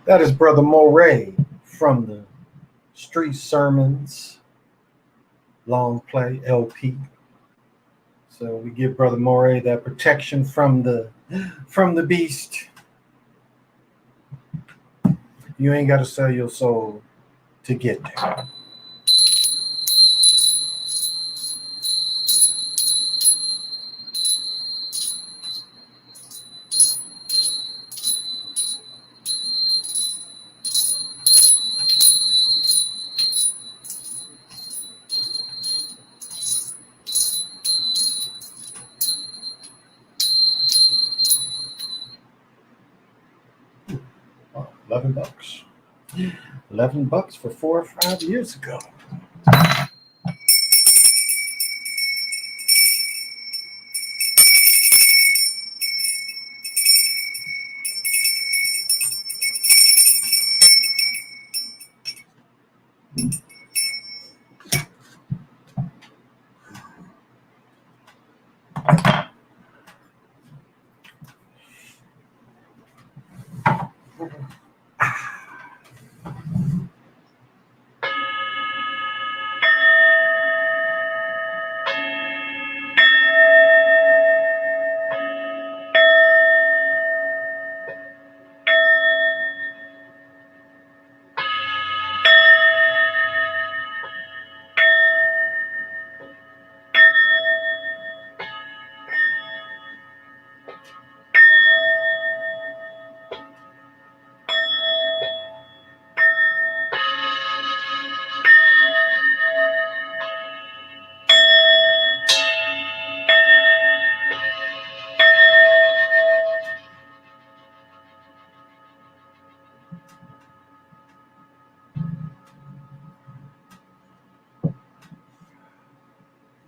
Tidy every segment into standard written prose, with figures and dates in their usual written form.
That is Brother Moray from the Street Sermons Long Play LP. So we give Brother Moray that protection from the beast. You ain't got to sell your soul to get there. Oh, $11. $11 for 4 or 5 years ago.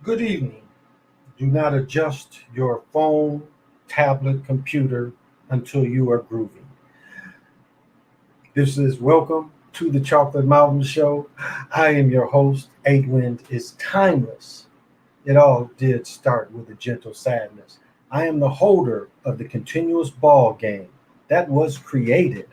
Good evening. Do not adjust your phone, tablet, computer until you are grooving. This is Welcome to the Chocolate Mountain Show. I am your host. Eight Wind is timeless. It all did start with a gentle sadness. I am the holder of the continuous ball game that was created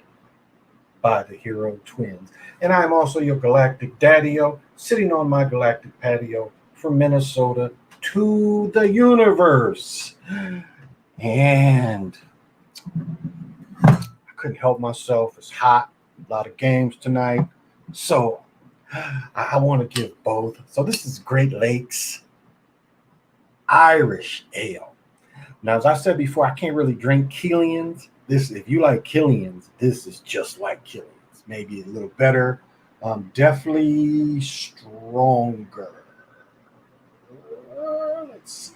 by the Hero Twins. And I am also your galactic daddy-o, sitting on my galactic patio from Minnesota to the universe. And I couldn't help myself. It's hot, a lot of games tonight. So I want to give both. So this is Great Lakes Irish Ale. Now, as I said before, I can't really drink Killian's. If you like Killian's, this is just like Killian's. Maybe a little better. Definitely stronger. Let's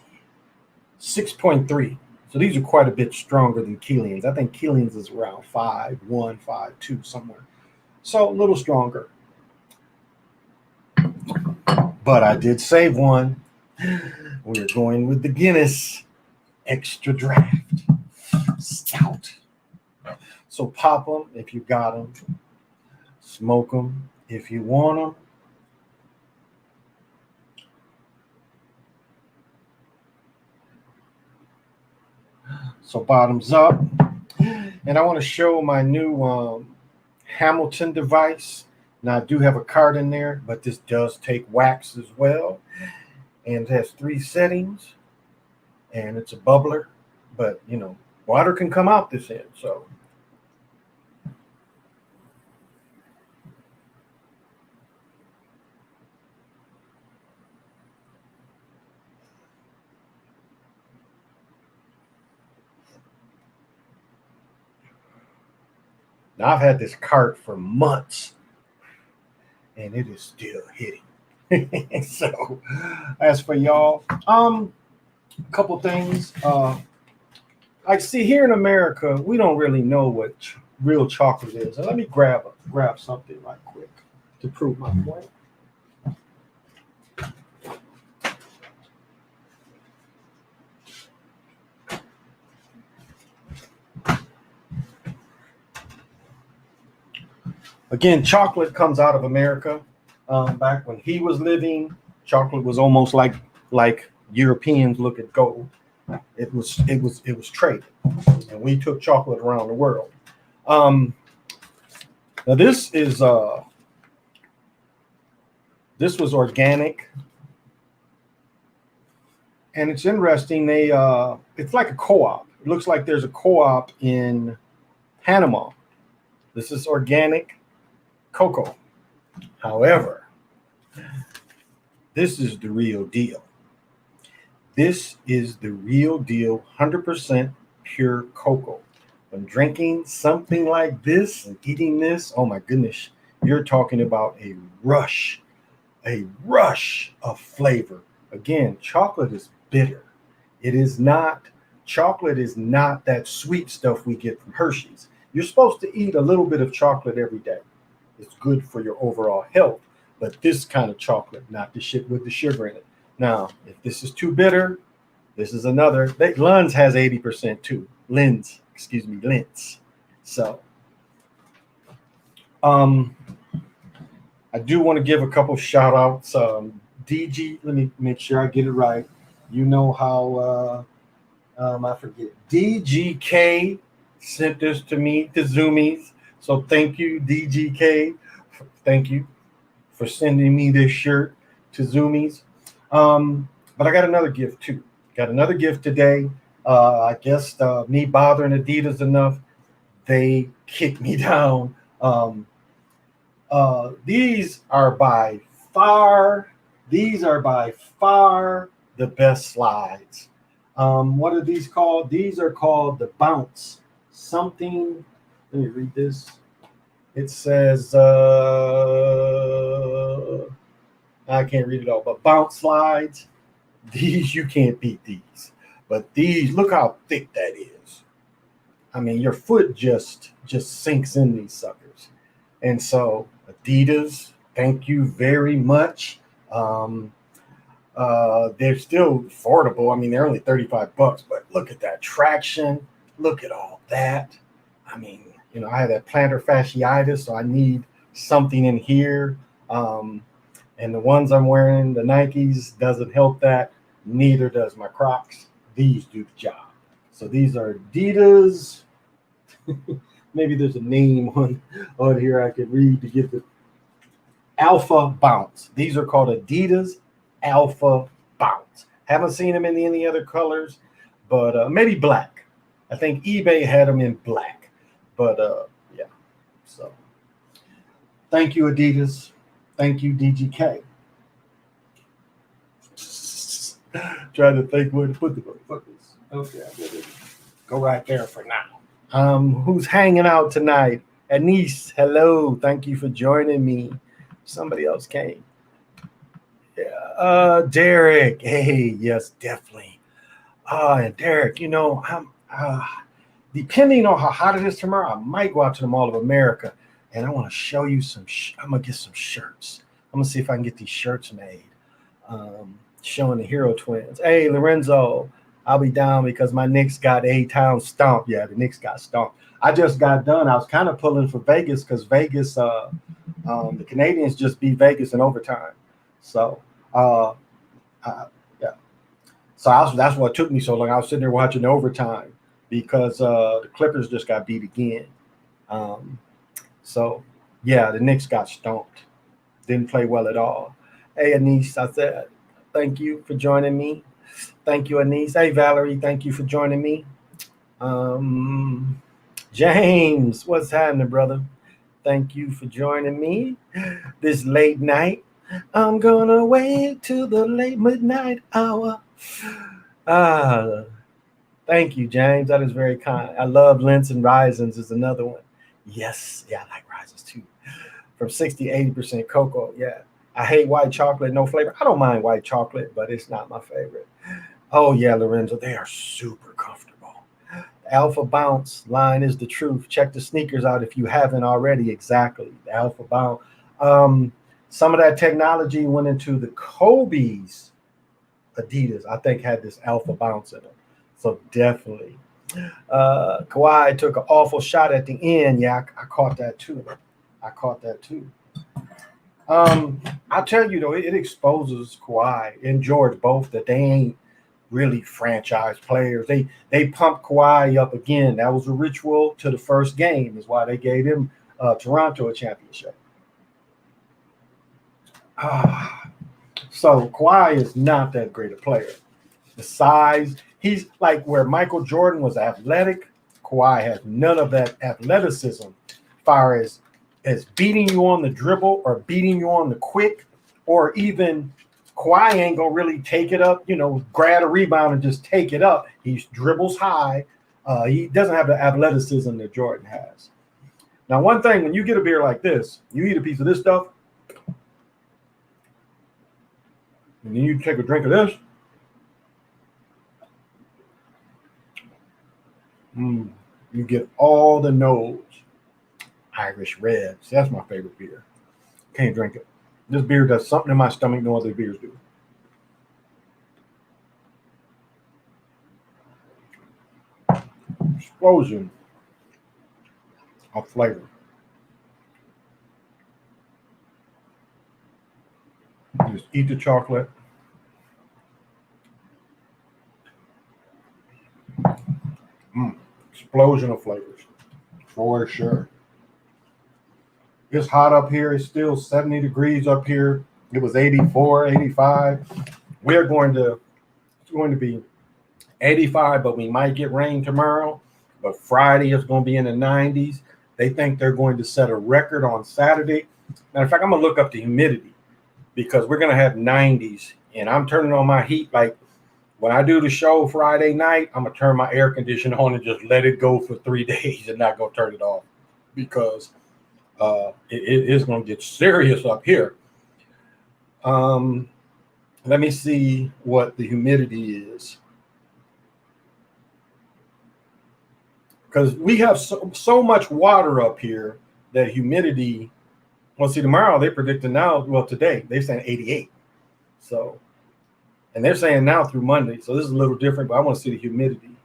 see. 6.3. So these are quite a bit stronger than Killian's. I think Killian's is around 5.1, 5.2, somewhere. So a little stronger. But I did save one. We're going with the Guinness Extra Draft Stout. So pop them if you got them. Smoke them if you want them. So bottoms up. And I want to show my new Hamilton device. Now I do have a card in there, but this does take wax as well. And it has 3 settings. And it's a bubbler. But, water can come out this end. So now I've had this cart for months, and it is still hitting. So, as for y'all, a couple things. I see here in America, we don't really know what real chocolate is. And let me grab something right quick to prove my point. Again, chocolate comes out of America. Back when he was living, chocolate was almost like Europeans look at gold. It was traded, and we took chocolate around the world. Now this was organic, and it's interesting. It's like a co-op. It looks like there's a co-op in Panama. This is organic cocoa. However, this is the real deal. This is the real deal, 100% pure cocoa. When drinking something like this and eating this, oh my goodness, you're talking about a rush of flavor. Again, chocolate is bitter. Chocolate is not that sweet stuff we get from Hershey's. You're supposed to eat a little bit of chocolate every day. It's good for your overall health, but this kind of chocolate, not the shit with the sugar in it. Now, if this is too bitter, this is another. Linz has 80% too. Linz. So, I do want to give a couple shout outs. DG, let me make sure I get it right. You know how I forget. DGK sent this to me, to Zoomies. So thank you, DGK. Thank you for sending me this shirt to Zoomies. But I got another gift too. Got another gift today. I guess me bothering Adidas enough, they kicked me down. These are by far the best slides. What are these called? These are called the bounce something. Let me read this. It says, I can't read it all, but bounce slides. These, you can't beat these. But these, look how thick that is. I mean, your foot just sinks in these suckers. And so, Adidas, thank you very much. They're still affordable. I mean, they're only $35, but look at that traction. Look at all that. I mean, you know, I have that plantar fasciitis, so I need something in here. And the ones I'm wearing, the Nikes, doesn't help that. Neither does my Crocs. These do the job. So these are Adidas. Maybe there's a name on here I could read to get the Alpha Bounce. These are called Adidas Alpha Bounce. Haven't seen them in any other colors, but maybe black. I think eBay had them in black. But yeah. So thank you, Adidas. Thank you, DGK. Trying to think where to put the motherfuckers. Okay, I'm gonna go right there for now. Who's hanging out tonight? Anise, hello. Thank you for joining me. Somebody else came. Yeah. Derek. Hey, yes, definitely. And Derek, you know, I'm depending on how hot it is tomorrow, I might go out to the Mall of America, and I want to show you some. I'm gonna get some shirts. I'm gonna see if I can get these shirts made. Showing the Hero Twins. Hey, Lorenzo, I'll be down because my Knicks got A-Town stomped. Yeah, the Knicks got stomped. I just got done. I was kind of pulling for Vegas because Vegas, the Canadians just beat Vegas in overtime. So, yeah. So that's what took me so long. I was sitting there watching overtime because the Clippers just got beat again. So, yeah, the Knicks got stomped. Didn't play well at all. Hey, Anise, I said, thank you for joining me. Thank you, Anise. Hey, Valerie, thank you for joining me. James, what's happening, brother? Thank you for joining me this late night. I'm gonna wait till the late midnight hour. Thank you, James. That is very kind. I love Lints and Risings is another one. Yes, yeah, I like Risings too. From 60 to 80% cocoa, yeah. I hate white chocolate, no flavor. I don't mind white chocolate, but it's not my favorite. Oh, yeah, Lorenzo, they are super comfortable. The Alpha Bounce line is the truth. Check the sneakers out if you haven't already. Exactly, the Alpha Bounce. Some of that technology went into the Kobe's Adidas, I think, had this Alpha Bounce in them. So definitely. Kawhi took an awful shot at the end. Yeah, I caught that too. I'll tell you though, it exposes Kawhi and George both that they ain't really franchise players. They pumped Kawhi up again. That was a ritual to the first game, is why they gave him Toronto a championship. So Kawhi is not that great a player. The size, he's like where Michael Jordan was athletic. Kawhi has none of that athleticism, as far as beating you on the dribble or beating you on the quick, or even Kawhi ain't gonna really take it up, grab a rebound and just take it up. He dribbles high. He doesn't have the athleticism that Jordan has. Now, one thing, when you get a beer like this, you eat a piece of this stuff, and then you take a drink of this. You get all the nose. Irish Reds. That's my favorite beer. Can't drink it. This beer does something in my stomach no other beers do. Explosion of flavor. Just eat the chocolate. Explosion of flavors. For sure. It's hot up here. It's still 70 degrees up here. It was 84, 85. It's going to be 85, but we might get rain tomorrow. But Friday is going to be in the 90s. They think they're going to set a record on Saturday. Matter of fact, I'm going to look up the humidity because we're going to have 90s. And I'm turning on my heat. Like when I do the show Friday night, I'm going to turn my air conditioner on and just let it go for 3 days and not go turn it off because it is going to get serious up here. Let me see what the humidity is. Because we have so much water up here that humidity, well, see, tomorrow they're predicting now, well, today, they're saying 88. So, and they're saying now through Monday. So this is a little different, but I want to see the humidity.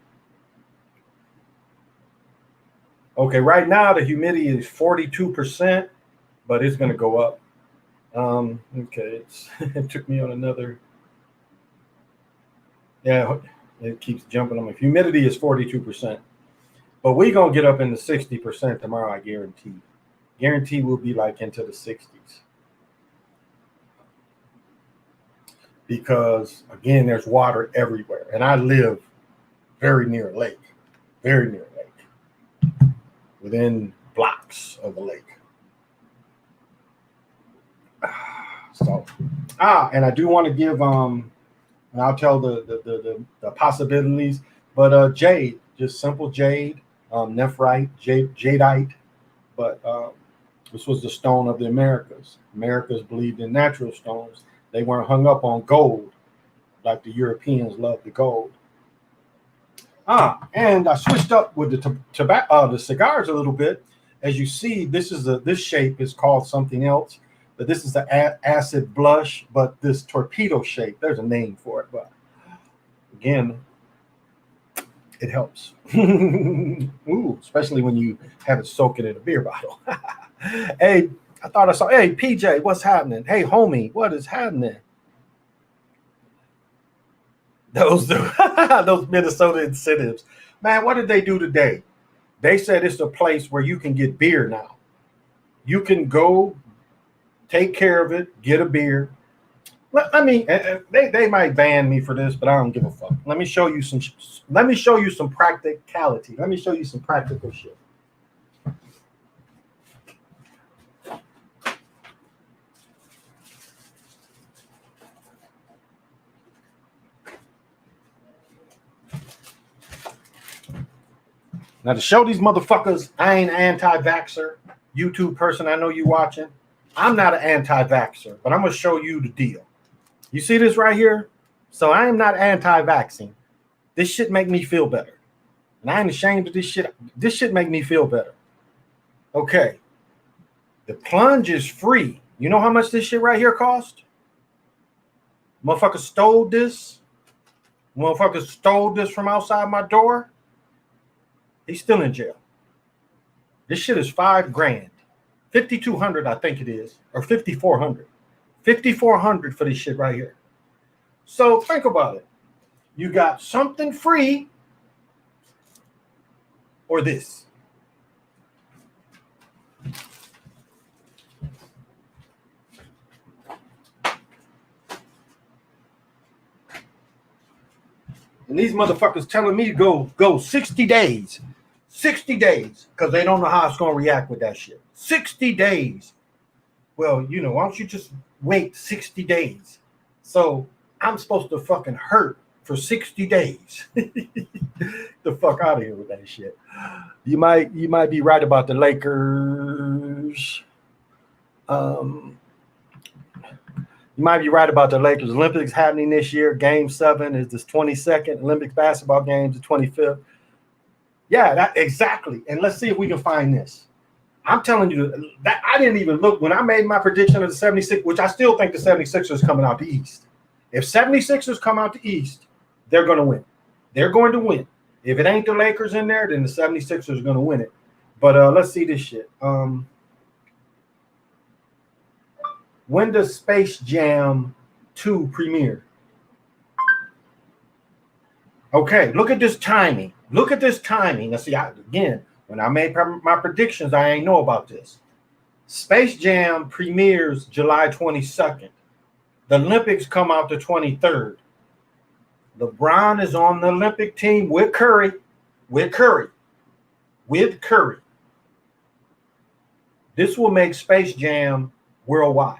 Okay, right now the humidity is 42%, but it's going to go up. Okay, it took me on another. Yeah, it keeps jumping on me. Humidity is 42%. But we're going to get up into 60% tomorrow, I guarantee. Guarantee we'll be like into the 60s. Because, again, there's water everywhere. And I live very near a lake. Very near a lake. Within blocks of the lake. So, and I do want to give, and I'll tell the possibilities, but jade, just simple jade. Nephrite, jadeite, but this was the stone of the Americas. Americas believed in natural stones. They weren't hung up on gold like the Europeans loved the gold. And I switched up with the cigars a little bit. As you see, this shape is called something else, but this is the acid blush, but this torpedo shape, there's a name for it, but again, it helps. Ooh, especially when you have it soaking in a beer bottle. Hey, I thought I saw, hey, PJ, what's happening? Hey, homie, what is happening? Those Minnesota incentives. Man, what did they do today? They said it's a place where you can get beer now. You can go take care of it, get a beer. Let me. They might ban me for this, but I don't give a fuck. Let me show you some. Let me show you some practicality. Let me show you some practical shit. Now to show these motherfuckers, I ain't an anti-vaxxer. YouTube person, I know you watching. I'm not an anti-vaxxer, but I'm gonna show you the deal. You see this right here? So I am not anti-vaccine. This shit make me feel better. And I ain't ashamed of this shit. This shit make me feel better. Okay. The plunge is free. You know how much this shit right here cost? Motherfucker stole this. Motherfucker stole this from outside my door. He's still in jail. This shit is $5,000. 5,200, I think it is. Or 5,400. 5,400 for this shit right here. So think about it. You got something free or this. And these motherfuckers telling me to go 60 days. 60 days. Because they don't know how it's going to react with that shit. 60 days. Well, you know, why don't you just wait 60 days? So I'm supposed to fucking hurt for 60 days. The fuck out of here with that shit. You might be right about the Lakers. You might be right about the Lakers. Olympics happening this year. Game 7 is this 22nd. Olympics basketball games the 25th. Yeah, that exactly. And let's see if we can find this. I'm telling you that I didn't even look when I made my prediction of the 76, which I still think the 76ers coming out the East. If 76ers come out the East, they're going to win. They're going to win. If it ain't the Lakers in there, then the 76ers are going to win it. But let's see this shit. When does Space Jam 2 premiere? Okay, look at this timing. Look at this timing. Now, see, again, when I made my predictions, I ain't know about this. Space Jam premieres July 22nd. The Olympics come out the 23rd. LeBron is on the Olympic team with Curry. This will make Space Jam worldwide.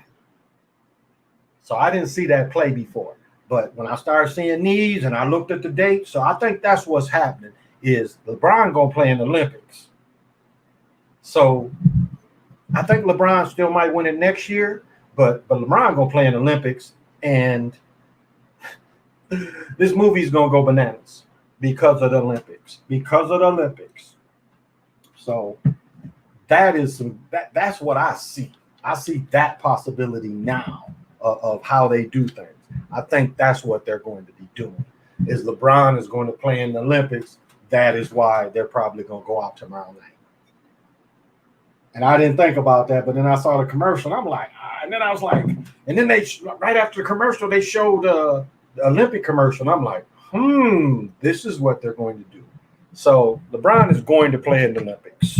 So I didn't see that play before. But when I started seeing these and I looked at the date, so I think that's what's happening is LeBron going to play in the Olympics. So I think LeBron still might win it next year, but LeBron going to play in the Olympics. And this movie is going to go bananas because of the Olympics. So that's what I see. I see that possibility now of how they do things. I think that's what they're going to be doing. Is LeBron is going to play in the Olympics. That is why they're probably going to go out tomorrow night. And I didn't think about that, but then I saw the commercial. And I'm like, and then I was like, and then they right after the commercial they showed the Olympic commercial. And I'm like, this is what they're going to do. So LeBron is going to play in the Olympics.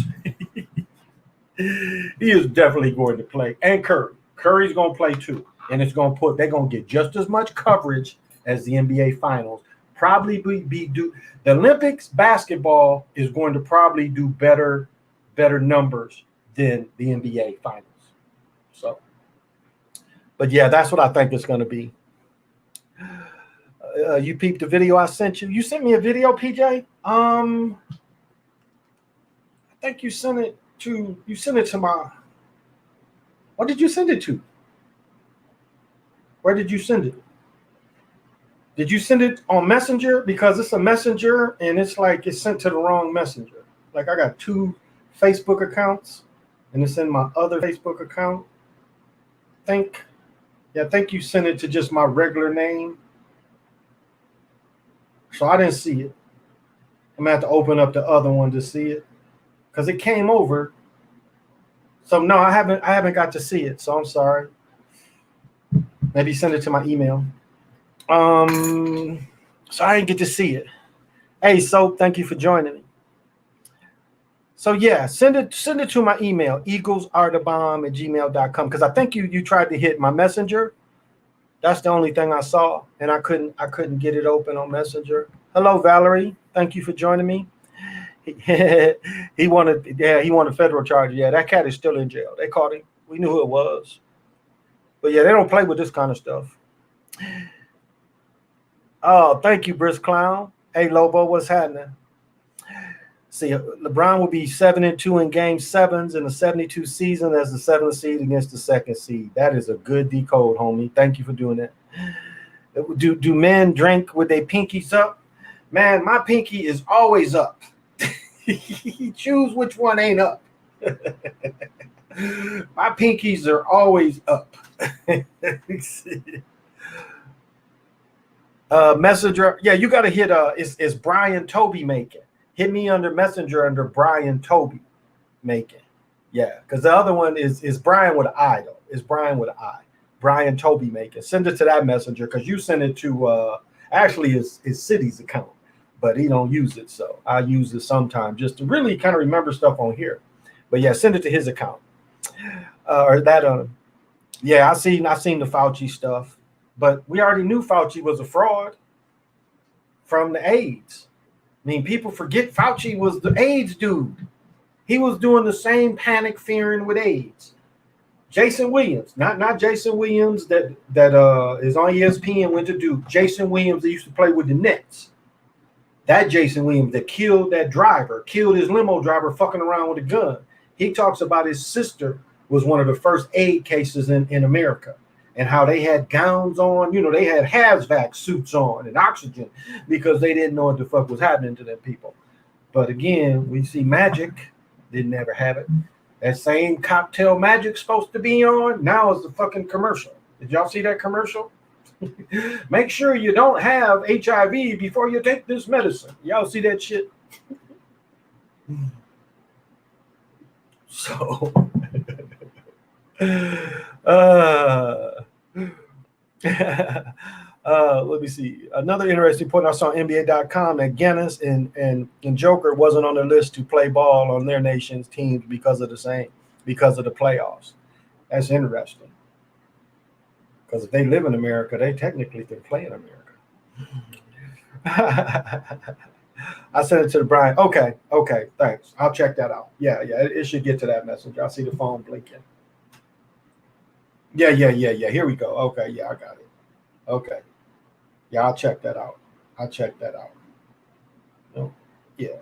He is definitely going to play, and Curry's going to play too. And they're going to get just as much coverage as the NBA Finals. Probably the Olympics basketball is going to probably do better numbers than the NBA Finals. So, but yeah, that's what I think it's going to be. You peeped the video I sent you. You sent me a video, PJ. I think you sent it to my. What did you send it to? Where did you send it? Did you send it on Messenger? Because it's a Messenger and it's like it's sent to the wrong Messenger. Like I got 2 Facebook accounts and it's in my other Facebook account. I think you sent it to just my regular name. So I didn't see it. I'm gonna have to open up the other one to see it because it came over. So no, I haven't got to see it. So I'm sorry. Maybe send it to my email. So I didn't get to see it. Hey, Soap, thank you for joining me. So yeah, send it to my email, eaglesarethabomb@gmail.com, because I think you tried to hit my Messenger. That's the only thing I saw, and I couldn't get it open on Messenger. Hello, Valerie. Thank you for joining me. He wanted federal charges. Yeah, that cat is still in jail. They caught him. We knew who it was. But yeah, they don't play with this kind of stuff. Oh, thank you, Brisk Clown. Hey, Lobo, what's happening? See, LeBron will be 7-2 in Game 7s in the 72 season as the 7th seed against the 2nd seed. That is a good decode, homie. Thank you for doing that. Do men drink with their pinkies up? Man, my pinky is always up. Choose which one ain't up. My pinkies are always up. Messenger. Yeah, you got to hit it's Brian Toby Macon. Hit me under Messenger under Brian Toby Macon. Yeah, because the other one is Brian with an I though. It's Brian with an I. Brian Toby Macon. Send it to that Messenger because you send it to actually his city's account, but he don't use it, so I use it sometime just to really kind of remember stuff on here. But yeah, send it to his account. Or that yeah, I seen the Fauci stuff, but we already knew Fauci was a fraud. from the AIDS. I mean, people forget Fauci was the AIDS dude. He was doing the same panic fearing with AIDS. Jason Williams, not Jason Williams that is on ESPN went to Duke. Jason Williams that used to play with the Nets. That Jason Williams that killed that driver, killed his limo driver fucking around with a gun. He talks about his sister was one of the first AIDS cases in America, and how they had gowns on, they had hazmat suits on and oxygen because they didn't know what the fuck was happening to them people. But again, we see Magic didn't ever have it. That same cocktail Magic's supposed to be on now is the fucking commercial. Did y'all see that commercial? Make sure you don't have HIV before you take this medicine. Y'all see that shit? So, let me see. Another interesting point I saw on NBA.com that Giannis and Joker wasn't on the list to play ball on their nation's teams because of the playoffs. That's interesting. Because if they live in America, they technically can play in America. I sent it to the Brian. Okay, thanks. I'll check that out. Yeah, it should get to that message. I see the phone blinking. Yeah. Here we go. Okay, yeah, I got it. Okay. Yeah, I'll check that out. No, yeah.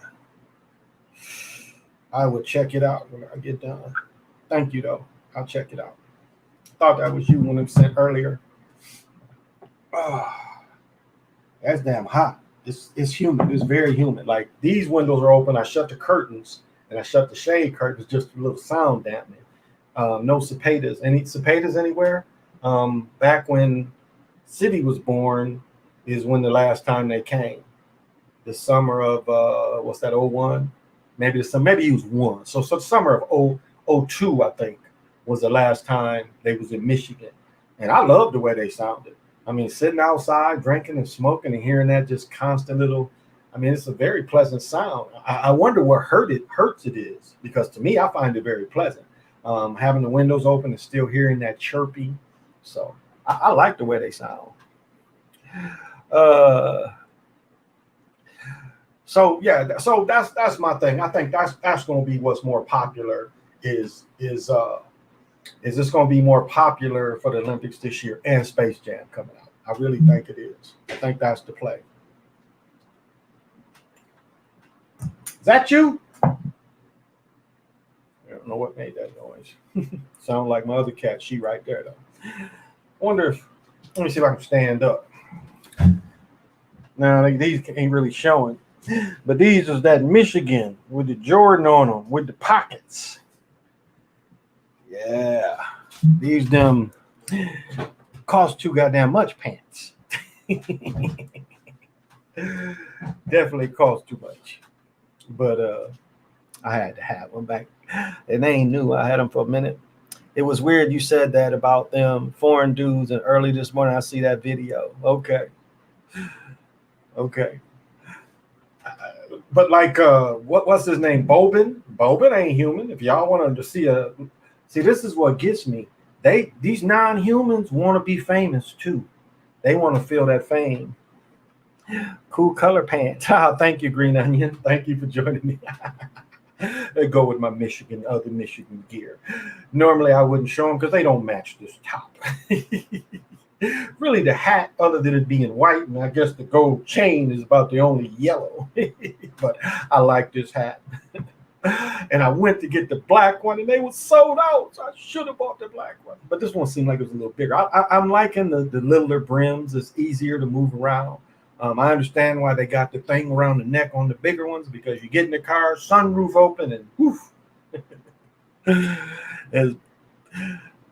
I will check it out when I get done. Thank you, though. I'll check it out. Thought that was you when it sent earlier. Oh, that's damn hot. It's humid. It's very humid. Like, these windows are open. I shut the curtains and I shut the shade curtains, just a little sound dampening. No cicadas. Any cicadas anywhere? Back when City was born is when the last time they came. The summer of what's that, 01? Maybe he was 1. So the summer of 02, I think, was the last time they was in Michigan. And I loved the way they sounded. I mean, sitting outside, drinking and smoking and hearing that just constant little, I mean, it's a very pleasant sound. I wonder what hurts it is, because to me, I find it very pleasant. Having the windows open and still hearing that chirpy. So I like the way they sound. So that's my thing. I think that's going to be what's more popular is this going to be more popular for the Olympics this year and Space Jam coming out. I really think it is. I think that's the play. Is that you? I don't know what made that noise. Sound like my other cat. She right there, though. I wonder if, let me see if I can stand up. Now, these ain't really showing. But these is that Michigan with the Jordan on them, with the pockets. Yeah. These them cost too goddamn much pants. Definitely cost too much. But I had to have them back. And they ain't new. I had them for a minute. It was weird you said that about them foreign dudes, and early this morning I see that video. Okay. But like what's his name? Bobin ain't human. If y'all want to see this is what gets me. These non-humans want to be famous too. They want to feel that fame. Cool color pants. Thank you, Green Onion. Thank you for joining me. They go with my other Michigan gear. Normally I wouldn't show them because they don't match this top. Really, the hat, other than it being white, and I guess the gold chain is about the only yellow. But I like this hat. And I went to get the black one, and they were sold out. So I should have bought the black one. But this one seemed like it was a little bigger. I'm liking the littler brims. It's easier to move around. I understand why they got the thing around the neck on the bigger ones, because you get in the car, sunroof open, and woof.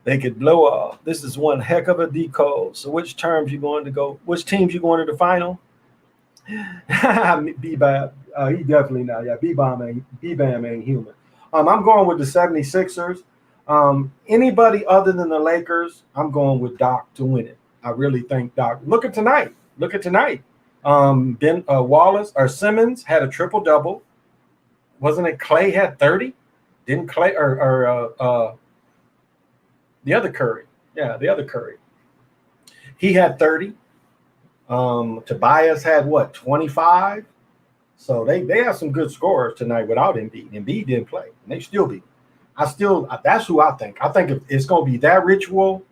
They could blow off. This is one heck of a decode. So which teams you going to the final? B-Bam. He definitely not. Yeah, B-Bam ain't human. I'm going with the 76ers. Anybody other than the Lakers, I'm going with Doc to win it. I really think Doc. Look at tonight. Ben Wallace or Simmons had a triple-double. Wasn't it Clay had 30? Didn't Clay or the other Curry? Yeah, the other Curry. He had 30. Tobias had what, 25? So they have some good scorers tonight without Embiid. Embiid didn't play, and they still beat. That's who I think. I think if it's going to be that ritual,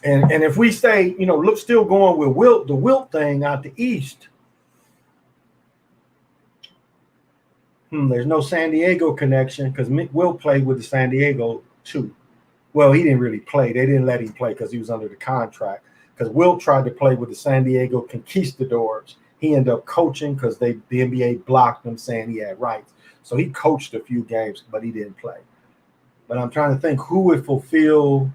and if we stay, look, still going with the Wilt thing out the East. There's no San Diego connection because Wilt played with the San Diego too. Well, he didn't really play. They didn't let him play because he was under the contract. Because Wilt tried to play with the San Diego Conquistadors. He ended up coaching because the NBA blocked him, saying he had rights. So he coached a few games, but he didn't play. But I'm trying to think who would fulfill.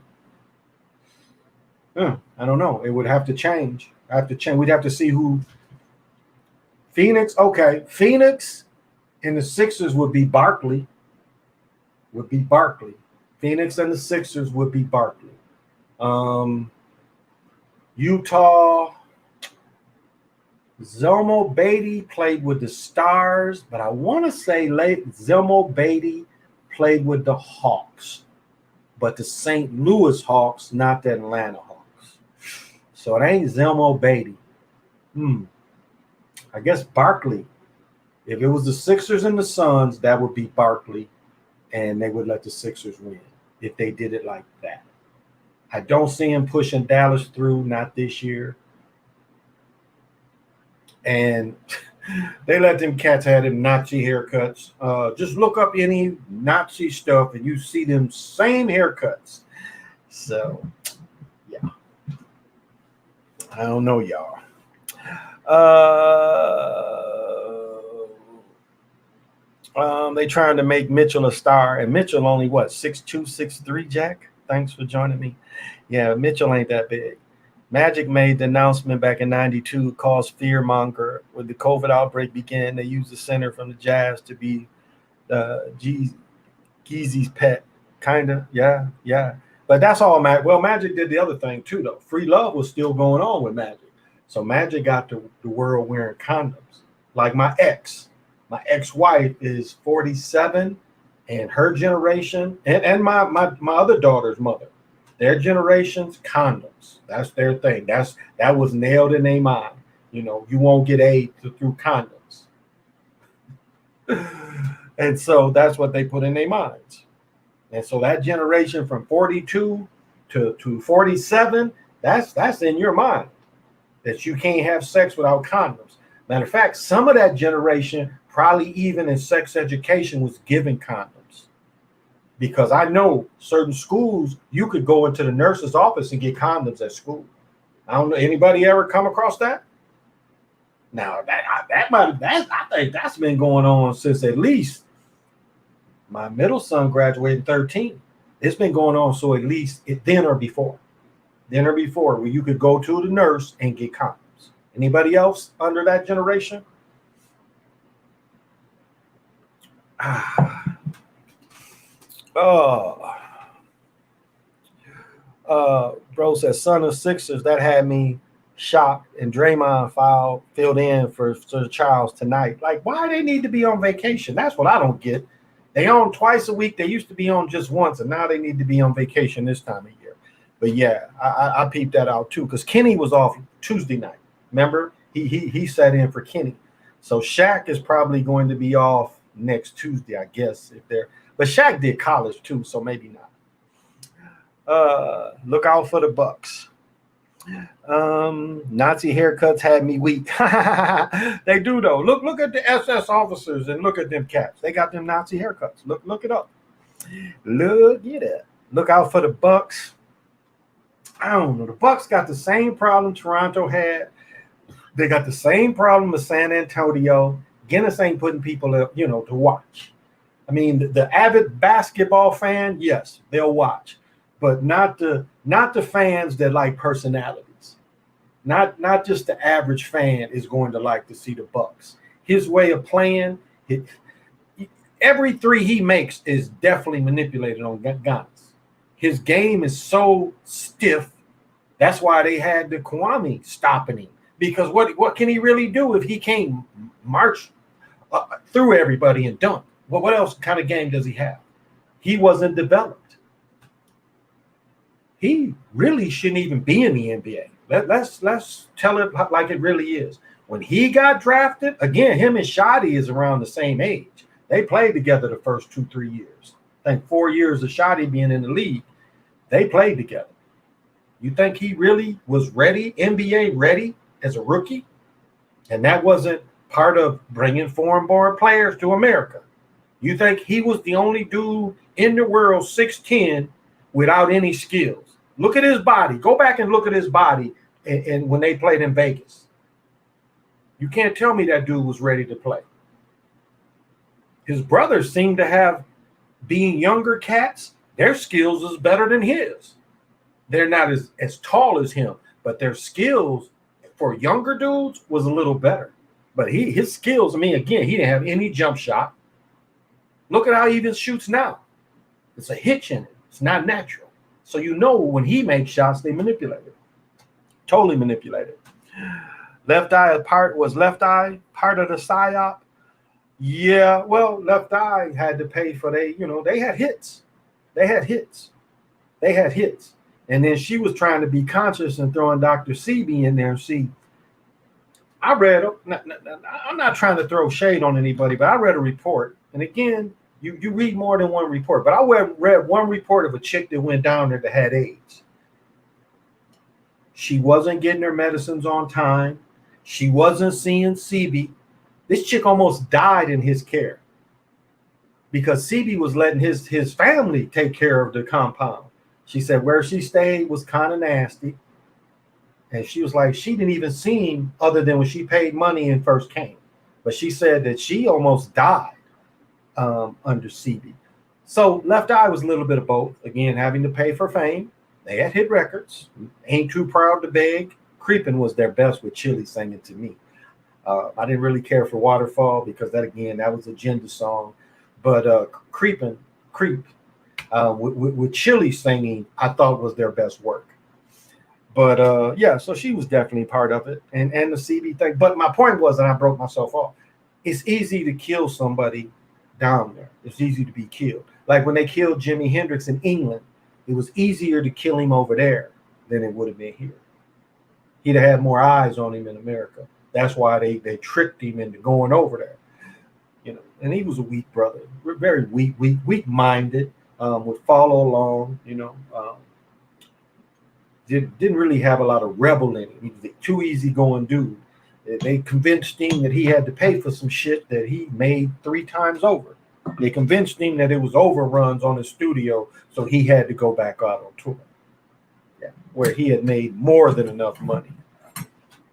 I don't know. It would have to change. We'd have to see who. Phoenix. Okay. Phoenix and the Sixers would be Barkley. Phoenix and the Sixers would be Barkley. Utah. Zelmo Beatty played with the Stars, but I want to say Zelmo Beatty played with the Hawks, but the St. Louis Hawks, not the Atlanta Hawks. So it ain't Zelmo Beatty. I guess Barkley. If it was the Sixers and the Suns, that would be Barkley, and they would let the Sixers win if they did it like that. I don't see him pushing Dallas through, not this year. And they let them cats have them Nazi haircuts. Just look up any Nazi stuff and you see them same haircuts. So, yeah. I don't know, y'all. They trying to make Mitchell a star, and Mitchell only 6'2", 6'3", Jack? Thanks for joining me. Yeah, Mitchell ain't that big. Magic made the announcement back in '92, caused fear monger. When the COVID outbreak began, they used the center from the Jazz to be Geezy's pet. Kinda, yeah. But that's all Magic. Well, Magic did the other thing too, though. Free love was still going on with Magic. So Magic got the world wearing condoms. Like my ex-wife is 47, and her generation, and my other daughter's mother, their generation's condoms. That's their thing. That was nailed in their mind. You won't get AIDS through condoms. And so that's what they put in their minds. And so that generation from 42 to 47, that's in your mind, that you can't have sex without condoms. Matter of fact, some of that generation, probably even in sex education, was given condoms. Because I know certain schools, you could go into the nurse's office and get condoms at school. I don't know, anybody ever come across that? Now I think that's been going on since at least my middle son graduated 13. It's been going on, so at least then or before, where you could go to the nurse and get condoms. Anybody else under that generation? Bro says, son of Sixers, that had me shocked, and Draymond filled in for the Childs tonight. Like, why they need to be on vacation? That's what I don't get. They on twice a week. They used to be on just once, and now they need to be on vacation this time of year. But yeah, I peeped that out too, because Kenny was off Tuesday night. Remember, he sat in for Kenny. So Shaq is probably going to be off next Tuesday, I guess, if they're. But Shaq did college too, so maybe not. Look out for the Bucks. Nazi haircuts had me weak. They do though. Look at the SS officers and look at them cats. They got them Nazi haircuts. Look it up. Look at it. Look out for the Bucks. I don't know. The Bucks got the same problem Toronto had. They got the same problem with San Antonio. Guinness ain't putting people up, to watch. I mean, the avid basketball fan, yes, they'll watch, but not the fans that like personalities. Not just the average fan is going to like to see the Bucks. His way of playing, every three he makes is definitely manipulated on guns. His game is so stiff. That's why they had the Kwame stopping him. Because what can he really do if he can't march through everybody and dunk? Well, what else kind of game does he have? He wasn't developed. he really shouldn't even be in the NBA. Let's tell it like it really is. When he got drafted, again, him and Shotty is around the same age. They played together the first 2-3 years. I think 4 years of Shotty being in the league, they played together. You think he really was ready, NBA ready as a rookie? And that wasn't part of bringing foreign-born players to America. You think he was the only dude in the world 6'10" without any skills? Look at his body. Go back and look at his body and when they played in Vegas. You can't tell me that dude was ready to play. His brothers seem to have, being younger cats, their skills is better than his. They're not as tall as him, but their skills for younger dudes was a little better. But his skills, I mean, again, he didn't have any jump shot. Look at how he even shoots now. It's a hitch in it. It's not natural. So you know when he makes shots, they manipulate it. Totally manipulate it. Left eye part of the psyop. Yeah, well, Left Eye had to pay for they had hits. They had hits. And then she was trying to be conscious and throwing Dr. CB in there. See, I read, I'm not trying to throw shade on anybody, but I read a report. And again, you read more than one report, but I read one report of a chick that went down there that had AIDS. She wasn't getting her medicines on time. She wasn't seeing CB. This chick almost died in his care because CB was letting his family take care of the compound. She said where she stayed was kind of nasty. And she was like, she didn't even see him other than when she paid money and first came. But she said that she almost died under CB. So Left Eye was a little bit of both. Again, having to pay for fame. They had hit records. Ain't Too Proud to Beg. Creepin' was their best with Chili singing to me. I didn't really care for Waterfall because that was a gender song. But Creep with Chili singing, I thought was their best work. But yeah, so she was definitely part of it, and the CB thing. But my point was, and I broke myself off, it's easy to kill somebody down there. It's easy to be killed. Like when they killed Jimi Hendrix in England, it was easier to kill him over there than it would have been here. He'd have had more eyes on him in America. That's why they tricked him into going over there. And he was a weak brother, very weak-minded, would follow along, didn't really have a lot of rebel in him. He was a too easygoing dude. They convinced him that he had to pay for some shit that he made 3 times over. They convinced him that it was overruns on his studio, so he had to go back out on tour. Yeah, where he had made more than enough money.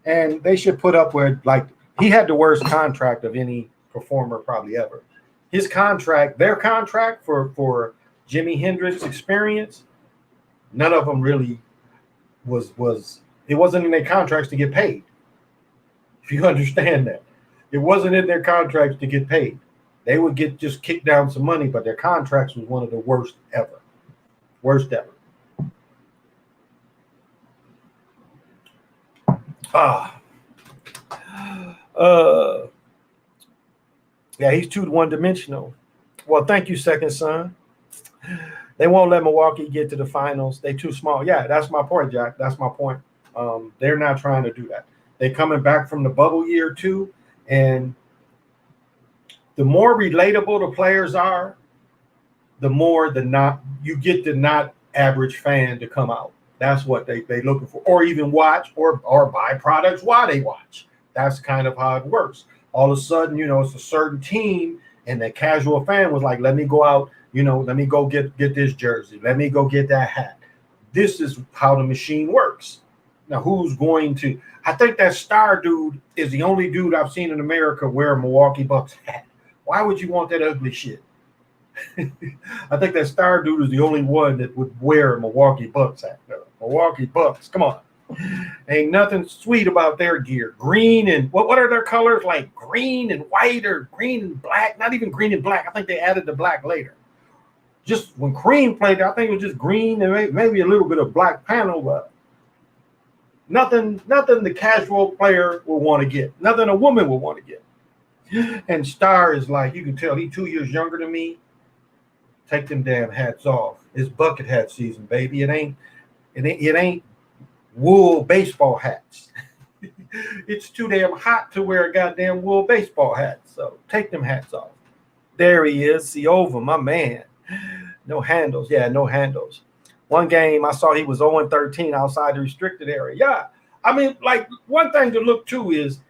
And they should put up where, like, he had the worst contract of any performer probably ever. Their contract for Jimi Hendrix Experience, none of them really was it wasn't in their contracts to get paid. If you understand that. It wasn't in their contracts to get paid. They would get just kicked down some money, but their contracts was one of the worst ever. Worst ever. Yeah, he's too one-dimensional. Well, thank you, Second Son. They won't let Milwaukee get to the finals. They too small. Yeah, that's my point, Jack. That's my point. They're not trying to do that. They're coming back from the bubble year too, and the more relatable the players are, the more you get the not average fan to come out. That's what they looking for, or even watch or buy products while they watch. That's kind of how it works. All of a sudden, it's a certain team, and the casual fan was like, let me go out, let me go get this jersey. Let me go get that hat. This is how the machine works. Now, who's going to – I think that star dude is the only dude I've seen in America wear a Milwaukee Bucks hat. Why would you want that ugly shit? I think that star dude is the only one that would wear a Milwaukee Bucks hat. Milwaukee Bucks, come on. Ain't nothing sweet about their gear. Green and what are their colors? Like green and white or green and black? Not even green and black. I think they added the black later. Just when Cream played, I think it was just green and maybe a little bit of black panel, but nothing the casual player will want to get. Nothing a woman will want to get. And Star is like, you can tell he's 2 years younger than me. Take them damn hats off. It's bucket hat season, baby. It ain't. it ain't wool baseball hats. It's too damn hot to wear a goddamn wool baseball hat. So take them hats off. There he is. See over, my man. No handles. Yeah, no handles. One game I saw he was 0-13 outside the restricted area. Yeah. I mean, like one thing to look to is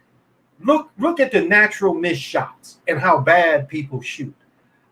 look at the natural missed shots and how bad people shoot.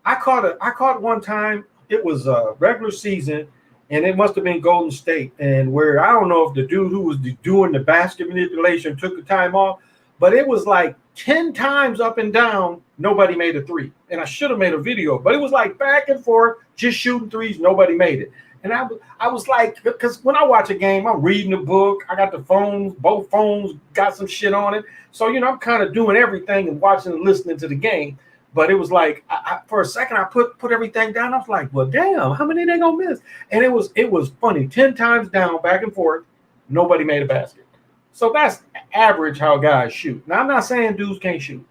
I caught one time, it was a regular season, and it must have been Golden State, and where I don't know if the dude who was doing the basket manipulation took the time off, but it was like 10 times up and down, nobody made a three. And I should have made a video, but it was like back and forth, just shooting threes, nobody made it. And I was like, because when I watch a game, I'm reading a book. I got the phones, both phones got some shit on it. So, I'm kind of doing everything and watching and listening to the game. But it was like, for a second, I put everything down. I was like, well, damn, how many they gonna miss? And it was funny. 10 times down, back and forth, nobody made a basket. So that's average how guys shoot. Now, I'm not saying dudes can't shoot.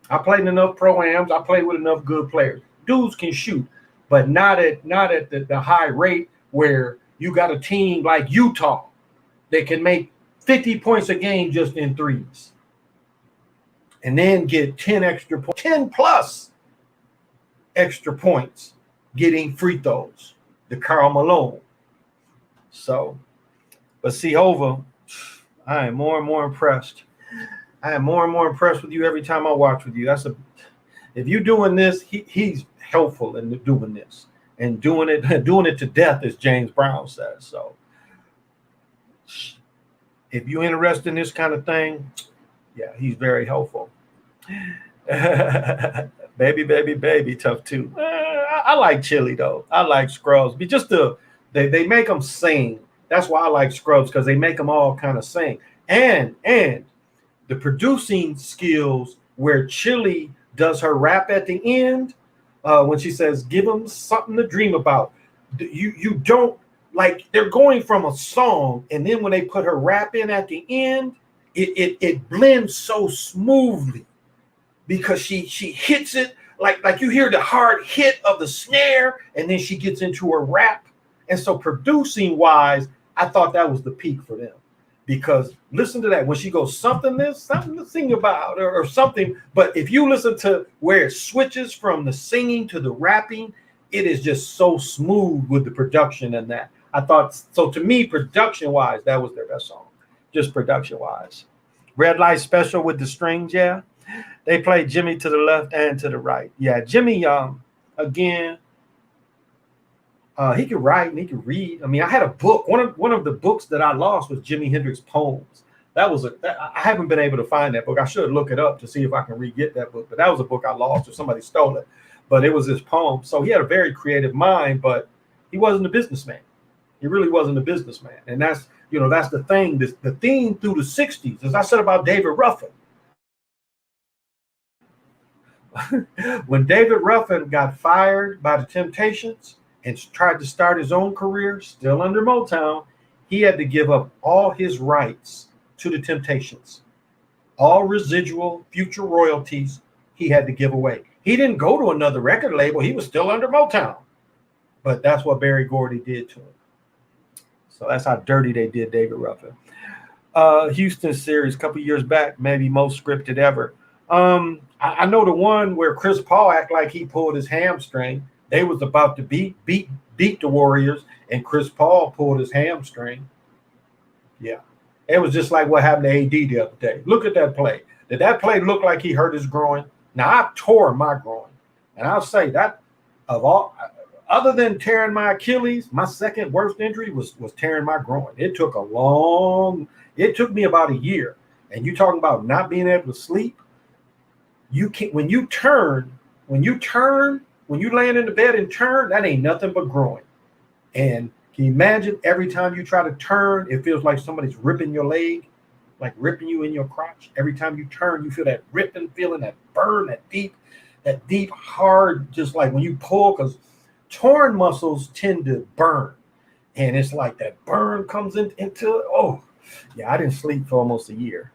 I played in enough pro-ams. I played with enough good players. Dudes can shoot, but not at the high rate where you got a team like Utah that can make 50 points a game just in threes. And then get 10 plus extra points getting free throws, the Karl Malone. So, but see, Hova, I am more and more impressed. I am more and more impressed with you every time I watch with you. If you're doing this, he's helpful in doing this and doing it to death, as James Brown says. So, if you're interested in this kind of thing, yeah, he's very helpful. baby, tough too. I like Chili though. I like Scrubs. But just they make them sing. That's why I like Scrubs, because they make them all kind of sing. And the producing skills where Chili does her rap at the end, when she says, "Give them something to dream about." You don't like, they're going from a song, and then when they put her rap in at the end, it blends so smoothly because she hits it like you hear the hard hit of the snare, and then she gets into her rap. And so producing wise, I thought that was the peak for them, because listen to that when she goes something to sing about or something. But if you listen to where it switches from the singing to the rapping, it is just so smooth with the production and that. I thought so. To me, production wise, that was their best song, just production wise. Red Light Special with the strings, yeah. They played Jimmy to the left and to the right. Yeah, Jimmy, again, he could write and he could read. I mean, I had a book. One of the books that I lost was Jimi Hendrix poems. I haven't been able to find that book. I should look it up to see if I can re-get that book. But that was a book I lost or somebody stole it. But it was his poem. So he had a very creative mind, but he wasn't a businessman. He really wasn't a businessman. And that's the thing. The theme through the 60s, as I said about David Ruffin. When David Ruffin got fired by the Temptations and tried to start his own career, still under Motown, he had to give up all his rights to the Temptations. All residual future royalties he had to give away. He didn't go to another record label. He was still under Motown. But that's what Berry Gordy did to him. So that's how dirty they did David Ruffin. Houston series a couple years back, maybe most scripted ever. I know the one where Chris Paul acted like he pulled his hamstring. They was about to beat the Warriors, and Chris Paul pulled his hamstring. Yeah. It was just like what happened to AD the other day. Look at that play. Did that play look like he hurt his groin? Now, I tore my groin. And I'll say that other than tearing my Achilles, my second worst injury was tearing my groin. It took me about a year. And you talking about not being able to sleep. You can't, when you land in the bed and turn, that ain't nothing but groin. And can you imagine every time you try to turn, it feels like somebody's ripping your leg, like ripping you in your crotch. Every time you turn, you feel that ripping feeling, that burn, that deep, hard, just like when you pull, because torn muscles tend to burn. And it's like that burn comes into, oh, yeah, I didn't sleep for almost a year.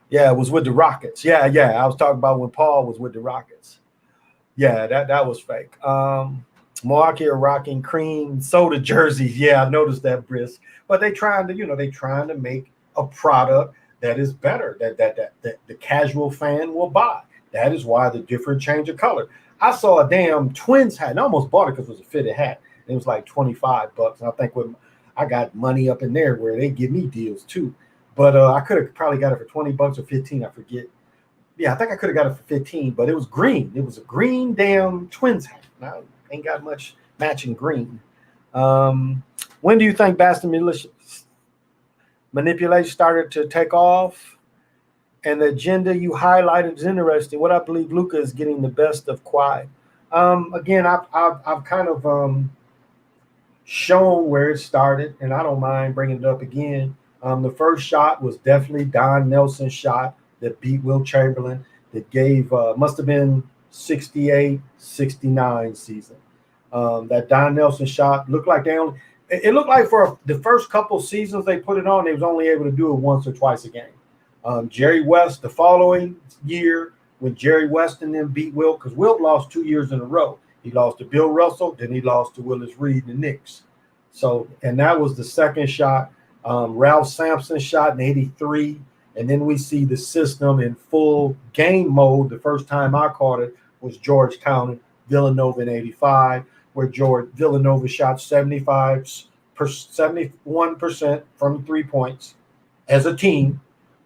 Yeah, it was with the Rockets. Yeah. I was talking about when Paul was with the Rockets. Yeah, that was fake. Milwaukee are rocking cream soda jerseys. Yeah, I noticed that, Brisk. But they trying to, they trying to make a product that is better, that the casual fan will buy. That is why the different change of color. I saw a damn Twins hat, and I almost bought it because it was a fitted hat. It was like $25. And I think I got money up in there where they give me deals too. But I could have probably got it for $20 or 15, I forget. Yeah, I think I could have got it for 15, but it was green. It was a green damn Twins hat. I ain't got much matching green. When do you think manipulation started to take off? And the agenda you highlighted is interesting. What I believe Luca is getting the best of Kawhi. Again, I've kind of shown where it started, and I don't mind bringing it up again. The first shot was definitely Don Nelson's shot that beat Will Chamberlain, that gave, must have been 68, 69 season. That Don Nelson shot looked like it looked like for the first couple seasons they put it on, they was only able to do it once or twice a game. Jerry West, the following year, when Jerry West and them beat Wilt, because Wilt lost 2 years in a row. He lost to Bill Russell, then he lost to Willis Reed and the Knicks. So, and that was the second shot. Ralph Sampson shot in 83. And then we see the system in full game mode. The first time I caught it was Georgetown, Villanova in 85, where Villanova shot 71% from 3 points as a team.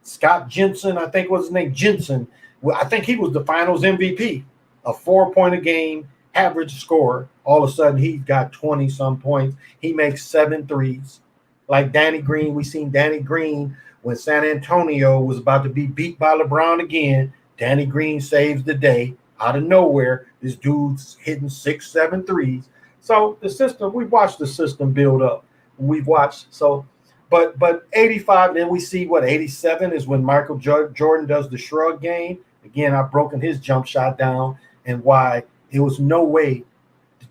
Scott Jensen, I think was his name, Jensen. Well, I think he was the finals MVP, a 4-point a game average scorer. All of a sudden, he got 20-some points. He makes 7 threes. Like Danny Green, we seen Danny Green when San Antonio was about to be beat by LeBron again. Danny Green saves the day out of nowhere. This dude's hitting 6, 7 threes. So the system, we've watched the system build up. We've watched but 85, then we see 87 is when Michael Jordan does the shrug game. Again, I've broken his jump shot down and why it was no way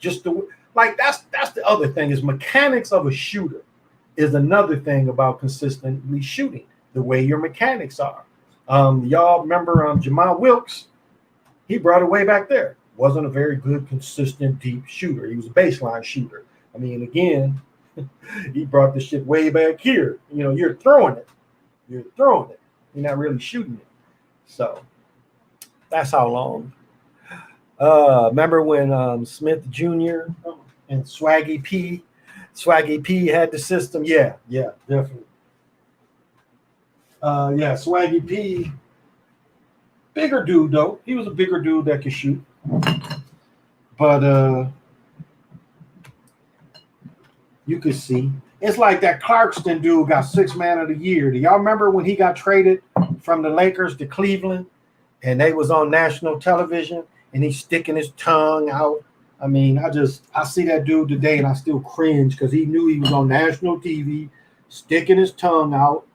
that's the other thing is mechanics of a shooter is another thing about consistently shooting, the way your mechanics are. Y'all remember Jamal Wilkes? He brought it way back there. Wasn't a very good, consistent, deep shooter. He was a baseline shooter. I mean, again, he brought the shit way back here. You're throwing it. You're not really shooting it. So that's how long. Remember when Smith Jr. and Swaggy P had the system? Yeah, definitely. Swaggy P, bigger dude though. He was a bigger dude that could shoot. But you could see. It's like that Clarkston dude got 6th man of the year. Do y'all remember when he got traded from the Lakers to Cleveland and they was on national television and he's sticking his tongue out? I mean, I see that dude today and I still cringe because he knew he was on national TV, sticking his tongue out.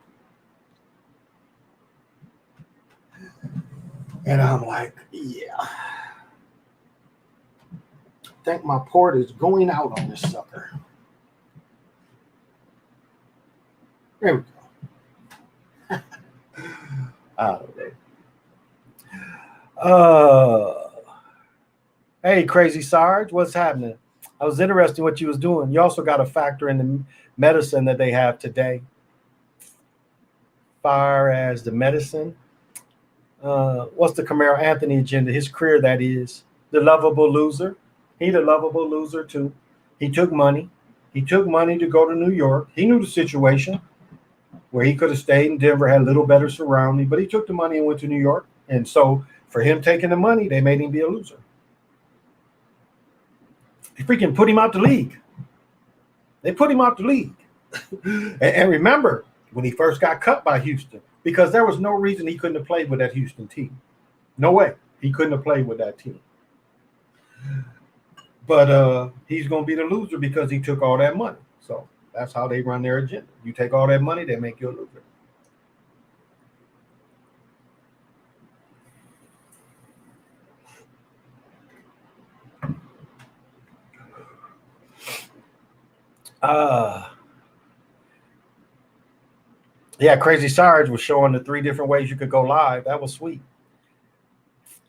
And I'm like, yeah. I think my port is going out on this sucker. There we go. I don't know. Hey, Crazy Sarge, what's happening? I was interested in what you was doing. You also got to factor in the medicine that they have today. Far as the medicine, what's the Carmelo Anthony agenda? His career, that is. The lovable loser. He the lovable loser, too. He took money. He took money to go to New York. He knew the situation where he could have stayed in Denver, had a little better surrounding, but he took the money and went to New York. And so for him taking the money, they made him be a loser. They freaking put him out the league. They put him out the league. And remember, when he first got cut by Houston, because there was no reason he couldn't have played with that Houston team. No way. He couldn't have played with that team. But he's going to be the loser because he took all that money. So that's how they run their agenda. You take all that money, they make you a loser. Yeah, Crazy Sarge was showing the 3 different ways you could go live. That was sweet.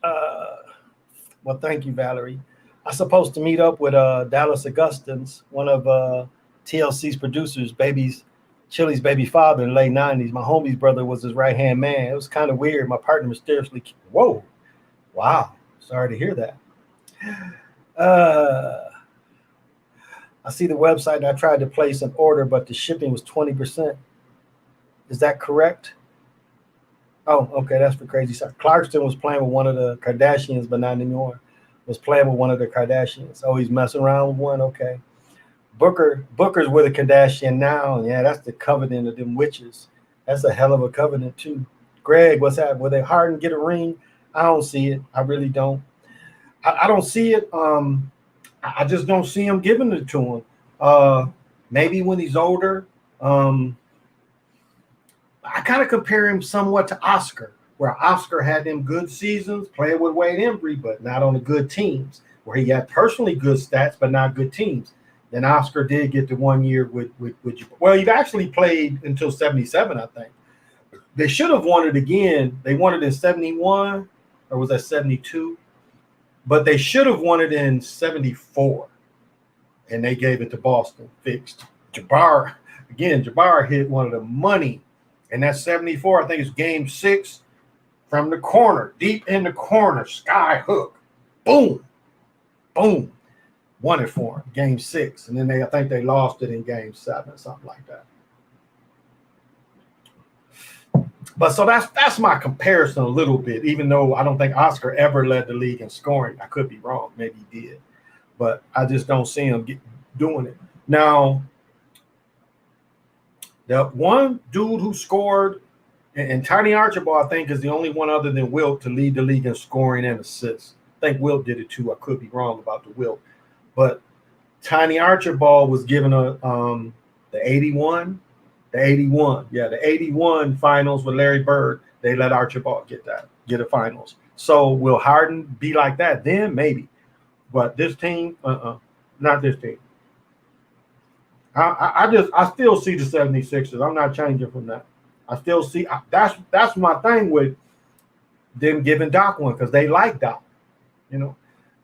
Well, thank you, Valerie. I supposed to meet up with Dallas Augustins, one of TLC's producers, Chili's baby father in the late 90s. My homie's brother was his right-hand man. It was kind of weird. My partner mysteriously, whoa, wow, sorry to hear that. I see the website and I tried to place an order, but the shipping was 20%. Is that correct? Oh, okay, that's for crazy stuff. Clarkston was playing with one of the Kardashians, but not anymore. Was playing with one of the Kardashians. Oh, he's messing around with one? Okay. Booker's with a Kardashian now. Yeah, that's the covenant of them witches. That's a hell of a covenant, too. Greg, what's that? Will they Harden get a ring? I don't see it. I really don't. I don't see it. I just don't see him giving it to him. Maybe when he's older. I kind of compare him somewhat to Oscar, where Oscar had them good seasons, playing with Wade Embry, but not on the good teams, where he had personally good stats, but not good teams. Then Oscar did get the 1 year with well, he actually played until 77, I think. They should have won it again. They won it in 71, or was that 72? But they should have won it in 74, and they gave it to Boston, fixed. Jabbar hit one of the money. And that 74, I think it's game 6 from the corner, deep in the corner, sky hook. Boom. Boom. Won it for him, game 6. And then I think they lost it in game 7, something like that. But so that's my comparison a little bit, even though I don't think Oscar ever led the league in scoring. I could be wrong. Maybe he did. But I just don't see him doing it. Now, the one dude who scored, and Tiny Archibald, I think, is the only one other than Wilt to lead the league in scoring and assists. I think Wilt did it too. I could be wrong about the Wilt. But Tiny Archibald was given the 81. The 81. Yeah, the 81 finals with Larry Bird. They let Archibald get a finals. So will Harden be like that? Then maybe. But this team, not this team. I still see the 76ers. I'm not changing from that. I still see that's my thing with them giving Doc one, because they like Doc. You know,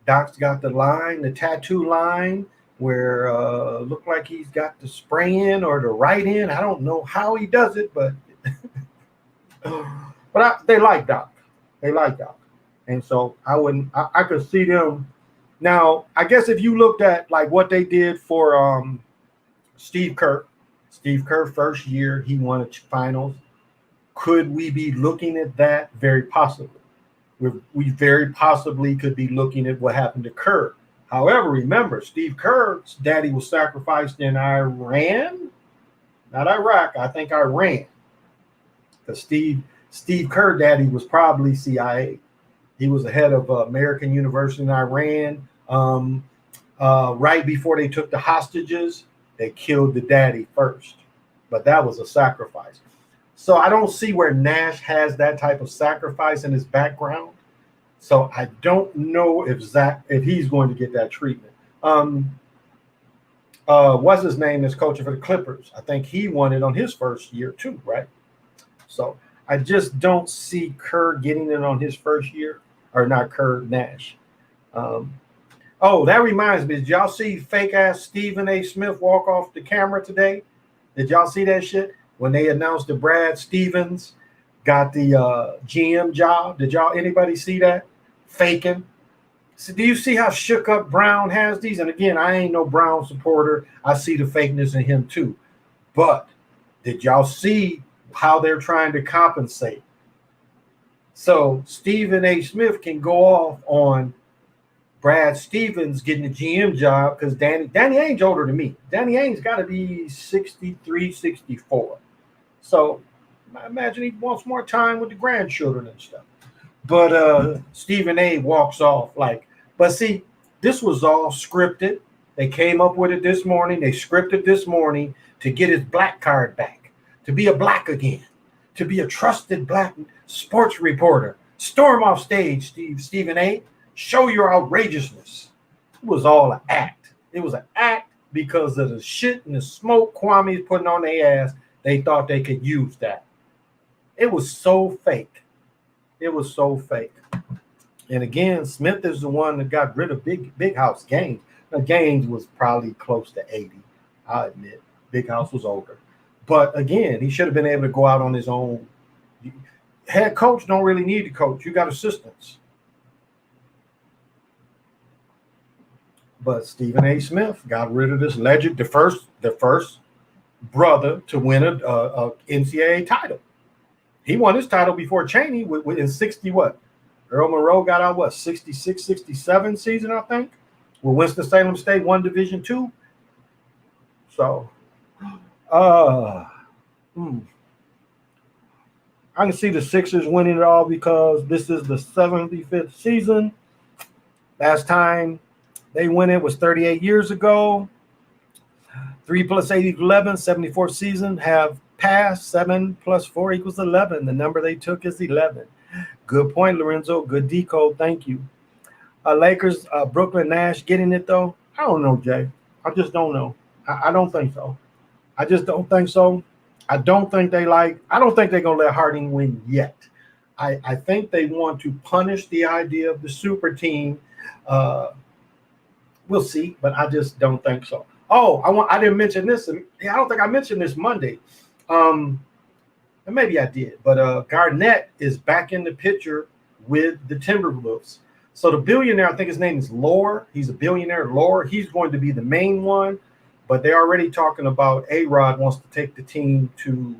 Doc's got the tattoo line where look like he's got the spray in or the right in. I don't know how he does it, but they like Doc. They like Doc, and so I could see them. Now, I guess if you looked at like what they did for Steve Kerr first year, he won a finals. Could we be looking at that? Very possibly. We very possibly could be looking at what happened to Kerr. However, remember, Steve Kerr's daddy was sacrificed in Iran, not Iraq. I think Iran, because Steve Kerr daddy was probably CIA. He was the head of American University in Iran. Right before they took the hostages, they killed the daddy first, but that was a sacrifice. So I don't see where Nash has that type of sacrifice in his background. So I don't know if he's going to get that treatment. What's his name is coaching for the Clippers. I think he won it on his first year too, right? So I just don't see Kerr getting it on his first year, or not Kerr, Nash. Oh, that reminds me. Did y'all see fake ass Stephen A. Smith walk off the camera today? Did y'all see that shit? When they announced that Brad Stevens got the GM job. Did anybody see that? Faking. So do you see how shook up Brown has these? And again, I ain't no Brown supporter. I see the fakeness in him too. But did y'all see how they're trying to compensate? So Stephen A. Smith can go off on Brad Stevens getting the GM job because Danny Ainge's older than me. Danny Ainge's got to be 63, 64. So I imagine he wants more time with the grandchildren and stuff. But Stephen A. walks off but see, this was all scripted. They came up with it this morning. They scripted this morning to get his black card back, to be a black again, to be a trusted black sports reporter. Storm off stage, Stephen A. Show your outrageousness. It was all an act. It was an act because of the shit and the smoke Kwame's putting on their ass. They thought they could use that. It was so fake. It was so fake. And again, Smith is the one that got rid of Big House Gaines. Now, Gaines was probably close to 80. I admit, Big House was older, but again, he should have been able to go out on his own. Head coach don't really need to coach. You got assistants. But Stephen A. Smith got rid of this legend, the first brother to win a NCAA title. He won his title before Cheney in 60 what? Earl Monroe got out what, 66, 67 season, I think. Well, Winston-Salem State won Division II. So I can see the Sixers winning it all because this is the 75th season. Last time they won it was 38 years ago. 3 plus 8 equals 11. 74th season have passed. 7 plus 4 equals 11. The number they took is 11. Good point, Lorenzo. Good decode. Thank you. Lakers, Brooklyn, Nash getting it, though? I don't know, Jay. I just don't know. I don't think so. I just don't think so. I don't think they're going to let Harding win yet. I think they want to punish the idea of the super team. We'll see, but I just don't think so. Oh, I didn't mention this. I don't think I mentioned this Monday. And maybe I did, but Garnett is back in the picture with the Timberwolves. So the billionaire, I think his name is Lore. He's a billionaire, Lore. He's going to be the main one, but they're already talking about A-Rod wants to take the team to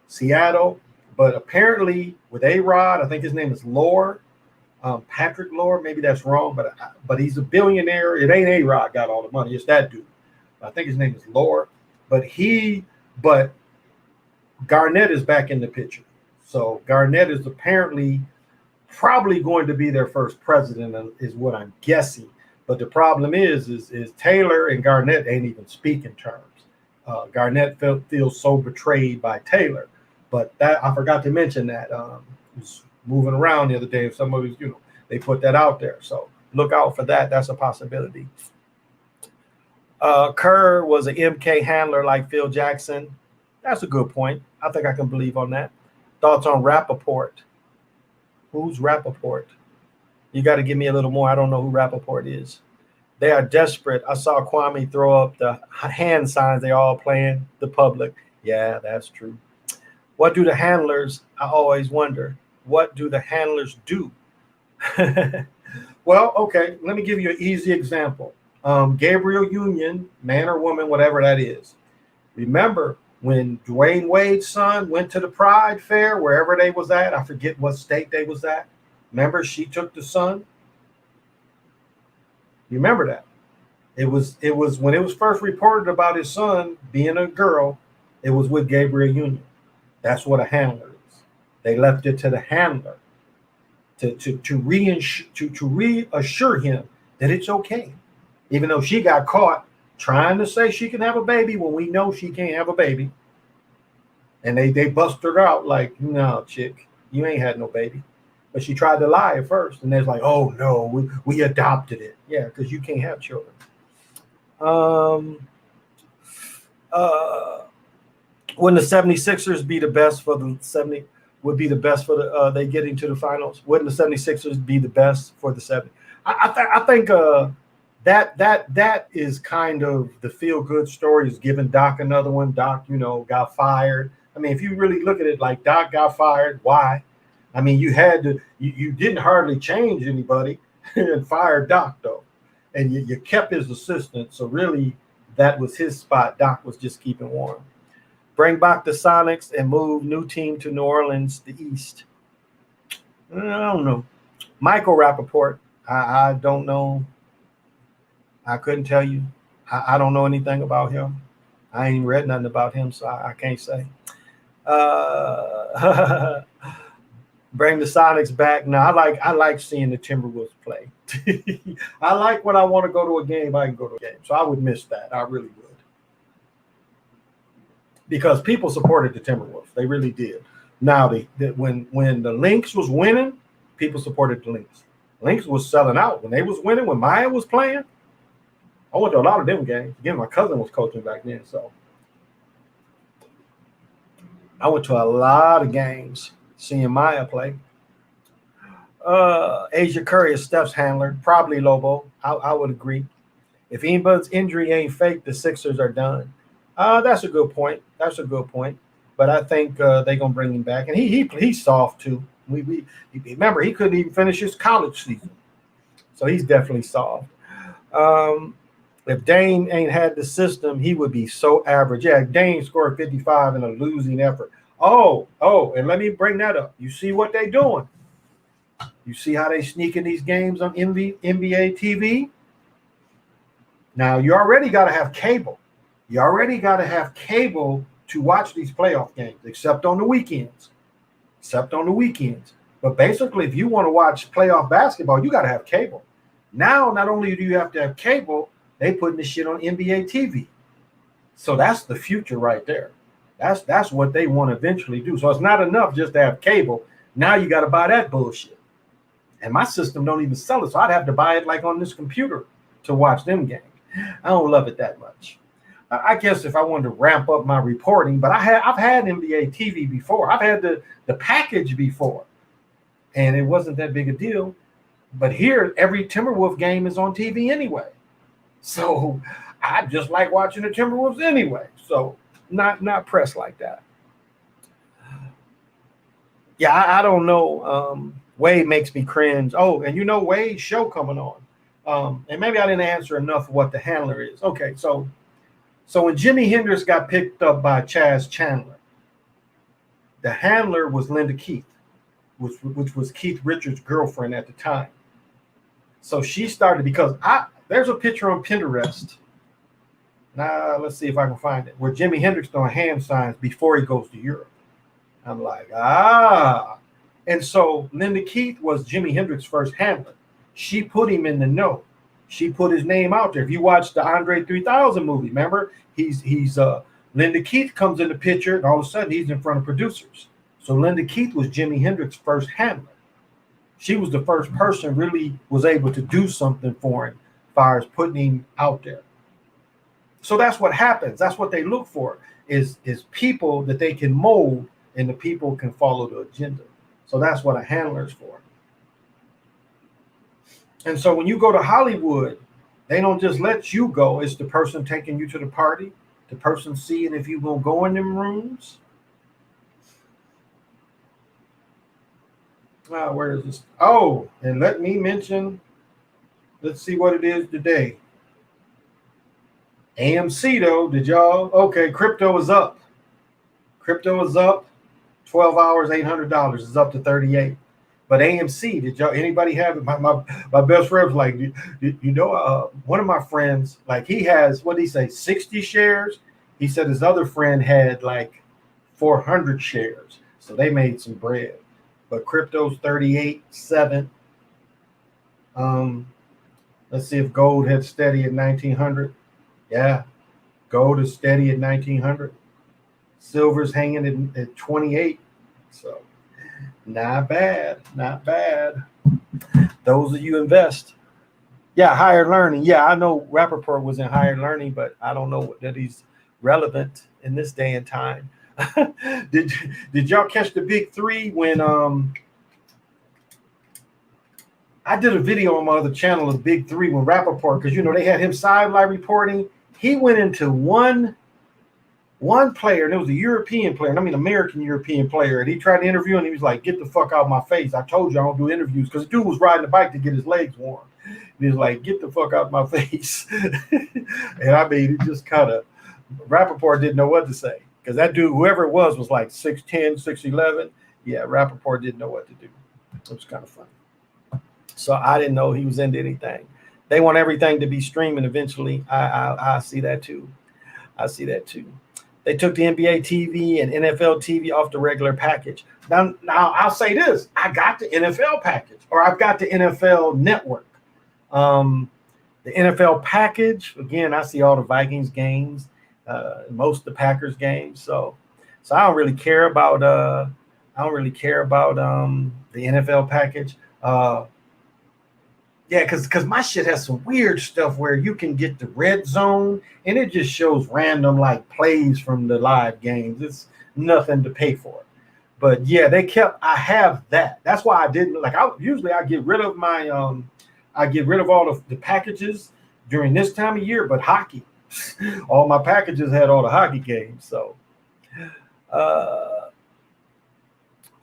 Seattle. But apparently with A-Rod, I think his name is Lore, Patrick Lore. Maybe that's wrong, but he's a billionaire. It ain't A-Rod got all the money. It's that dude. I think his name is Lore. But Garnett is back in the picture. So Garnett is apparently probably going to be their first president, is what I'm guessing. But the problem is Taylor and Garnett ain't even speaking terms. Garnett feels so betrayed by Taylor. But that I forgot to mention that. Was moving around the other day. If somebody's, they put that out there. So look out for that. That's a possibility. Kerr was an MK handler like Phil Jackson. That's a good point. I think I can believe on that. Thoughts on Rappaport? Who's Rappaport? You got to give me a little more. I don't know who Rappaport is. They are desperate. I saw Kwame throw up the hand signs. They all playing the public. Yeah, that's true. What do the handlers? I always wonder. What do the handlers do? Well, okay. Let me give you an easy example. Gabriel Union, man or woman, whatever that is. Remember when Dwayne Wade's son went to the Pride Fair, wherever they was at, I forget what state they was at. Remember, she took the son. You remember that? It was when it was first reported about his son being a girl, it was with Gabriel Union. That's what a handler is. They left it to the handler to reassure him that it's okay, even though she got caught trying to say she can have a baby when we know she can't have a baby. And they busted her out like, no, chick, you ain't had no baby. But she tried to lie at first. And they're like, oh, no, we adopted it. Yeah, because you can't have children. Wouldn't the 76ers be the best for the 70? Would be the best for the they getting to the finals? Wouldn't the 76ers be the best for the 70? I think that is kind of the feel-good story, is giving Doc another one. Doc, got fired. I mean, if you really look at it like Doc got fired, why? I mean, you didn't hardly change anybody and fired Doc, though. And you kept his assistant. So really, that was his spot. Doc was just keeping warm. Bring back the Sonics and move new team to New Orleans, the East. I don't know. Michael Rappaport, I don't know. I couldn't tell you. I don't know anything about him. I ain't read nothing about him, so I can't say. Bring the Sonics back. No, I like seeing the Timberwolves play. I like when I want to go to a game, I can go to a game. So I would miss that. I really would. Because people supported the Timberwolves. They really did. Now, when the Lynx was winning, people supported the Lynx. Lynx was selling out. When they was winning, when Maya was playing, I went to a lot of them games. Again, my cousin was coaching back then, so I went to a lot of games seeing Maya play. Asia Curry is Steph's handler, probably Lobo. I would agree. If anybody's injury ain't fake, the Sixers are done. That's a good point. That's a good point. But I think they're gonna bring him back, and he's soft too. We remember he couldn't even finish his college season, so he's definitely soft. Um, if Dame ain't had the system, he would be so average. Yeah, Dame scored 55 in a losing effort. And let me bring that up. You see what they doing? You see how they sneaking these games on NBA TV? Now, you already got to have cable. You already got to have cable to watch these playoff games, except on the weekends. Except on the weekends. But basically, if you want to watch playoff basketball, you got to have cable. Now, not only do you have to have cable, they putting this shit on NBA TV. So that's the future right there. That's what they want to eventually do. So it's not enough just to have cable. Now you got to buy that bullshit. And my system don't even sell it, so I'd have to buy it like on this computer to watch them games. I don't love it that much. I guess if I wanted to ramp up my reporting, but I've had NBA TV before. I've had the package before, and it wasn't that big a deal. But here, every Timberwolf game is on TV anyway. So I just like watching the Timberwolves anyway. So not pressed like that. Yeah, I don't know. Wade makes me cringe. Oh, and Wade's show coming on. And maybe I didn't answer enough of what the handler is. Okay, so when Jimi Hendrix got picked up by Chaz Chandler, the handler was Linda Keith, which was Keith Richards' girlfriend at the time. So she started because there's a picture on Pinterest. Now let's see if I can find it, where Jimi Hendrix doing hand signs before he goes to Europe. I'm like, And so Linda Keith was Jimi Hendrix's first handler. She put him in the know. She put his name out there. If you watch the Andre 3000 movie, remember, he's Linda Keith comes in the picture, and all of a sudden he's in front of producers. So Linda Keith was Jimi Hendrix's first handler. She was the first person really was able to do something for him as far as putting him out there. So that's what happens. That's what they look for is people that they can mold and the people can follow the agenda. So that's what a handler is for. And so when you go to Hollywood, they don't just let you go. It's the person taking you to the party, the person seeing if you're going to go in them rooms. Where is this? Oh, and let me mention, let's see what it is today. AMC, though, did y'all? Okay, crypto is up. Crypto is up. 12 hours, $800. It's up to 38. But AMC, did y'all? Anybody have it? My best friend was like, one of my friends, like he has, what did he say, 60 shares? He said his other friend had like 400 shares. So they made some bread. But crypto's 38.7. Let's see if gold had steady at 1900. Yeah, gold is steady at 1900. Silver's hanging at 28. So not bad. Not bad. Those of you invest. Yeah, higher learning. Yeah, I know Rappaport was in higher learning, but I don't know that he's relevant in this day and time. Did y'all catch the big three when I did a video on my other channel of Big Three when Rappaport, because they had him sideline reporting. He went into one player, and it was a European player, American European player, and he tried to interview him, and he was like, "Get the fuck out of my face. I told you I don't do interviews," because the dude was riding the bike to get his legs warm. And he was like, "Get the fuck out of my face." And he just kind of, Rappaport didn't know what to say, because that dude, whoever it was like 6'10", 6'11". Yeah, Rappaport didn't know what to do. It was kind of funny. So I didn't know he was into anything. They want everything to be streaming eventually. I see that too. I see that too. They took the NBA TV and NFL TV off the regular package. Now I'll say this. I got the NFL package, or I've got the NFL network. The NFL package, again, I see all the Vikings games, most of the Packers games. So I don't really care about the NFL package. Yeah, because my shit has some weird stuff where you can get the red zone and it just shows random like plays from the live games. It's nothing to pay for. But yeah, they kept. I have that. That's why I didn't like. I get rid of my I get rid of all the packages during this time of year. But hockey, all my packages had all the hockey games. So uh,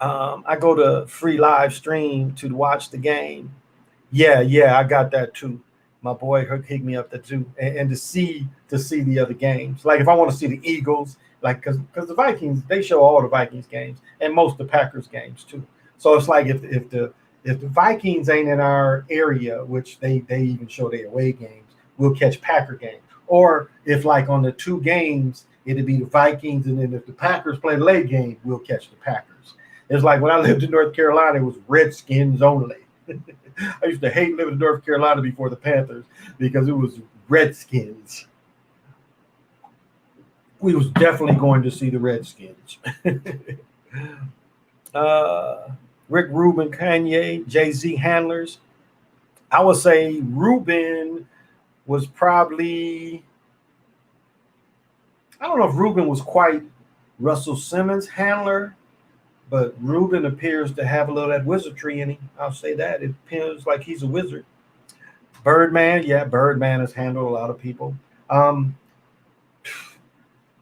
I go to free live stream to watch the game. Yeah, I got that too. My boy hooked me up that too, and to see the other games. Like if I want to see the Eagles, like because the Vikings they show all the Vikings games and most of the Packers games too. So it's like if the Vikings ain't in our area, which they even show their away games, we'll catch Packer games. Or if like on the two games, it'd be the Vikings, and then if the Packers play the late game, we'll catch the Packers. It's like when I lived in North Carolina, it was Redskins only. I used to hate living in North Carolina before the Panthers because it was Redskins. We was definitely going to see the Redskins. uh, Rick Rubin, Kanye, Jay-Z handlers. I would say Rubin was probably, I don't know if Rubin was quite Russell Simmons' handler, but Rubin appears to have a little of that wizardry in him. I'll say that. It appears like he's a wizard. Birdman, yeah, Birdman has handled a lot of people. Um,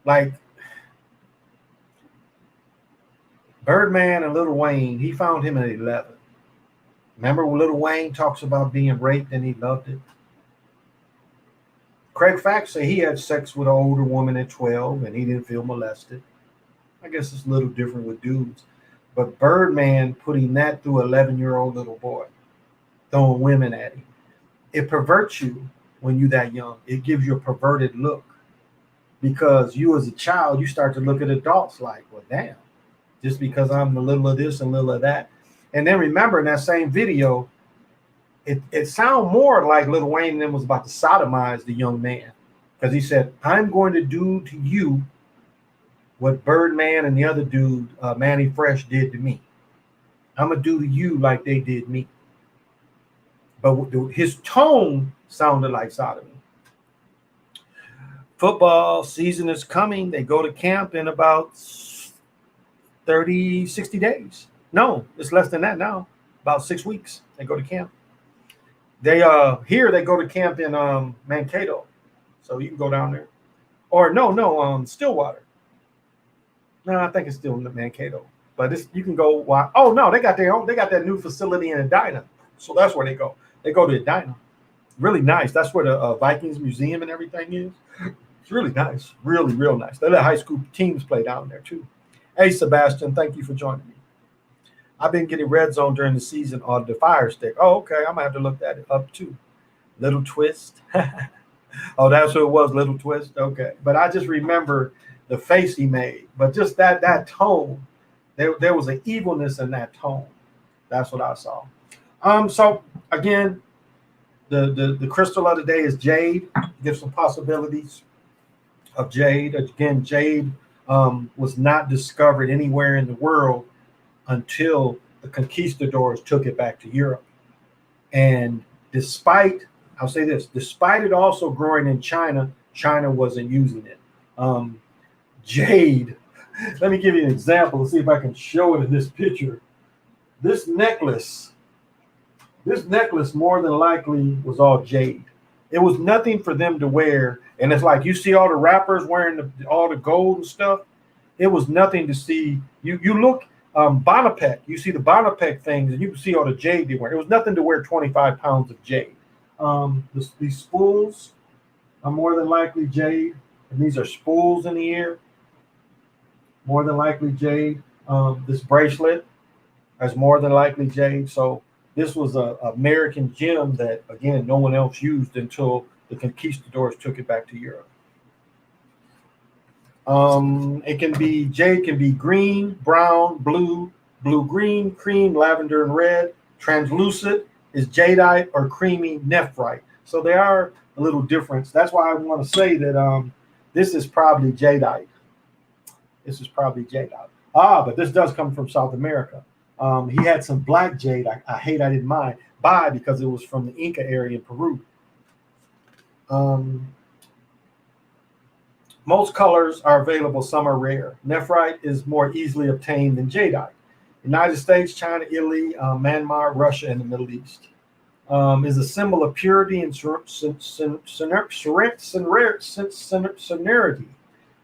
like Birdman and Lil Wayne, he found him at 11. Remember when Lil Wayne talks about being raped and he loved it? Craig Fax say he had sex with an older woman at 12 and he didn't feel molested. I guess it's a little different with dudes. But Birdman putting that through 11-year-old little boy, throwing women at him. It perverts you when you're that young. It gives you a perverted look because you as a child, you start to look at adults like, well, damn, just because I'm a little of this and a little of that. And then remember in that same video, it sounded more like Lil Wayne and them was about to sodomize the young man because he said, I'm going to do to you what Birdman and the other dude, Manny Fresh, did to me. I'm going to do to you like they did me. But his tone sounded like sodomy. Football season is coming. They go to camp in about 30, 60 days. No, it's less than that now. About 6 weeks. They go to camp. They here they go to camp in Mankato. So you can go down there. Or no, Stillwater. No, I think it's still in Mankato. But you can go. Oh no, they got their own. They got that new facility in Edina, so that's where they go. They go to Edina. Really nice. That's where the Vikings Museum and everything is. It's really nice. Really, real nice. They let high school teams play down there too. Hey, Sebastian, thank you for joining me. I've been getting Red Zone during the season on the Fire Stick. Oh, okay. I'm gonna have to look that up too. Little Twist. Oh, that's who it was, Little Twist. Okay, but I just remember the face he made. But just that tone, there was an evilness in that tone. That's what I saw. So again, the crystal of the day is jade. Gives some possibilities of jade. Again, jade was not discovered anywhere in the world until the conquistadors took it back to Europe. And I'll say this, despite it also growing in China, China wasn't using it. Jade, let me give you an example and see if I can show it in this picture. This necklace more than likely was all jade. It was nothing for them to wear. And it's like you see all the rappers wearing all the gold and stuff. It was nothing to see. You look Bonapek, you see the Bonapek things, and you can see all the jade they wear. It was nothing to wear 25 pounds of jade. These spools are more than likely jade, and these are spools in the ear. More than likely jade. This bracelet is more than likely jade. So this was an American gem that, again, no one else used until the conquistadors took it back to Europe. Jade can be green, brown, blue, blue-green, cream, lavender, and red. Translucent is jadeite or creamy nephrite. So they are a little different. That's why I want to say that this is probably jadeite. But this does come from South America. He had some black jade. I didn't buy because it was from the Inca area in Peru. Most colors are available, some are rare. Nephrite is more easily obtained than jadeite. United States, China, Italy, Myanmar, Russia, and the Middle East. Is a symbol of purity and serenity.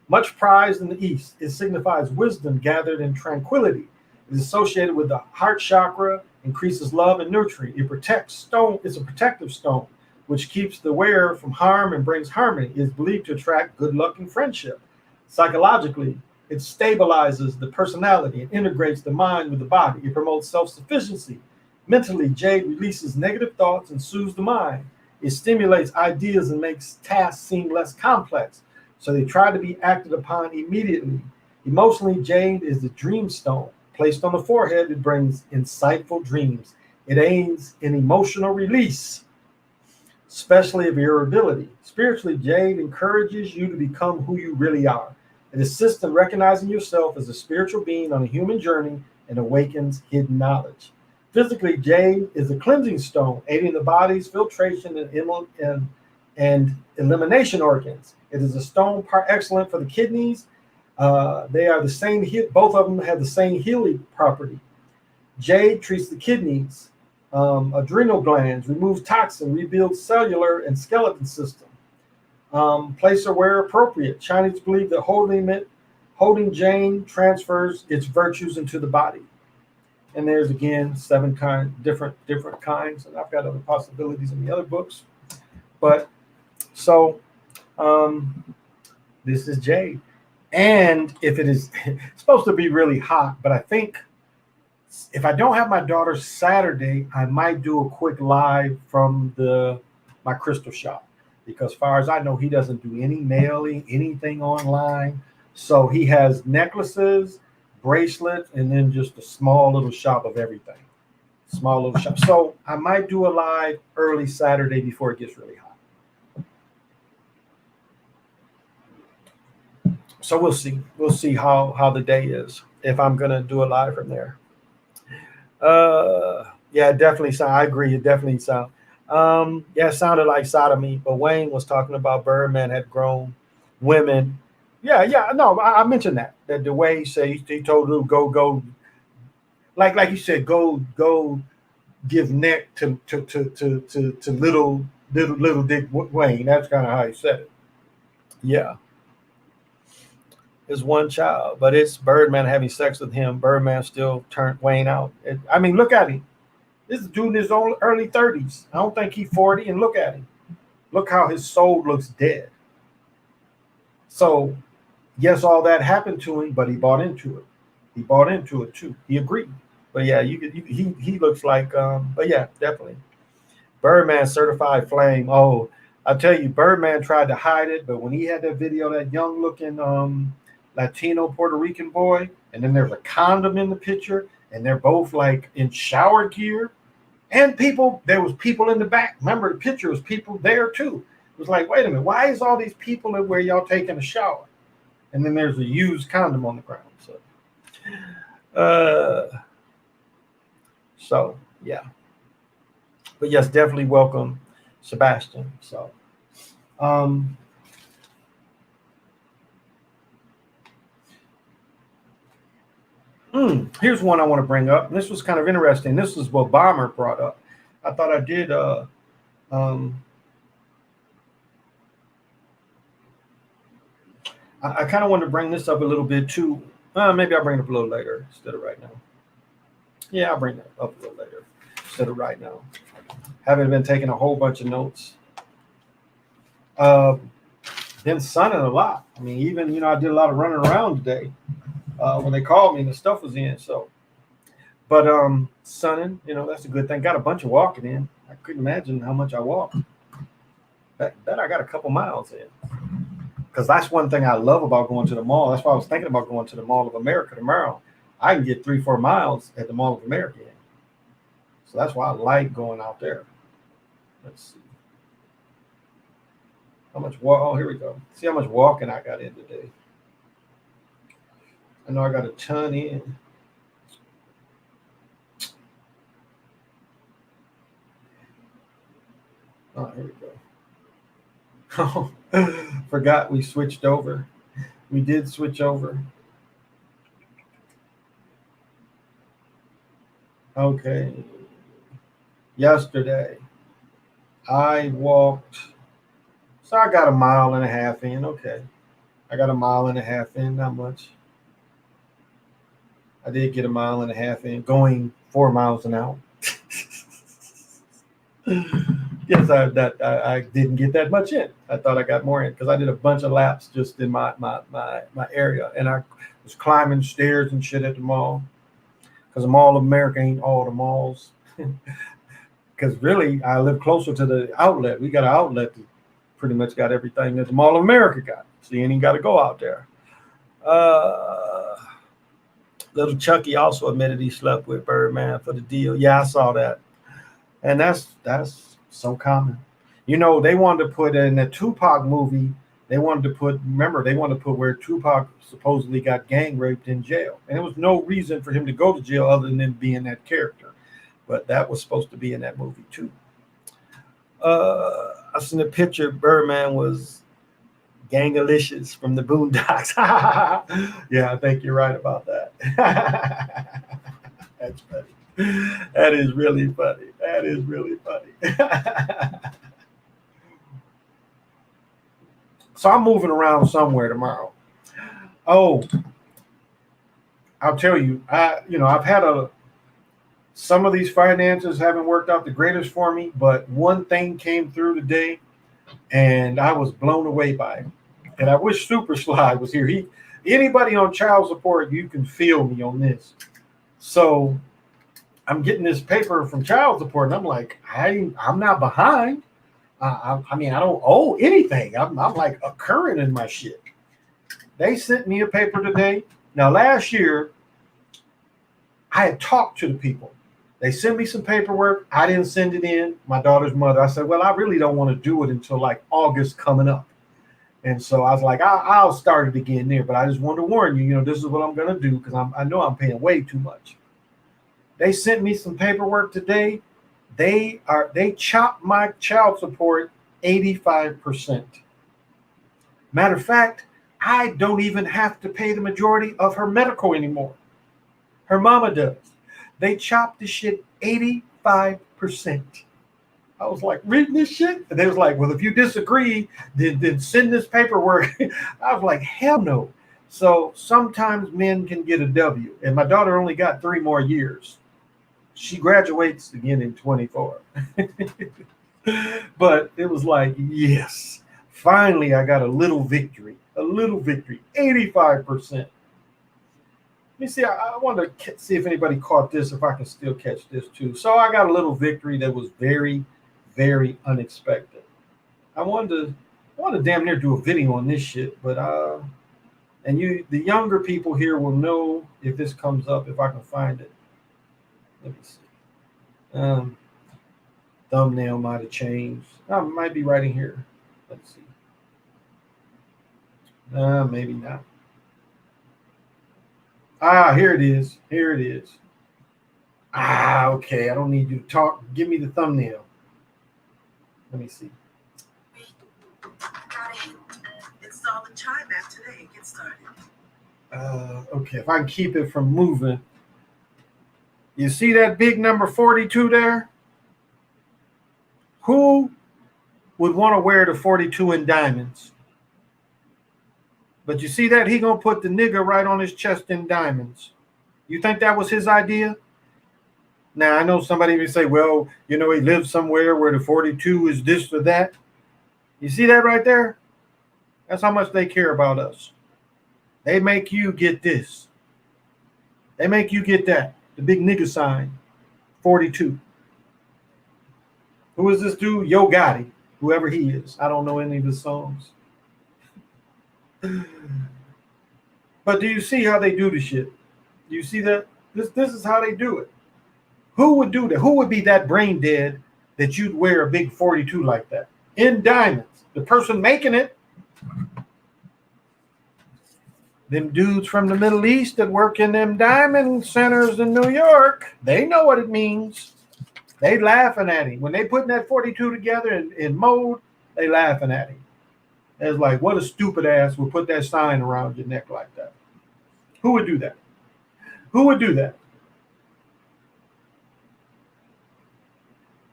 Much prized in the East, it signifies wisdom gathered in tranquility. It is associated with the heart chakra, increases love and nurturing. It protects stone. It's a protective stone, which keeps the wearer from harm and brings harmony. It is believed to attract good luck and friendship. Psychologically, it stabilizes the personality and integrates the mind with the body. It promotes self-sufficiency. Mentally, jade releases negative thoughts and soothes the mind. It stimulates ideas and makes tasks seem less complex, so they try to be acted upon immediately. Emotionally, jade is the dream stone. Placed on the forehead, it brings insightful dreams. It aids in emotional release, especially of irritability. Spiritually, jade encourages you to become who you really are. It assists in recognizing yourself as a spiritual being on a human journey and awakens hidden knowledge. Physically, jade is a cleansing stone, aiding the body's filtration and elimination organs. It is a stone par excellent for the kidneys. They are the same. Both of them have the same healing property. Jade treats the kidneys, adrenal glands, removes toxin, rebuilds cellular and skeleton system. Place or where appropriate. Chinese believe that holding jade transfers its virtues into the body. And there's again 7 different kinds, and I've got other possibilities in the other books. But so this is jade, and if it is it's supposed to be really hot, but I think if I don't have my daughter Saturday, I might do a quick live from my crystal shop, because as far as I know, he doesn't do any mailing, anything online. So he has necklaces, bracelets, and then just a small little shop of everything. Small little shop. So I might do a live early Saturday before it gets really hot. So we'll see. We'll see how the day is, if I'm gonna do a live from there. Yeah, it definitely sound. I agree. It definitely sound. Yeah, it sounded like sodomy. But Wayne was talking about Birdman had grown women. Yeah. No, I mentioned that the way he said he told him go, like you said, go give neck to little Dick Wayne. That's kind of how he said it. Yeah. Is one child, but it's Birdman having sex with him. Birdman still turned Wayne out. I mean, look at him. This dude in his own early 30s. I don't think he's 40, and look at him. Look how his soul looks dead. So, yes, all that happened to him, but he bought into it. He bought into it too. He agreed. But yeah, he looks like. But yeah, definitely. Birdman certified flame. Oh, I tell you, Birdman tried to hide it, but when he had that video, that young looking Latino Puerto Rican boy, and then there's a condom in the picture, and they're both like in shower gear, and there was people in the back. Remember, the picture was people there too. It was like, wait a minute, why is all these people where y'all taking a shower? And then there's a used condom on the ground. So yeah. But yes, definitely welcome Sebastian. So here's one I want to bring up. And this was kind of interesting. This is what Bomber brought up. I thought I did I kind of want to bring this up a little bit too. Maybe I'll bring it up a little later instead of right now. Yeah, I'll bring that up a little later instead of right now. Haven't been taking a whole bunch of notes. Been sunning a lot. I mean, even I did a lot of running around today when they called me and the stuff was in. So, but sunning, that's a good thing. Got a bunch of walking in. I couldn't imagine how much I walked. Bet I got a couple miles in. Because that's one thing I love about going to the mall. That's why I was thinking about going to the Mall of America tomorrow. I can get 3-4 miles at the Mall of America. So that's why I like going out there. Let's see. How much walk? Oh, here we go. See how much walking I got in today. I know I got a ton in. Oh, here we go. Forgot we switched over. We did switch over. Okay. Yesterday, I walked. So I got a mile and a half in. Okay. I got a mile and a half in, not much. I did get a mile and a half in, going 4 miles an hour. Yes, I didn't get that much in. I thought I got more in because I did a bunch of laps just in my area, and I was climbing stairs and shit at the mall because the Mall of America ain't all the malls. Because really, I live closer to the outlet. We got an outlet that pretty much got everything that the Mall of America got. So you ain't got to go out there. Little Chucky also admitted he slept with Birdman for the deal. Yeah, I saw that. And that's so common. You know, they wanted to put in the Tupac movie, they wanted to put where Tupac supposedly got gang raped in jail. And there was no reason for him to go to jail other than being that character. But that was supposed to be in that movie too. I seen a picture, Birdman was Gangalicious from the Boondocks. Yeah, I think you're right about that. That's funny. That is really funny. That is really funny. So I'm moving around somewhere tomorrow. Oh, I'll tell you, I've had some of these finances haven't worked out the greatest for me, but one thing came through today and I was blown away by it. And I wish Super Sly was here. Anybody on child support, you can feel me on this. So I'm getting this paper from child support, and I'm like, I'm not behind. I mean, I don't owe anything. I'm like a current in my shit. They sent me a paper today. Now, last year, I had talked to the people. They sent me some paperwork. I didn't send it in. My daughter's mother. I said, well, I really don't want to do it until like August coming up. And so I was like, I'll start it again there. But I just wanted to warn you, this is what I'm going to do because I know I'm paying way too much. They sent me some paperwork today. They chopped my child support 85%. Matter of fact, I don't even have to pay the majority of her medical anymore. Her mama does. They chopped the shit 85%. I was like, reading this shit? And they was like, well, if you disagree, then send this paperwork. I was like, hell no. So sometimes men can get a W. And my daughter only got 3 more years. She graduates again in 24. But it was like, yes, finally I got a little victory, 85%. Let me see, I want to see if anybody caught this, if I can still catch this too. So I got a little victory that was very, very unexpected. I wanted to damn near do a video on this shit, but and the younger people here will know if this comes up, if I can find it. Let me see. Thumbnail might have changed. It might be right in here. Let's see. Maybe not. Here it is. Here it is. Okay. I don't need you to talk. Give me the thumbnail. Let me see. Install the Chime app today and get started. Okay. If I can keep it from moving. You see that big number 42 there? Who would want to wear the 42 in diamonds? But you see that? He going to put the nigga right on his chest in diamonds. You think that was his idea? Now, I know somebody may say, well, he lives somewhere where the 42 is this or that. You see that right there? That's how much they care about us. They make you get this. They make you get that. The big nigga sign, 42. Who is this dude? Yo Gotti, whoever he is. I don't know any of his songs. But do you see how they do the shit? Do you see that? This is how they do it. Who would do that? Who would be that brain dead that you'd wear a big 42 like that? In diamonds. The person making it. Them dudes from the Middle East that work in them diamond centers in New York, they know what it means. They laughing at him. When they putting that 42 together in mode, they laughing at him. It's like, what a stupid ass would put that sign around your neck like that. Who would do that? Who would do that?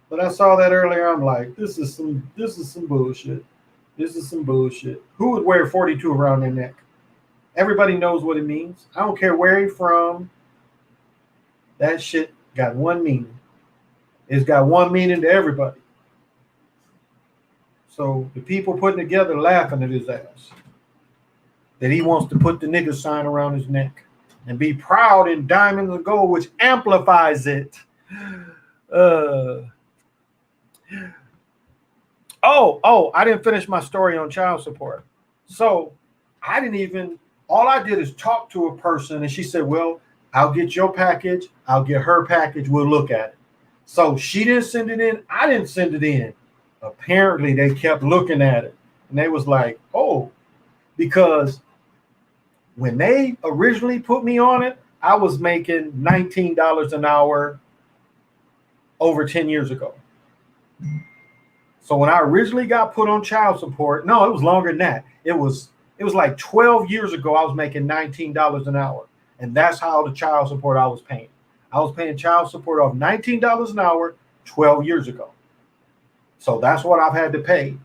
But I saw that earlier. I'm like, this is some bullshit. This is some bullshit. Who would wear 42 around their neck? Everybody knows what it means. I don't care where you're from. That shit got one meaning. It's got one meaning to everybody. So the people putting together laughing at his ass. That he wants to put the nigga sign around his neck and be proud in diamonds and gold, which amplifies it. I didn't finish my story on child support. So all I did is talk to a person and she said, well, I'll get your package. I'll get her package. We'll look at it. So she didn't send it in. I didn't send it in. Apparently they kept looking at it and they was like, oh, because when they originally put me on it, I was making $19 an hour over 10 years ago. So when I originally got put on child support, no, it was longer than that. It was like 12 years ago, I was making $19 an hour. And that's how the child support I was paying. I was paying child support of $19 an hour 12 years ago. So that's what I've had to pay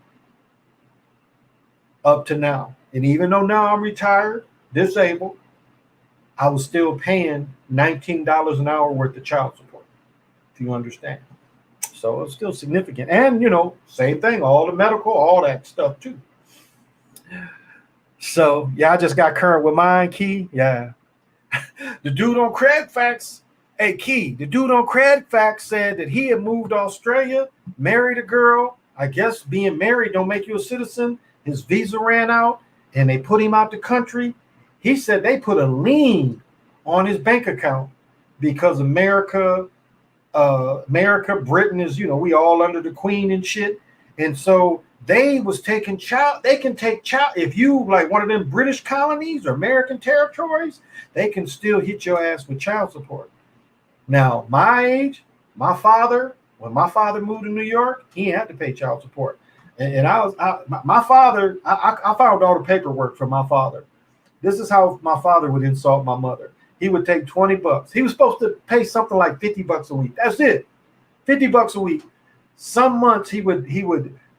up to now. And even though now I'm retired, disabled, I was still paying $19 an hour worth of child support, if you understand. So it's still significant. And, same thing, all the medical, all that stuff too. So, yeah, I just got current with mine, Key. Yeah. The dude on Craig Facts, hey, Key, the dude on Craig Facts said that he had moved to Australia, married a girl. I guess being married don't make you a citizen. His visa ran out and they put him out the country. He said they put a lien on his bank account because America, Britain is, we all under the Queen and shit. And so they was taking child. They can take child. If you like one of them British colonies or American territories, they can still hit your ass with child support. Now, my age, when my father moved to New York, he had to pay child support. And my father, I found all the paperwork from my father. This is how my father would insult my mother. He would take $20. He was supposed to pay something like $50 a week. That's it. $50 a week. Some months he would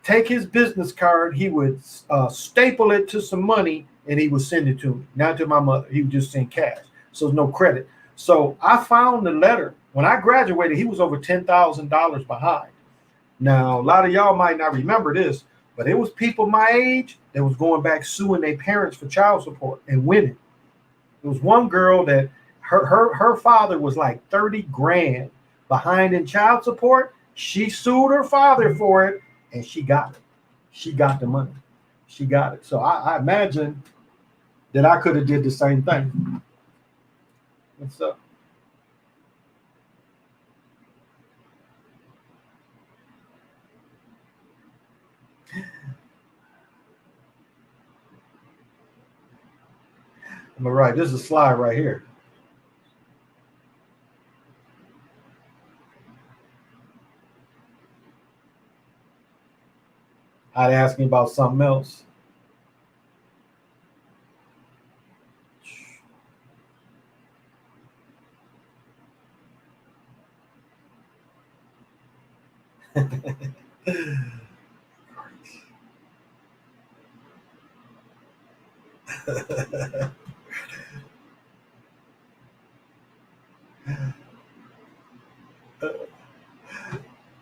take his business card, he would staple it to some money, and he would send it to me. Not to my mother. He would just send cash. So there's no credit. So I found the letter. When I graduated, he was over $10,000 behind. Now, a lot of y'all might not remember this, but it was people my age that was going back suing their parents for child support and winning. There was one girl that her father was like 30 grand behind in child support. She sued her father for it, and she got it. She got the money. She got it. So I imagine that I could have did the same thing. What's up? All right, this is a slide right here. I'd ask me about something else.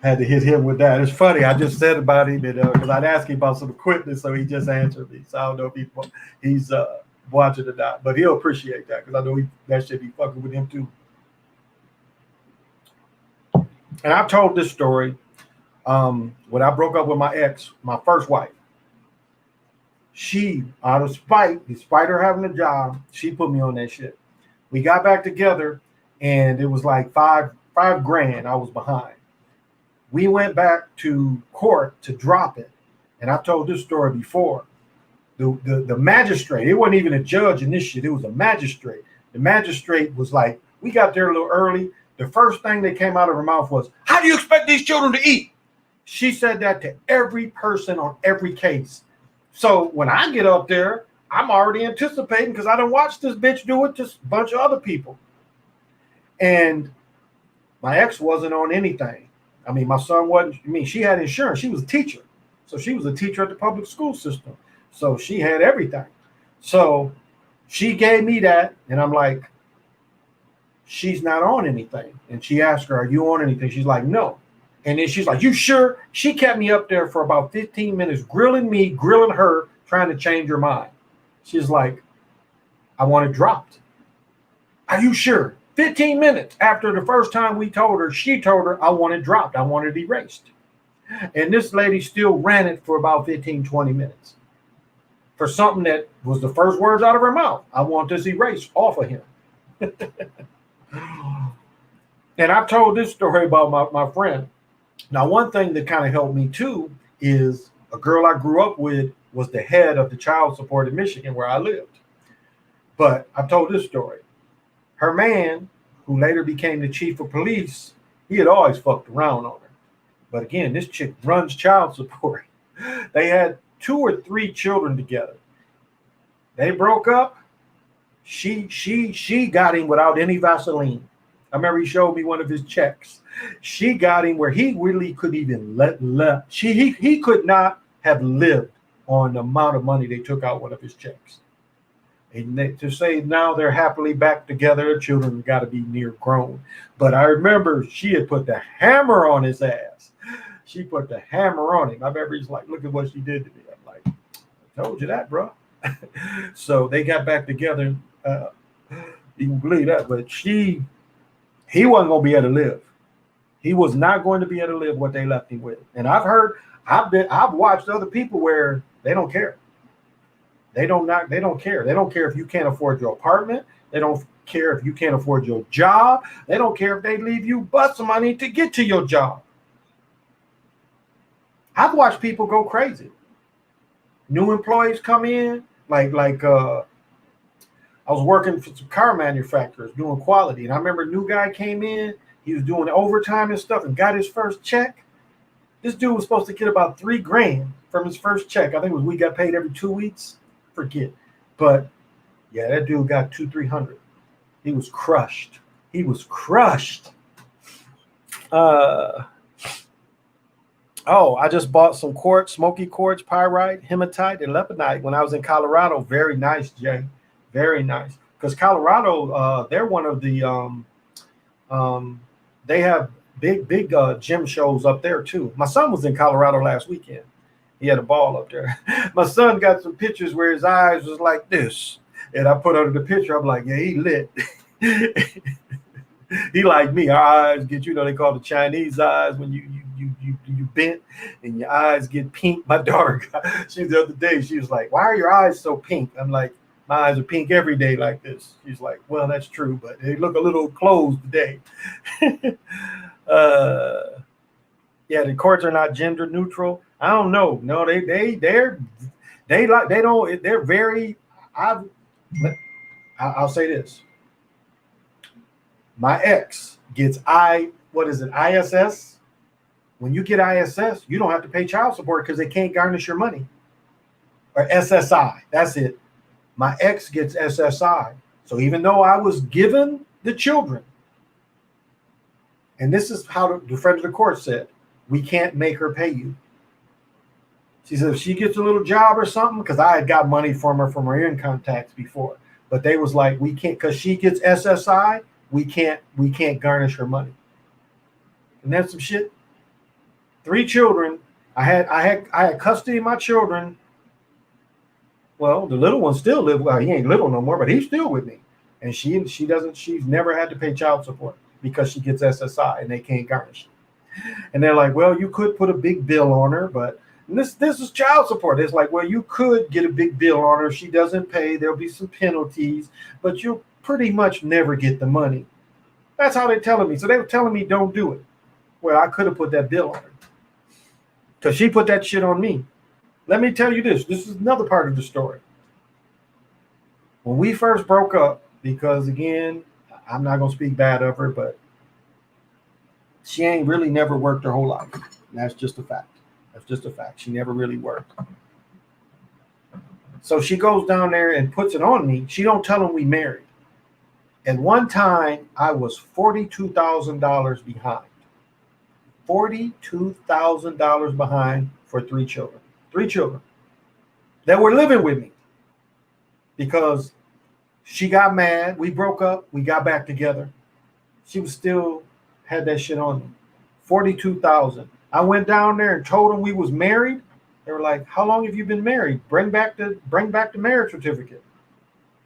Had to hit him with that. It's funny. I just said about him because I'd ask him about some equipment, so he just answered me. So I don't know if he's watching or not, but he'll appreciate that because I know that should be fucking with him too. And I've told this story when I broke up with my ex, my first wife. She, out of spite, despite her having a job, she put me on that shit. We got back together, and it was like $5,000 I was behind. We went back to court to drop it. And I've told this story before. The magistrate, it wasn't even a judge in this shit. It was a magistrate. The magistrate was like, we got there a little early. The first thing that came out of her mouth was, how do you expect these children to eat? She said that to every person on every case. So when I get up there, I'm already anticipating because I don't watch this bitch do it to a bunch of other people. And my ex wasn't on anything. I mean, my son wasn't. I mean, she had insurance. She was a teacher. So she was a teacher at the public school system. So she had everything. So she gave me that. And I'm like, she's not on anything. And she asked her, are you on anything? She's like, no. And then she's like, you sure? She kept me up there for about 15 minutes, grilling me, grilling her, trying to change her mind. She's like, I want it dropped. Are you sure? 15 minutes after the first time we told her, she told her, I want it dropped. I want it erased. And this lady still ran it for about 15, 20 minutes for something that was the first words out of her mouth. I want this erased off of him. And I've told this story about my friend. Now, one thing that kind of helped me too is a girl I grew up with was the head of the child support in Michigan where I lived. But I've told this story. Her man, who later became the chief of police, he had always fucked around on her. But again, this chick runs child support. They had 2 or 3 children together. They broke up. She got him without any Vaseline. I remember he showed me one of his checks. She got him where he really couldn't even he could not have lived on the amount of money they took out one of his checks. And to say now they're happily back together, children got to be near grown. But I remember she had put the hammer on his ass. She put the hammer on him. I remember he's like, look at what she did to me. I'm like, I told you that, bro. So they got back together. You can believe that. But he wasn't going to be able to live. He was not going to be able to live what they left him with. And I've watched other people where they don't care. They don't care. They don't care if you can't afford your apartment. They don't care if you can't afford your job. They don't care if they leave you but some money to get to your job. I've watched people go crazy. New employees come in, like I was working for some car manufacturers doing quality, and I remember a new guy came in. He was doing overtime and stuff, and got his first check. This dude was supposed to get about $3,000 from his first check. I think it was we got paid every 2 weeks. Forget, but yeah, that dude got 200-300. He was crushed. I just bought some quartz, smoky quartz, pyrite, hematite, and lepidite when I was in Colorado. Very nice, Jay. Very nice. Because Colorado, they're one of the they have big gym shows up there too. My son was in Colorado last weekend. He had a ball up there. My son got some pictures where his eyes was like this. And I put under the picture, I'm like, yeah, he lit. He like me. Our eyes get, they call the Chinese eyes when you bent and your eyes get pink. My daughter, the other day, she was like, why are your eyes so pink? I'm like, my eyes are pink every day like this. She's like, well, that's true, but they look a little closed today. Yeah, the courts are not gender neutral. I don't know. No, they're very. I'll say this. My ex gets ISS. When you get ISS, you don't have to pay child support because they can't garnish your money. Or SSI. That's it. My ex gets SSI. So even though I was given the children, and this is how the friend of the court said, we can't make her pay you. She said if she gets a little job or something, because I had got money from her income tax before, but they was like, we can't, because she gets SSI, we can't garnish her money. And that's some shit. 3 children. I had custody of my children. Well, the little one still live. Well, he ain't little no more, but he's still with me. And she's never had to pay child support because she gets SSI and they can't garnish it. And they're like, well, you could put a big bill on her, but this is child support. It's like, well, you could get a big bill on her. If she doesn't pay, there'll be some penalties, but you'll pretty much never get the money. That's how they're telling me. So they were telling me don't do it. Well, I could have put that bill on her because she put that shit on me. Let me tell you this. This is another part of the story. When we first broke up, because again, I'm not going to speak bad of her, but she ain't really never worked her whole life. That's just a fact. She never really worked. So she goes down there and puts it on me. She don't tell him we married. At one time, I was $42,000 behind. $42,000 behind for 3 children. 3 children that were living with me because she got mad. We broke up. We got back together. She was still had that shit on me. 42,000. I went down there and told them we was married. They were like, "How long have you been married? Bring back the marriage certificate."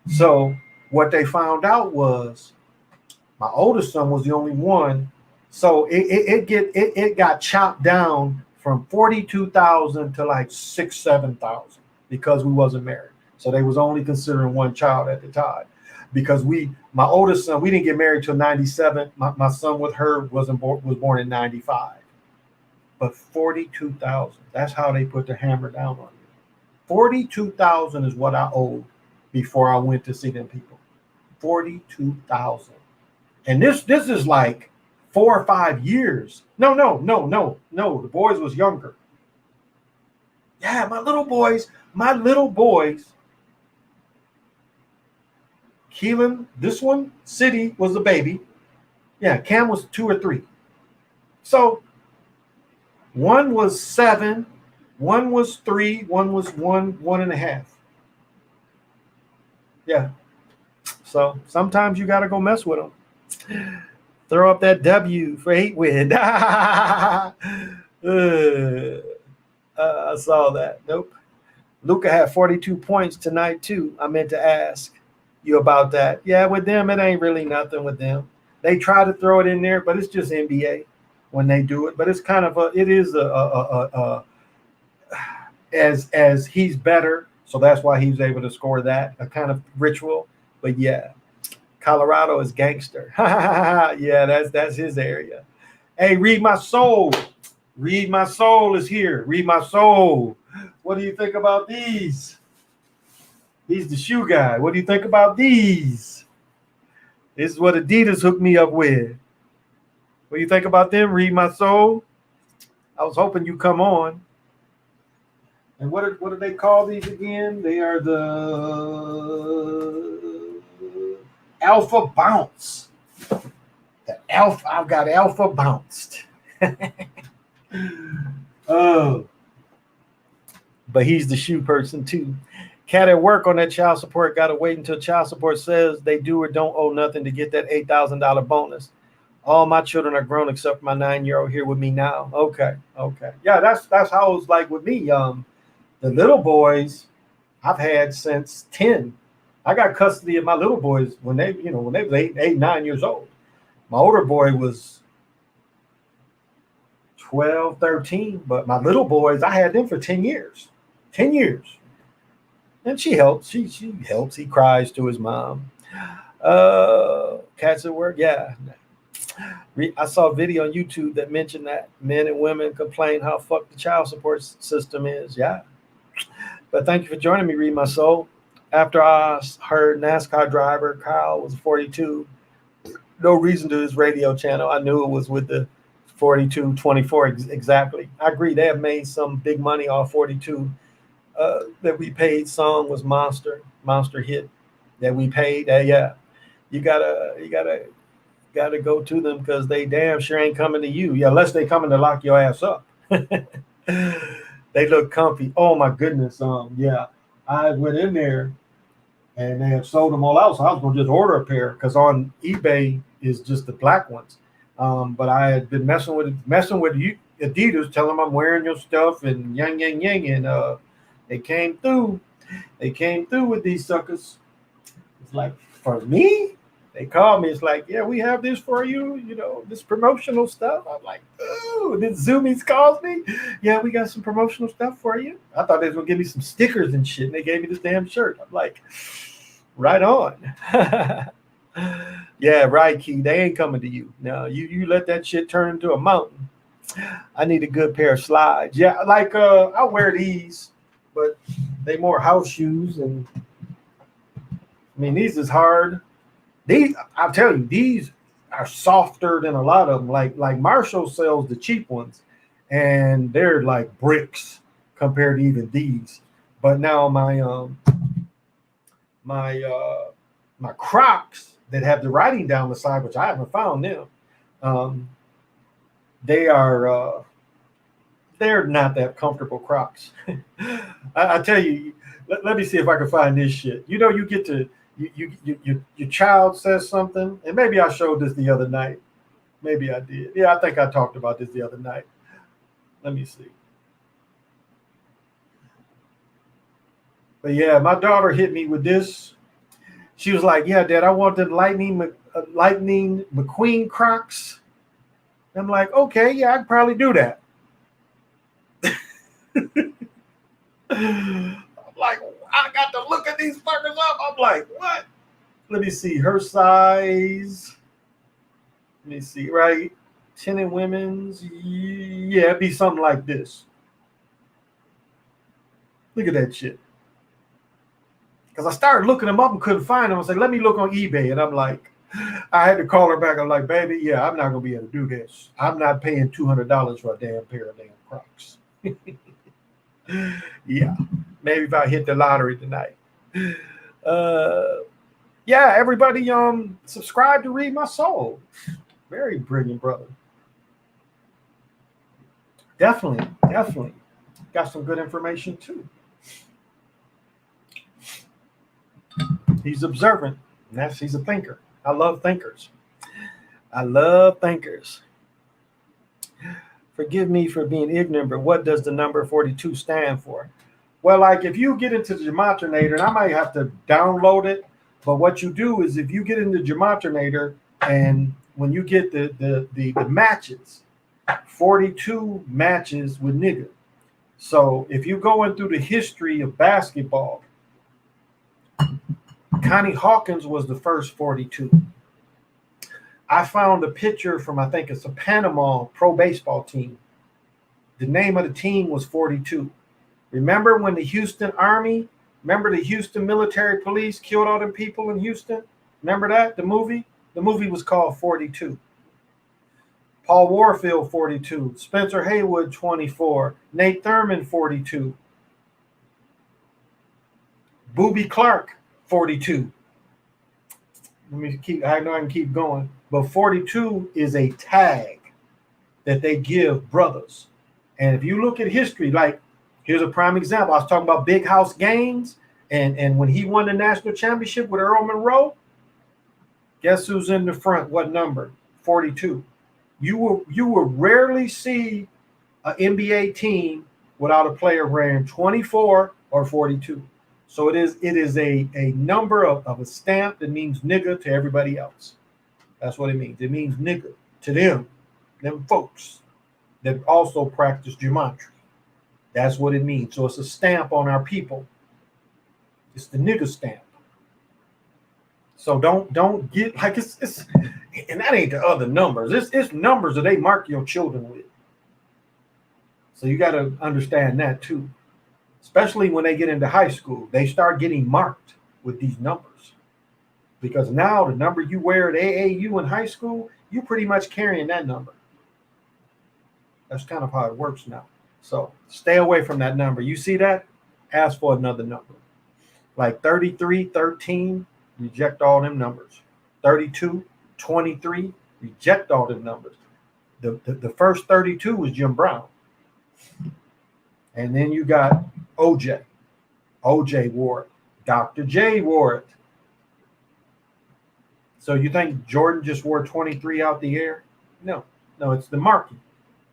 So what they found out was my oldest son was the only one. So it got chopped down from 42,000 to like 6,000-7,000 because we wasn't married. So they was only considering one child at the time. Because my oldest son, we didn't get married till 97. My son with her was born in 95. But 42,000, that's how they put the hammer down on me. 42,000 is what I owed before I went to see them people. 42,000. And this is like 4 or 5 years. No. The boys was younger. Yeah, my little boys. Keelan, this one, City was a baby. Yeah, Cam was 2 or 3. So one was 7, one was 3, one was 1.5. Yeah. So sometimes you got to go mess with them. Throw up that W for 8 win. I saw that. Nope. Luca had 42 points tonight too. I meant to ask you about that. Yeah, with them, it ain't really nothing with them. They try to throw it in there, but it's just NBA when they do it. But it's kind of as he's better, so that's why he was able to score that, a kind of ritual. But yeah, Colorado is gangster. Yeah, that's his area. Hey, Read My Soul. Read My Soul is here. Read My Soul. What do you think about these? He's the shoe guy. What do you think about these? This is what Adidas hooked me up with. What do you think about them, Read My Soul? I was hoping you come on. And what do they call these again? They are the Alpha Bounce. I've got Alpha Bounced. Oh. But he's the shoe person too. Cat at work on that child support got to wait until child support says they do or don't owe nothing to get that $8,000 bonus. All my children are grown except for my 9-year-old here with me now. Okay. Yeah, that's how it's like with me. The little boys I've had since 10. I got custody of my little boys when they was 8, 9 years old. My older boy was 12, 13, but my little boys, I had them for 10 years. 10 years. And she helps. She helps. He cries to his mom. Cats at work. Yeah. I saw a video on YouTube that mentioned that men and women complain how fucked the child support system is. Yeah. But thank you for joining me, Read My Soul. After I heard NASCAR driver Kyle was 42, no reason to his radio channel. I knew it was with the 42-24 exactly. I agree. They have made some big money off 42. That we paid song was Monster Hit that we paid. Yeah, you gotta go to them because they damn sure ain't coming to you. Yeah, unless they coming to lock your ass up. They look comfy. Oh my goodness. Yeah, I went in there and they had sold them all out, so I was gonna just order a pair because on eBay is just the black ones. But I had been messing with you, Adidas, telling them I'm wearing your stuff and yang, and they came through. They came through with these suckers. It's like, for me? They called me. It's like, yeah, we have this for you, this promotional stuff. I'm like, ooh, then Zoomies calls me. Yeah, we got some promotional stuff for you. I thought they was going to give me some stickers and shit, and they gave me this damn shirt. I'm like, right on. Yeah, right, Key. They ain't coming to you. No, you let that shit turn into a mountain. I need a good pair of slides. Yeah, like I wear these, but they more house shoes, and I mean these is hard. These, I'll tell you, these are softer than a lot of them. Like Marshall sells the cheap ones, and they're like bricks compared to even these. But now my Crocs that have the writing down the side, which I haven't found them, um, they are they're not that comfortable Crocs. I tell you, let me see if I can find this shit. You know, you get to your child says something, and maybe I showed this the other night. Maybe I did. Yeah, I think I talked about this the other night. Let me see. But yeah, my daughter hit me with this. She was like, "Yeah, Dad, I want the Lightning McQueen Crocs." I'm like, "Okay, yeah, I could probably do that." I'm like, I got to look at these fuckers up. I'm like, what? Let me see her size. Let me see, right? 10 in women's. Yeah, it'd be something like this. Look at that shit. Because I started looking them up and couldn't find them. I was like, let me look on eBay. And I'm like, I had to call her back. I'm like, baby, yeah, I'm not going to be able to do this. I'm not paying $200 for a damn pair of damn Crocs. Yeah, maybe if I hit the lottery tonight. Yeah, everybody subscribe to Read My Soul. Very brilliant brother. Definitely got some good information too. He's observant, and he's a thinker. I love thinkers. Forgive me for being ignorant, but what does the number 42 stand for? Well, like if you get into the Gematria, and I might have to download it, but what you do is if you get into Gematria, and when you get the matches, 42 matches with nigga. So if you go in through the history of basketball, Connie Hawkins was the first 42. I found a picture from, I think it's a Panama pro baseball team. The name of the team was 42. Remember when the Houston military police killed all them people in Houston? Remember that, the movie? The movie was called 42. Paul Warfield, 42. Spencer Haywood, 24. Nate Thurman, 42. Booby Clark, 42. I know I can keep going, but 42 is a tag that they give brothers. And if you look at history, like here's a prime example. I was talking about Big House Gaines, and when he won the national championship with Earl Monroe, guess who's in the front? What number? 42. You will rarely see an NBA team without a player wearing 24 or 42. So it is a number of a stamp that means nigga to everybody else. That's what it means. It means nigga to them folks that also practice gematria. That's what it means. So it's a stamp on our people. It's the nigga stamp. So don't get like it's and that ain't the other numbers. It's numbers that they mark your children with. So you got to understand that too. Especially when they get into high school, they start getting marked with these numbers. Because now the number you wear at AAU in high school, you're pretty much carrying that number. That's kind of how it works now. So stay away from that number. You see that? Ask for another number. Like 33, 13, reject all them numbers. 32, 23, reject all them numbers. The first 32 was Jim Brown. And then you got OJ. OJ wore it. Dr. J wore it. So you think Jordan just wore 23 out the air? No, it's the marking.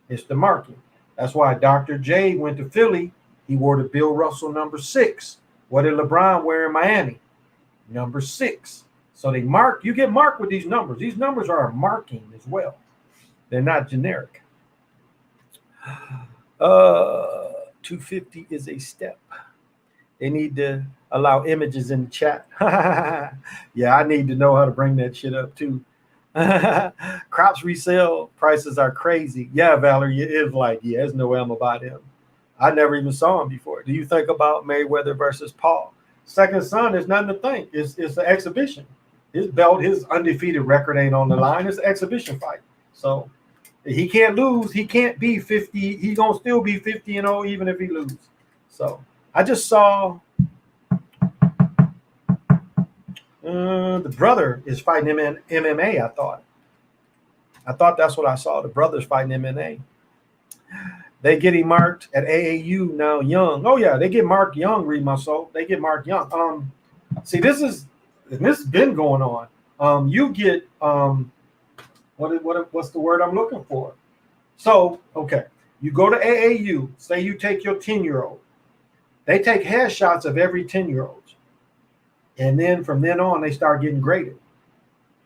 It's the marking. That's why Dr. J went to Philly. He wore the Bill Russell number 6. What did LeBron wear in Miami? Number 6. So they mark. You get marked with these numbers. These numbers are marking as well. They're not generic. 250 is a step. They need to allow images in the chat. Yeah, I need to know how to bring that shit up too. Crops resale prices are crazy. Yeah, Valerie, it is like, yeah, there's no way I'm about him. I never even saw him before. Do you think about Mayweather versus Paul? Second son, there's nothing to think. It's an exhibition. His belt, his undefeated record ain't on the line. It's an exhibition fight. So he can't lose. He can't be 50. He's going to still be 50-0 even if he loses. So I just saw the brother is fighting him in MMA. I thought that's what I saw. The brother's fighting MMA. They getting marked at AAU now young. Oh yeah, they get marked young. Read my soul. They get marked young. See, this has been going on. You get what's the word I'm looking for? So okay, you go to AAU. Say you take your 10-year-old. They take headshots of every 10-year-old, and then from then on they start getting graded.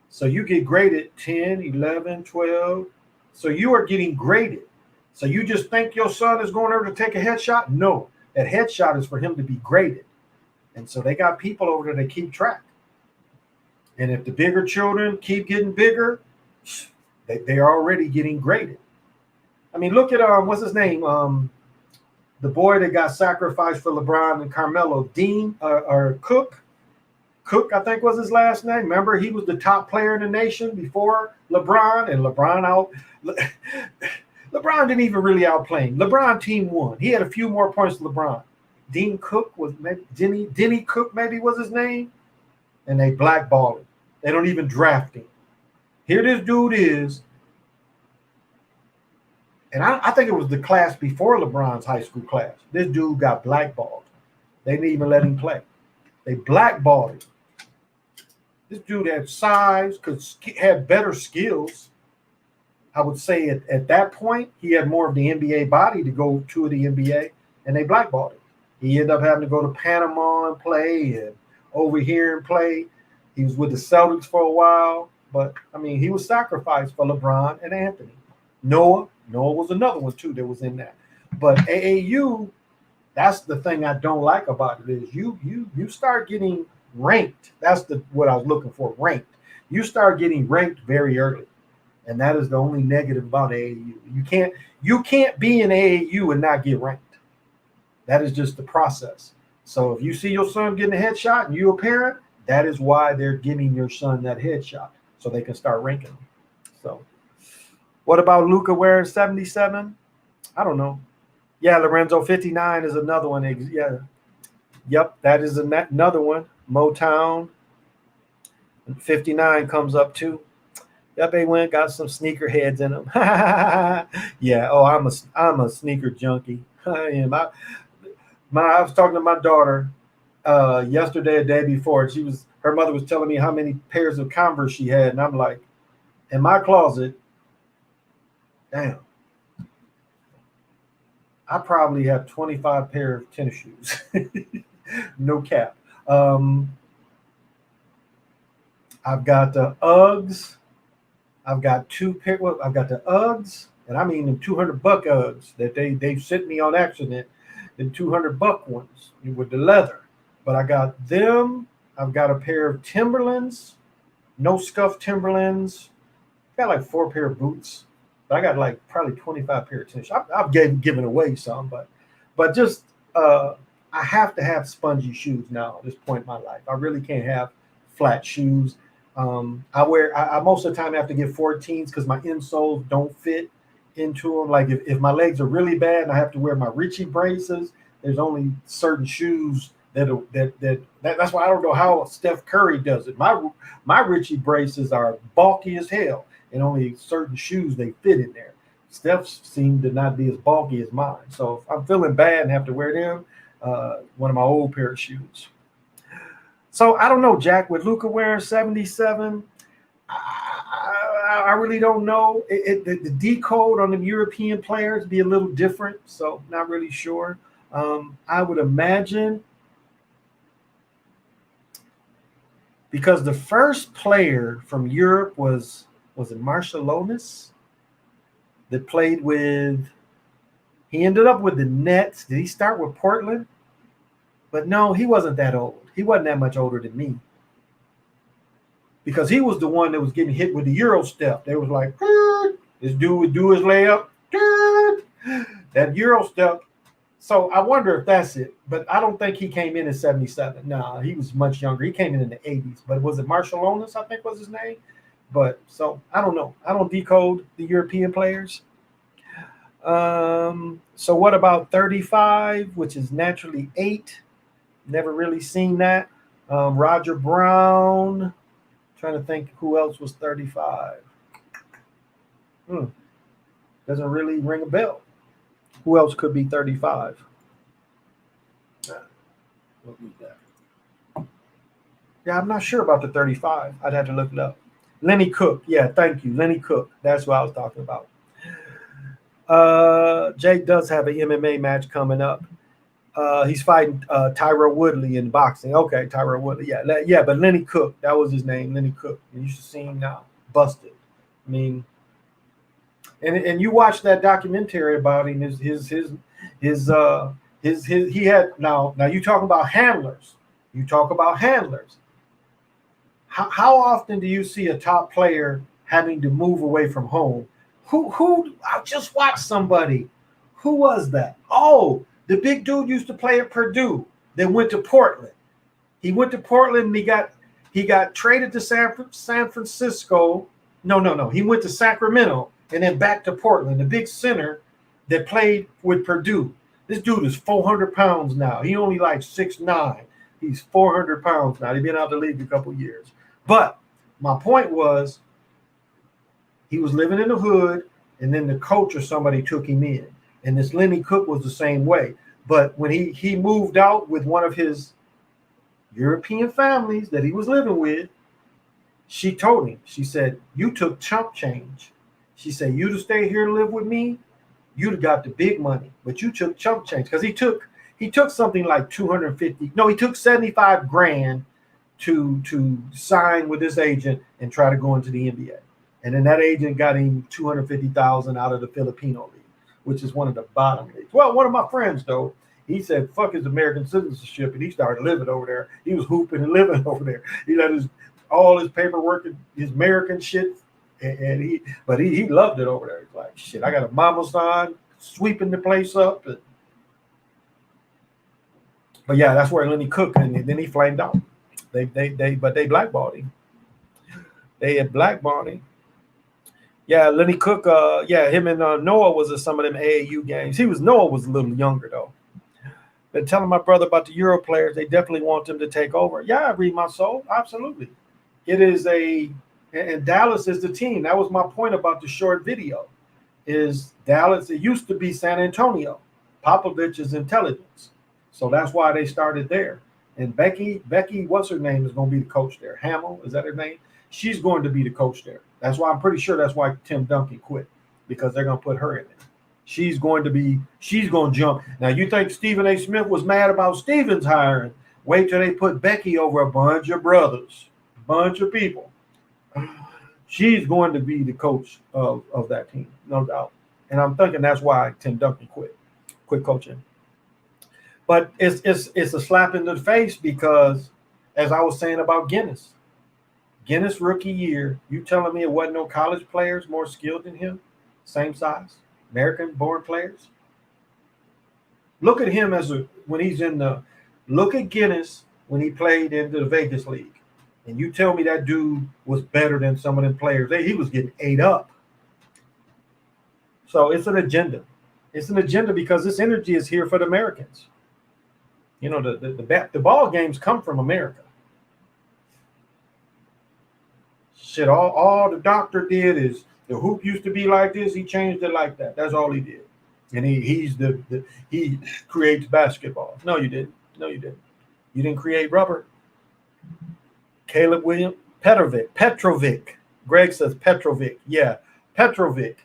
So you get graded 10, 11, 12. So you are getting graded. So you just think your son is going over to take a headshot? No, that headshot is for him to be graded. And so they got people over there that keep track. And if the bigger children keep getting bigger, they're already getting graded. I mean, look at what's his name? The boy that got sacrificed for LeBron and Carmelo, Dean or Cook. Cook, I think was his last name. Remember, he was the top player in the nation before LeBron, and LeBron didn't even really outplay him. LeBron team won. He had a few more points than LeBron. Dean Cook was maybe Denny Cook maybe was his name, and they blackballed him. They don't even draft him. Here this dude is, and I think it was the class before LeBron's high school class. This dude got blackballed. They didn't even let him play. They blackballed him. This dude had size, had better skills. I would say at that point, he had more of the NBA body to go to the NBA, and they blackballed him. He ended up having to go to Panama and play, and over here and play. He was with the Celtics for a while, but, I mean, he was sacrificed for LeBron and Anthony. Noah was another one, too, that was in that. But AAU, that's the thing I don't like about it is you start getting ranked. That's what I was looking for, ranked. You start getting ranked very early. And that is the only negative about AAU. You can't be in AAU and not get ranked. That is just the process. So if you see your son getting a headshot and you're a parent, that is why they're giving your son that headshot so they can start ranking him. So what about Luka wearing 77? I don't know. Yeah, Lorenzo 59 is another one. Yeah. Yep, that is another one. Motown 59 comes up too. Yep, they went got some sneaker heads in them. Yeah. Oh, I'm a sneaker junkie. I am. I was talking to my daughter yesterday, a day before. Her mother was telling me how many pairs of Converse she had, and I'm like, in my closet, damn, I probably have 25 pair of tennis shoes. No cap. I've got the Uggs. I've got two pair. Well, I've got the Uggs, and I mean them $200 Uggs that they sent me on accident. The $200 ones with the leather. But I got them. I've got a pair of Timberlands, no scuff Timberlands. I got like 4 pair of boots. But I got like probably 25 pair of tennis shoes. I've given away some, but just I have to have spongy shoes now at this point in my life. I really can't have flat shoes. I most of the time have to get 14s because my insoles don't fit into them. Like if my legs are really bad and I have to wear my Ritchie braces, there's only certain shoes that's why I don't know how Steph Curry does it. My Ritchie braces are bulky as hell, and only certain shoes they fit in there. Steph's seem to not be as bulky as mine. So if I'm feeling bad and have to wear them, one of my old pair of shoes. So I don't know, Jack, with Luka wearing 77, I really don't know. The decode on the European players be a little different, so not really sure. I would imagine because the first player from Europe was it Marciulionis that played with. He ended up with the Nets. Did he start with Portland? But no, he wasn't that old. He wasn't that much older than me. Because he was the one that was getting hit with the Euro step. They was like, this dude would do his layup. That Euro step. So I wonder if that's it. But I don't think he came in 77. No, he was much younger. He came in the 80s. But was it Marciulionis, I think was his name? But so I don't know. I don't decode the European players. So what about 35, which is naturally 8? Never really seen that. Roger Brown. Trying to think who else was 35. Hmm. Doesn't really ring a bell. Who else could be 35? What was that? Yeah, I'm not sure about the 35. I'd have to look it up. Lenny Cook. Yeah, thank you. Lenny Cook. That's what I was talking about. Jake does have an MMA match coming up. He's fighting Tyra Woodley in boxing. Okay, Tyra Woodley. Yeah, yeah, but Lenny Cook. That was his name, Lenny Cook. You should see him now. Busted. I mean, and you watch that documentary about him. His he had now you talk about handlers. You talk about handlers. How often do you see a top player having to move away from home? Who I just watched somebody. Who was that? Oh, the big dude used to play at Purdue, then went to Portland. He went to Portland and he got traded to San Francisco. No. He went to Sacramento and then back to Portland, the big center that played with Purdue. This dude is 400 pounds now. He only like 6'9". He's 400 pounds now. He's been out of the league a couple years. But my point was, he was living in the hood, and then the coach or somebody took him in. And this Lenny Cook was the same way. But when he moved out with one of his European families that he was living with, she told him, she said, you took chump change. She said, you to stay here and live with me, you'd have got the big money, but you took chump change. Because he took something like 250. No, he took 75 grand to sign with this agent and try to go into the NBA. And then that agent got him 250,000 out of the Filipino league, which is one of the bottom leagues. Well, one of my friends, though, he said, fuck his American citizenship, and he started living over there. He was hooping and living over there. He let all his paperwork and his American shit, and he loved it over there. He's like, shit, I got a mama son sweeping the place up. But yeah, that's where Lenny Cook, and then he flamed out. They blackballed him. They had blackballed him. Yeah, Lenny Cook. Him and Noah was at some of them AAU games. Noah was a little younger though. Been telling my brother about the Euro players. They definitely want them to take over. Yeah, I read my soul. Absolutely. It is and Dallas is the team. That was my point about the short video. Is Dallas? It used to be San Antonio. Popovich's intelligence. So that's why they started there. And Becky, what's her name, is going to be the coach there. Hamill, is that her name? She's going to be the coach there. That's why I'm pretty sure that's why Tim Duncan quit, because they're going to put her in there. She's going to jump. Now, you think Stephen A. Smith was mad about Stevens hiring? Wait till they put Becky over a bunch of brothers, bunch of people. She's going to be the coach of that team, no doubt. And I'm thinking that's why Tim Duncan quit coaching. But it's a slap in the face because, as I was saying about Guinness rookie year, you telling me it wasn't no college players more skilled than him, same size, American-born players? Look at him look at Guinness when he played in the Vegas League, and you tell me that dude was better than some of them players. He was getting ate up. So it's an agenda. It's an agenda because this energy is here for the Americans. You know, the ball games come from America. Shit, all the doctor did is the hoop used to be like this. He changed it like that. That's all he did. And he creates basketball. No, you didn't. You didn't create rubber. Caleb Williams, Petrovic. Greg says Petrovic. Yeah, Petrovic.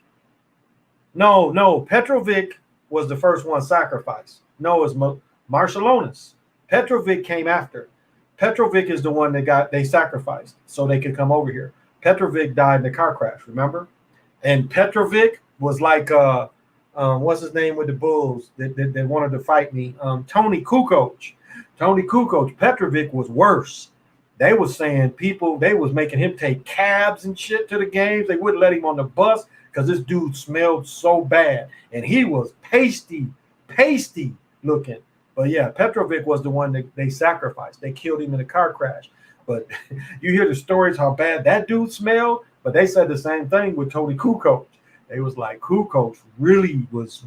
No, Petrovic was the first one sacrificed. No, it's Marcellonis. Petrovic came after. Petrovic is the one they sacrificed so they could come over here. Petrovic died in a car crash, remember? And Petrovic was like what's his name with the Bulls that wanted to fight me? Tony Kukoc. Petrovic was worse. They was saying they was making him take cabs and shit to the games. They wouldn't let him on the bus because this dude smelled so bad. And he was pasty looking. But yeah, Petrovic was the one that they sacrificed. They killed him in a car crash. But you hear the stories how bad that dude smelled, but they said the same thing with Tony Kukoc. They was like, Cool Coach really was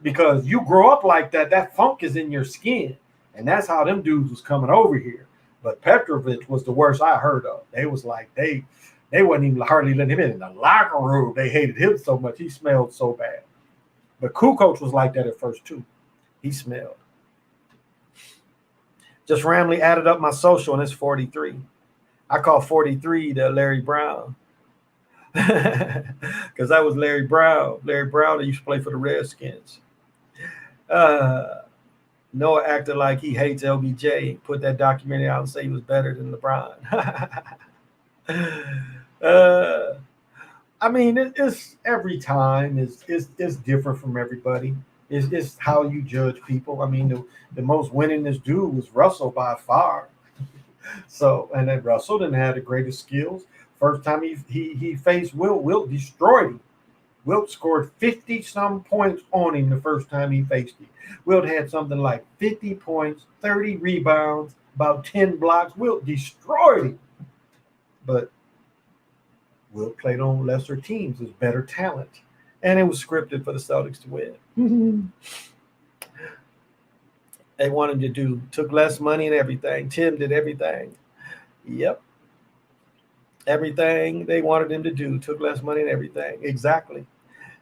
because you grow up like that. That funk is in your skin, and that's how them dudes was coming over here. But Petrovich was the worst I heard of. They was like they wasn't even hardly letting him in the locker room. They hated him so much. He smelled so bad. But Cool Coach was like that at first too. He smelled. Just randomly added up my social, and it's 43. I call 43 the Larry Brown. Because that was Larry Brown. Larry Brown that used to play for the Redskins. Noah acted like he hates LBJ. Put that documentary out and say he was better than LeBron. I mean, it's every time it's different from everybody. It's how you judge people. I mean, the most winningest dude was Russell by far. So, and then Russell didn't have the greatest skills. First time he faced Wilt destroyed him. Wilt scored 50-some points on him the first time he faced him. Wilt had something like 50 points, 30 rebounds, about 10 blocks. Wilt destroyed him. But Wilt played on lesser teams, with better talent. And it was scripted for the Celtics to win. They wanted to took less money and everything. Tim did everything. Yep. Everything they wanted him to do took less money and everything. Exactly.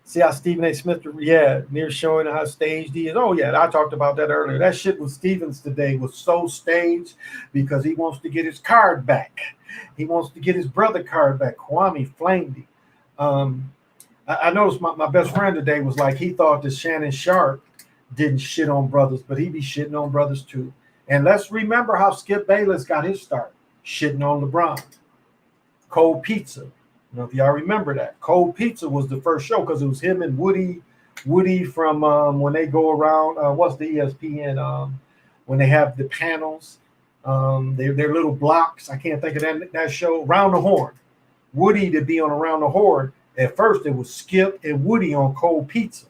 See how Stephen A. Smith, near showing how staged he is. Oh, yeah, I talked about that earlier. That shit with Stevens today was so staged because he wants to get his card back. He wants to get his brother card back. Kwame flamed him. I noticed my best friend today was like, he thought that Shannon Sharp didn't shit on brothers, but he be shitting on brothers too. And let's remember how Skip Bayless got his start, shitting on LeBron. Cold Pizza. I don't know if y'all remember that. Cold Pizza was the first show because it was him and Woody from when they go around, what's the ESPN, when they have the panels, they're little blocks. I can't think of that show, Round the Horn. Woody to be on Around the Horn. At first, it was Skip and Woody on Cold Pizza.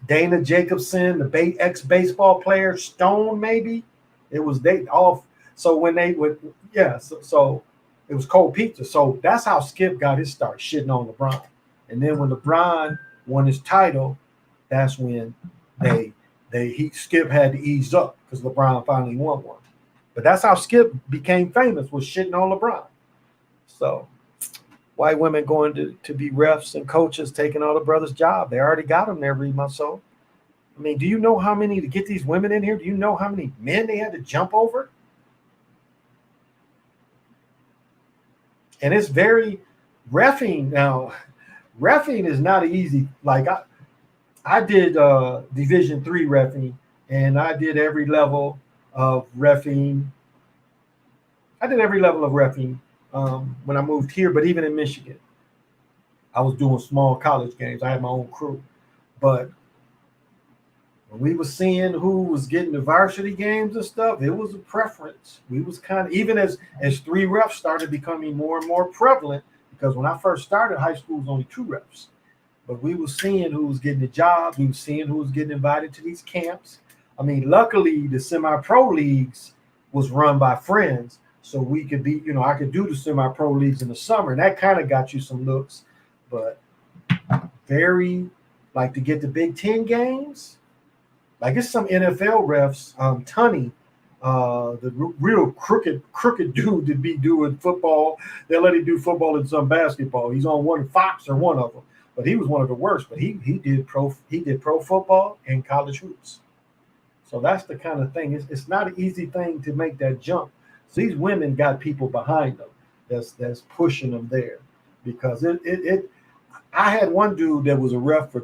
Dana Jacobson, the ex-baseball player, Stone, maybe. It was they all. So when they would, so it was Cold Pizza. So that's how Skip got his start, shitting on LeBron. And then when LeBron won his title, that's when Skip had to ease up because LeBron finally won one. But that's how Skip became famous, was shitting on LeBron. So white women going to be refs and coaches, taking all the brothers' job. They already got them there, read my soul. I mean, do you know how many to get these women in here? Do you know how many men they had to jump over? And it's very reffing now. Reffing is not easy. Like I did Division III reffing, and I did every level of reffing. When I moved here, but even in Michigan, I was doing small college games. I had my own crew. But when we were seeing who was getting the varsity games and stuff, it was a preference. We was kind of, even as three refs started becoming more and more prevalent, because when I first started, high school was only two refs. But we were seeing who was getting the jobs. We were seeing who was getting invited to these camps. I mean, luckily, the semi-pro leagues was run by friends. So we could be, I could do the semi-pro leagues in the summer, and that kind of got you some looks. But very, like, to get the Big Ten games, like it's some NFL refs, Tunney, the real crooked dude to be doing football. They let him do football and some basketball. He's on one Fox or one of them, but he was one of the worst. But he did pro football and college hoops. So that's the kind of thing. It's not an easy thing to make that jump. So these women got people behind them that's pushing them there, because I had one dude that was a ref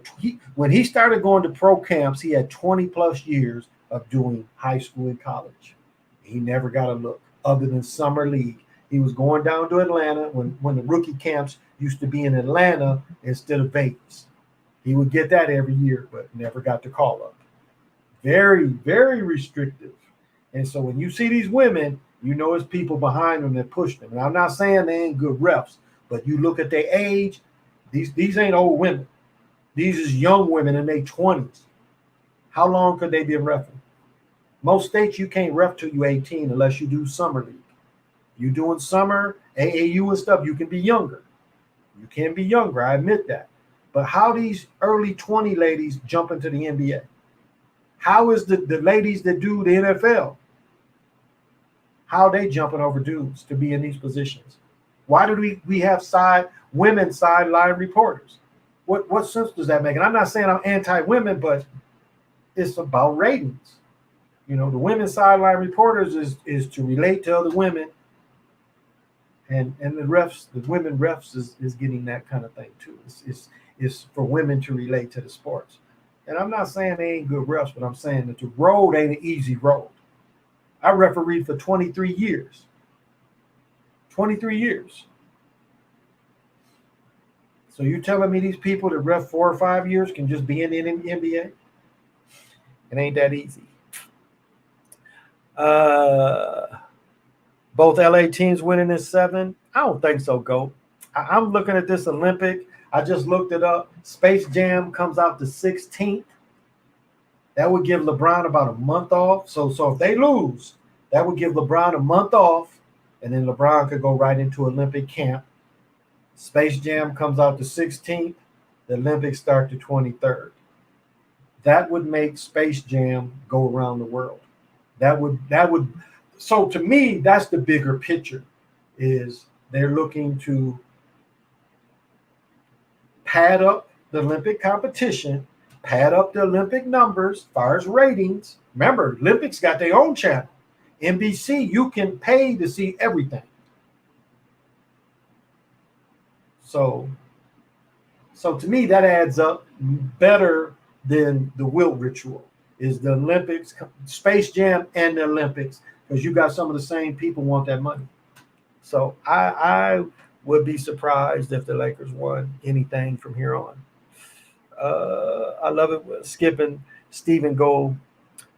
when he started going to pro camps, he had 20 plus years of doing high school and college. He never got a look other than summer league. He was going down to Atlanta when the rookie camps used to be in Atlanta instead of Vegas. He would get that every year, but never got the call up. Very, very restrictive. And so when you see these women, it's people behind them that push them. And I'm not saying they ain't good refs, but you look at their age, these ain't old women. These is young women in their 20s. How long could they be reffing? Most states you can't ref till you're 18 unless you do summer league. You doing summer, AAU and stuff, you can be younger. You can be younger, I admit that. But how these early 20 ladies jump into the NBA? How is the ladies that do the NFL? How are they jumping over dudes to be in these positions? Why do we have women sideline reporters? What sense does that make? And I'm not saying I'm anti-women, but it's about ratings. The women sideline reporters is to relate to other women, and the women refs is getting that kind of thing too. It's for women to relate to the sports. And I'm not saying they ain't good refs, but I'm saying that the road ain't an easy road. I refereed for 23 years. 23 years. So you're telling me these people that ref 4 or 5 years can just be in the NBA? It ain't that easy. Both LA teams winning in 7? I don't think so, GOAT. I'm looking at this Olympic. I just looked it up. Space Jam comes out the 16th. That would give LeBron about a month off. So if they lose, that would give LeBron a month off, and then LeBron could go right into Olympic camp. Space Jam comes out the 16th. The Olympics start the 23rd. That would make Space Jam go around the world. That would. So to me, that's the bigger picture. Is they're looking to pad up the Olympic competition, pad up the Olympic numbers as far as ratings. Remember, Olympics got their own channel. NBC, you can pay to see everything. So to me, that adds up better than the Wilt ritual. Is the Olympics, Space Jam, and the Olympics, because you got some of the same people want that money. So I would be surprised if the Lakers won anything from here on. I love it with Skip and Stephen Gold.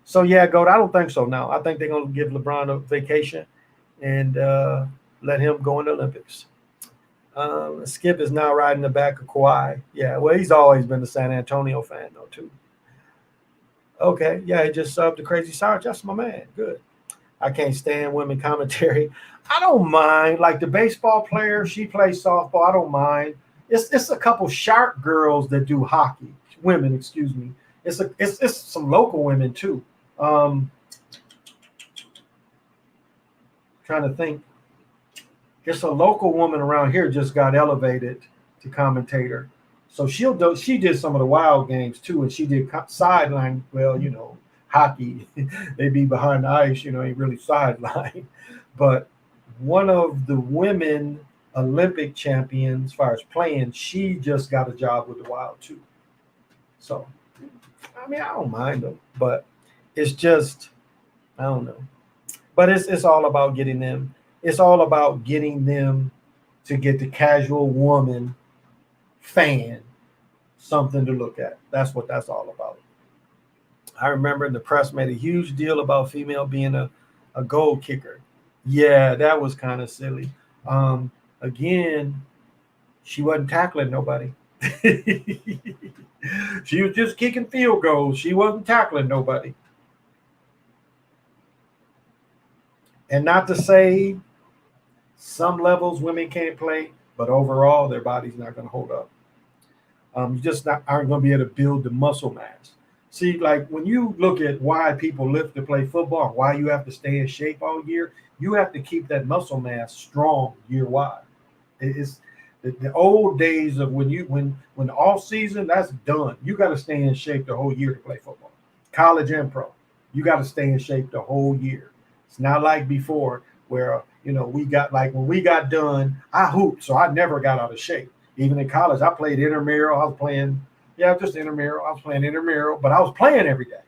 So yeah, Gold, I don't think so now. I think they're going to give LeBron a vacation and let him go in the Olympics. Skip is now riding the back of Kawhi. Yeah, well, he's always been a San Antonio fan, though, too. Okay, yeah, he just subbed the Crazy Sarge. That's my man. Good. I can't stand women commentary. I don't mind. Like the baseball player, she plays softball. I don't mind. It's a couple sharp girls that do hockey. Women, excuse me. It's some local women, too. Trying to think. Just a local woman around here just got elevated to commentator. So she did some of the Wild games too, and she did sideline. Well, hockey, they be behind the ice, ain't really sideline. But one of the women Olympic champions, as far as playing, she just got a job with the Wild too. So, I mean, I don't mind them, but it's just, I don't know. But it's all about getting them. It's all about getting them to get the casual woman fan something to look at. That's what that's all about. I remember the press made a huge deal about female being a goal kicker. Yeah, that was kind of silly. Again, she wasn't tackling nobody. She was just kicking field goals. She wasn't tackling nobody. And not to say some levels women can't play, but overall their body's not going to hold up. You just aren't going to be able to build the muscle mass. See, like when you look at why people lift to play football, why you have to stay in shape all year, you have to keep that muscle mass strong year wide. It's the old days of when off season, that's done. You got to stay in shape the whole year to play football, college and pro. You got to stay in shape the whole year. It's not like before where we got when we got done. I hooped, so I never got out of shape. Even in college, I played intramural. I was playing, just intramural. I was playing intramural, but I was playing every day.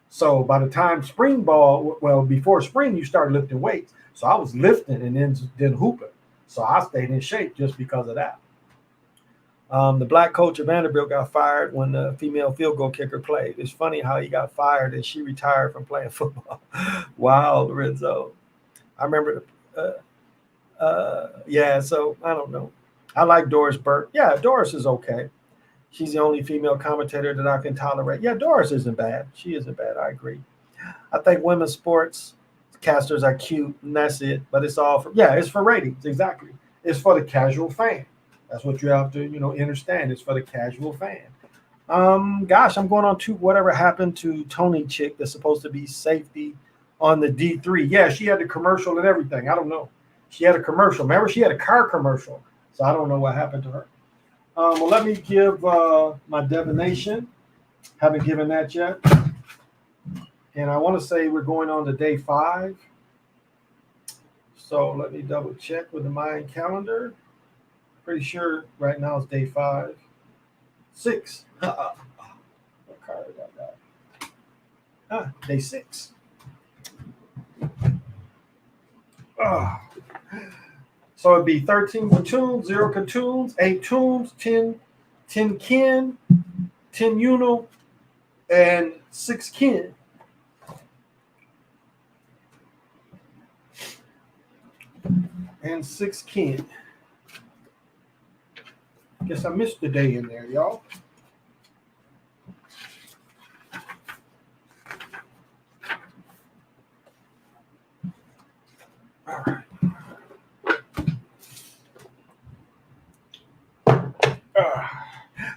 So by the time spring ball, before spring, you start lifting weights. So I was lifting and then hooping. So I stayed in shape just because of that. The black coach of Vanderbilt got fired when the female field goal kicker played. It's funny how he got fired and she retired from playing football. Wow, Lorenzo. I remember. So I don't know. I like Doris Burke. Yeah, Doris is okay. She's the only female commentator that I can tolerate. Yeah, Doris isn't bad. She isn't bad. I agree. I think women's sports casters are cute, and that's it. But it's all it's for ratings. Exactly. It's for the casual fan. That's what you have to, understand. It's for the casual fan. Gosh, I'm going on to whatever happened to Tony Chick that's supposed to be safety on the D3. Yeah, she had the commercial and everything. I don't know. She had a commercial. Remember, she had a car commercial. So I don't know what happened to her. Well, let me give my divination. Haven't given that yet. And I want to say we're going on to day 5. So let me double check with the Mayan calendar. Pretty sure right now it's day 5. 6. What card I got? Day 6. So it'd be 13 platoons, 0 platoons, 8 tombs, 10 kin, 10 unal, and 6 kin. And 6 kin. Guess I missed the day in there, y'all. All right.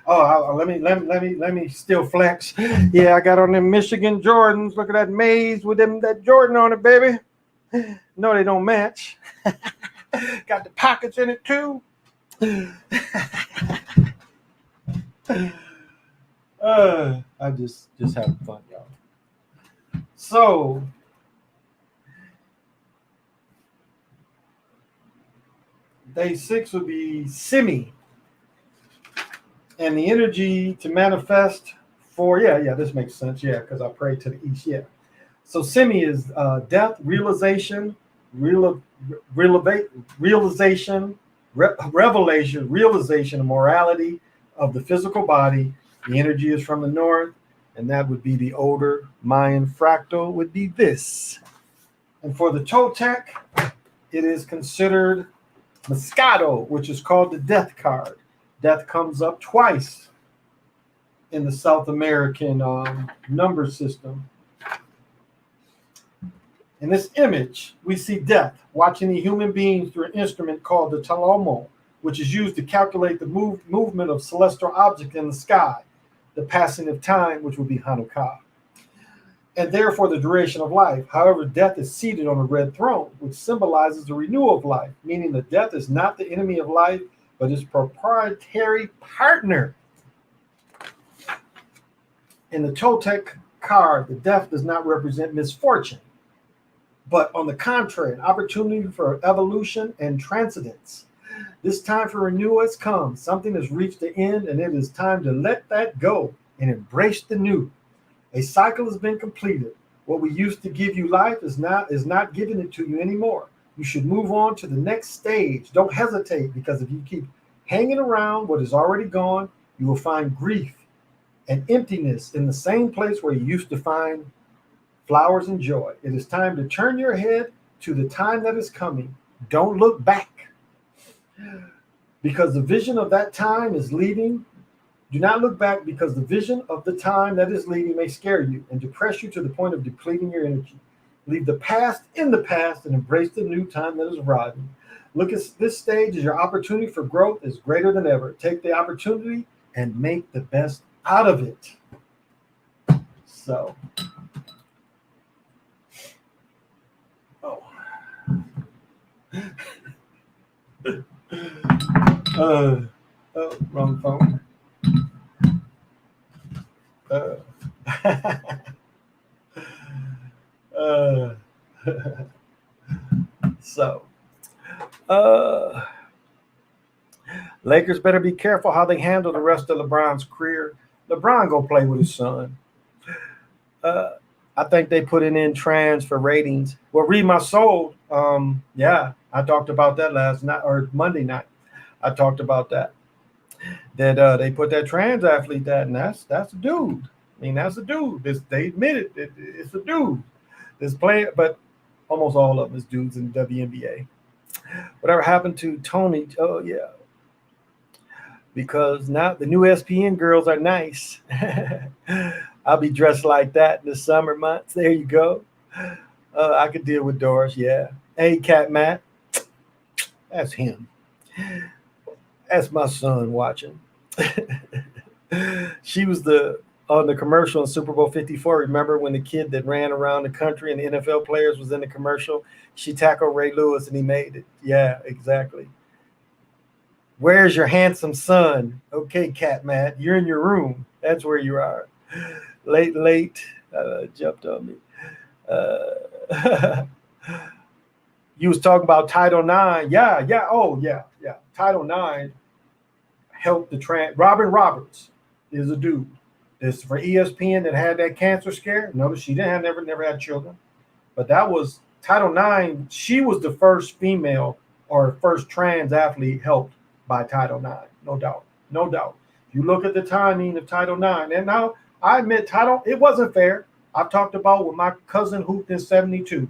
Let me still flex. Yeah, I got on them Michigan Jordans. Look at that maze with that Jordan on it, baby. No, they don't match. Got the pockets in it too. I'm just having fun, y'all. So day 6 would be Simi. And the energy to manifest for, this makes sense. Yeah, because I prayed to the east. Yeah. So Simi is death, realization, realization, revelation of morality of the physical body. The energy is from the north, and that would be the older Mayan fractal would be this. And for the Toltec, it is considered Moscato, which is called the death card. Death comes up twice in the South American number system. In this image, we see death watching the human beings through an instrument called the Talomo, which is used to calculate the movement of celestial objects in the sky, the passing of time, which would be Hanukkah, and therefore the duration of life. However, death is seated on a red throne, which symbolizes the renewal of life, meaning that death is not the enemy of life, but his proprietary partner. In the Toltec card, the death does not represent misfortune, but on the contrary, an opportunity for evolution and transcendence. This time for renewal has come. Something has reached the end, and it is time to let that go and embrace the new. A cycle has been completed. What we used to give you life is not giving it to you anymore. You should move on to the next stage. Don't hesitate, because if you keep hanging around what is already gone, you will find grief and emptiness in the same place where you used to find flowers and joy. It is time to turn your head to the time that is coming. Don't look back, because the vision of that time is leaving. Do not look back, because the vision of the time that is leaving may scare you and depress you to the point of depleting your energy. Leave the past in the past and embrace the new time that is arriving. Look at this stage as your opportunity for growth is greater than ever. Take the opportunity and make the best out of it. So, wrong phone. So, Lakers better be careful how they handle the rest of LeBron's career. LeBron gonna play with his son. I think they put it in trans for ratings. Well, Read My Soul. I talked about that last night or Monday night. I talked about that. That they put that trans athlete and that's a dude. I mean, that's a dude. They admit it. It's a dude. This player, but almost all of them is dudes in the WNBA. Whatever happened to Tony? Oh yeah, because now the new SPN girls are nice. I'll be dressed like that in the summer months. There you go. I could deal with Doris. Yeah. Hey, Cat Matt. That's him. That's my son watching. She was the on the commercial in Super Bowl 54. Remember when the kid that ran around the country and the NFL players was in the commercial? She tackled Ray Lewis and he made it. Yeah, exactly. Where's your handsome son? Okay, Cat Matt, you're in your room. That's where you are. Late, jumped on me. Uh, you was talking about Title IX. Yeah. Oh, yeah. Title IX helped the trans. Robin Roberts is a dude. This for ESPN that had that cancer scare. Notice she didn't have never had children, but that was Title IX. She was the first female or first trans athlete helped by Title IX. No doubt. No doubt. You look at the timing of Title IX, and now I admit it wasn't fair. I've talked about with my cousin hooped in '72.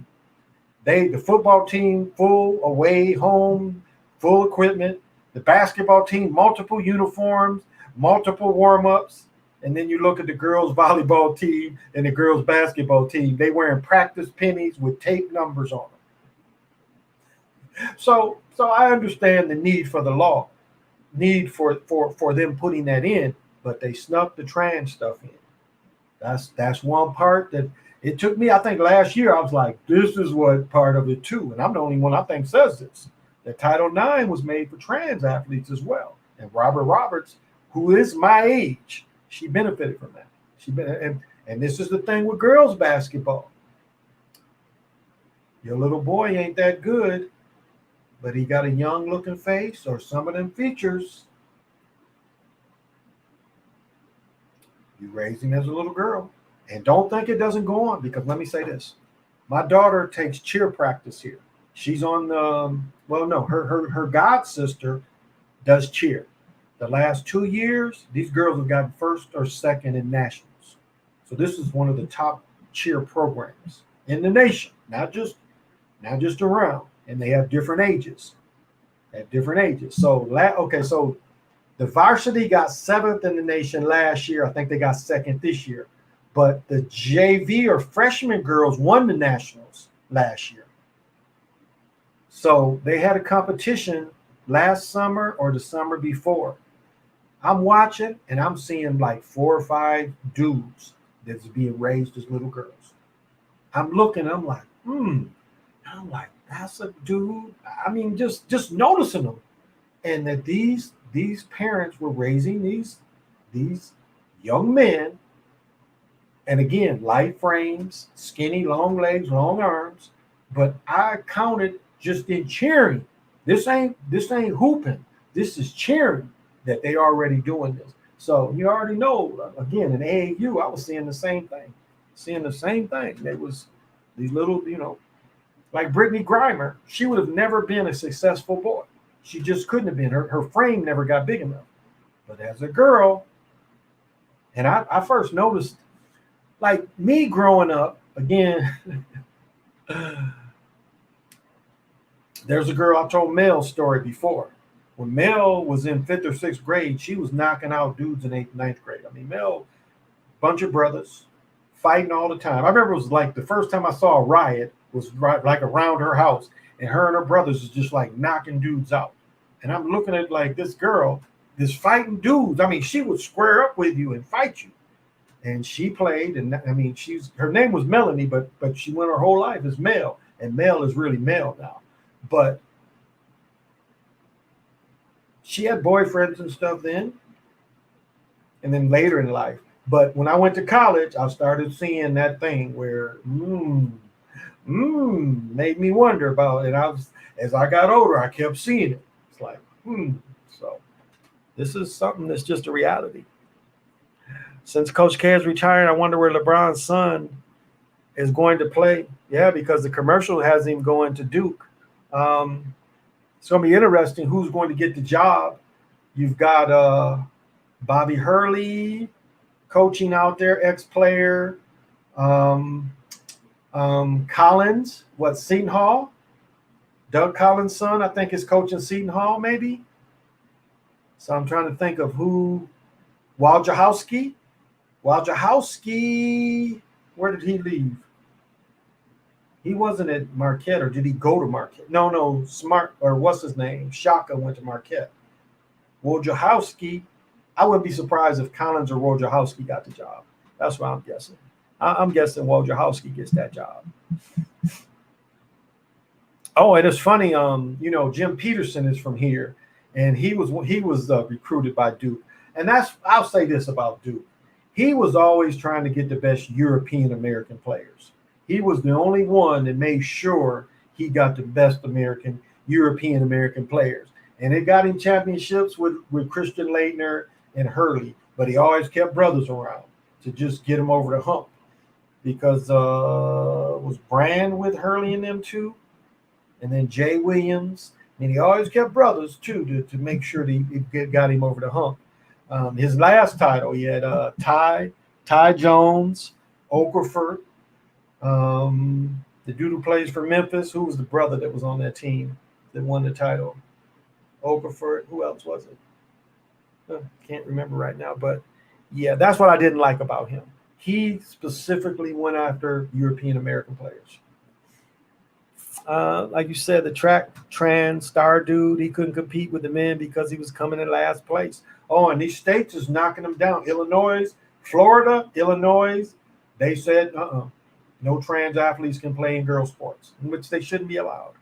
The football team full away home, full equipment. The basketball team multiple uniforms, multiple warm-ups, and then you look at the girls volleyball team and the girls basketball team. They wearing practice pennies with tape numbers on them. So I understand the need for the law, need for them putting that in, but they snuck the trans stuff in. That's one part that it took me. I think last year I was like, this is what part of it too, and I'm the only one I think says this. That Title IX was made for trans athletes as well, and Robert Roberts, who is my age, she benefited from that. And this is the thing with girls basketball. Your little boy ain't that good, but he got a young looking face or some of them features. You raise him as a little girl. And don't think it doesn't go on, because let me say this. My daughter takes cheer practice here. She's on her god sister does cheer. The last 2 years, these girls have gotten first or second in nationals. So this is one of the top cheer programs in the nation, not just around. And they have different ages. So so the varsity got 7th in the nation last year. I think they got 2nd this year. But the JV or freshman girls won the nationals last year. So they had a competition last summer or the summer before. I'm watching and I'm seeing like 4 or 5 dudes that's being raised as little girls. I'm looking, I'm like, I'm like, that's a dude. I mean, just noticing them. And that these parents were raising these young men. And again, light frames, skinny, long legs, long arms. But I counted just in cheering. This ain't hooping. This is cheering that they already doing this. So you already know, again, in AAU, I was seeing the same thing. There was these little, like Brittany Grimer, she would have never been a successful boy. She just couldn't have been. Her frame never got big enough. But as a girl, and I first noticed, like me growing up, again, there's a girl I told Mel's story before. When Mel was in 5th or 6th grade, she was knocking out dudes in 8th, 9th grade. I mean, Mel, bunch of brothers, fighting all the time. I remember it was like the first time I saw a riot was like around her house, and her and her brothers was just like knocking dudes out. And I'm looking at like this girl, this fighting dudes. I mean, she would square up with you and fight you. And she played, and I mean, her name was Melanie, but she went her whole life as Mel, and Mel is really Mel now. But she had boyfriends and stuff then, and then later in life. But when I went to college, I started seeing that thing where made me wonder about it. As I got older, I kept seeing it. It's like, So this is something that's just a reality. Since Coach K is retired, I wonder where LeBron's son is going to play. Yeah, because the commercial has him going to Duke. It's going to be interesting who's going to get the job. You've got Bobby Hurley coaching out there, ex-player. Collins, Seton Hall? Doug Collins' son, I think, is coaching Seton Hall, maybe. So I'm trying to think of who. Wojciechowski, where did he leave? He wasn't at Marquette, or did he go to Marquette? No, Smart, or what's his name? Shaka went to Marquette. Wojciechowski, I wouldn't be surprised if Collins or Wojciechowski got the job. That's what I'm guessing. I'm guessing Wojciechowski gets that job. Oh, and it's funny. Jim Peterson is from here, and he was recruited by Duke. And I'll say this about Duke. He was always trying to get the best European American players. He was the only one that made sure he got the best European American players. And it got him championships with Christian Leitner and Hurley, but he always kept brothers around to just get him over the hump. Because was Brand with Hurley and them too? And then Jay Williams. And he always kept brothers too to make sure that he got him over the hump. His last title, he had Ty Jones, Okafor, the dude who plays for Memphis. Who was the brother that was on that team that won the title? Okafor. Who else was it? Can't remember right now. But yeah, that's what I didn't like about him. He specifically went after European American players. Like you said, the track trans star dude, he couldn't compete with the men because he was coming in last place. Oh, and these states is knocking them down. Florida, Illinois, they said, no trans athletes can play in girls' sports, in which they shouldn't be allowed.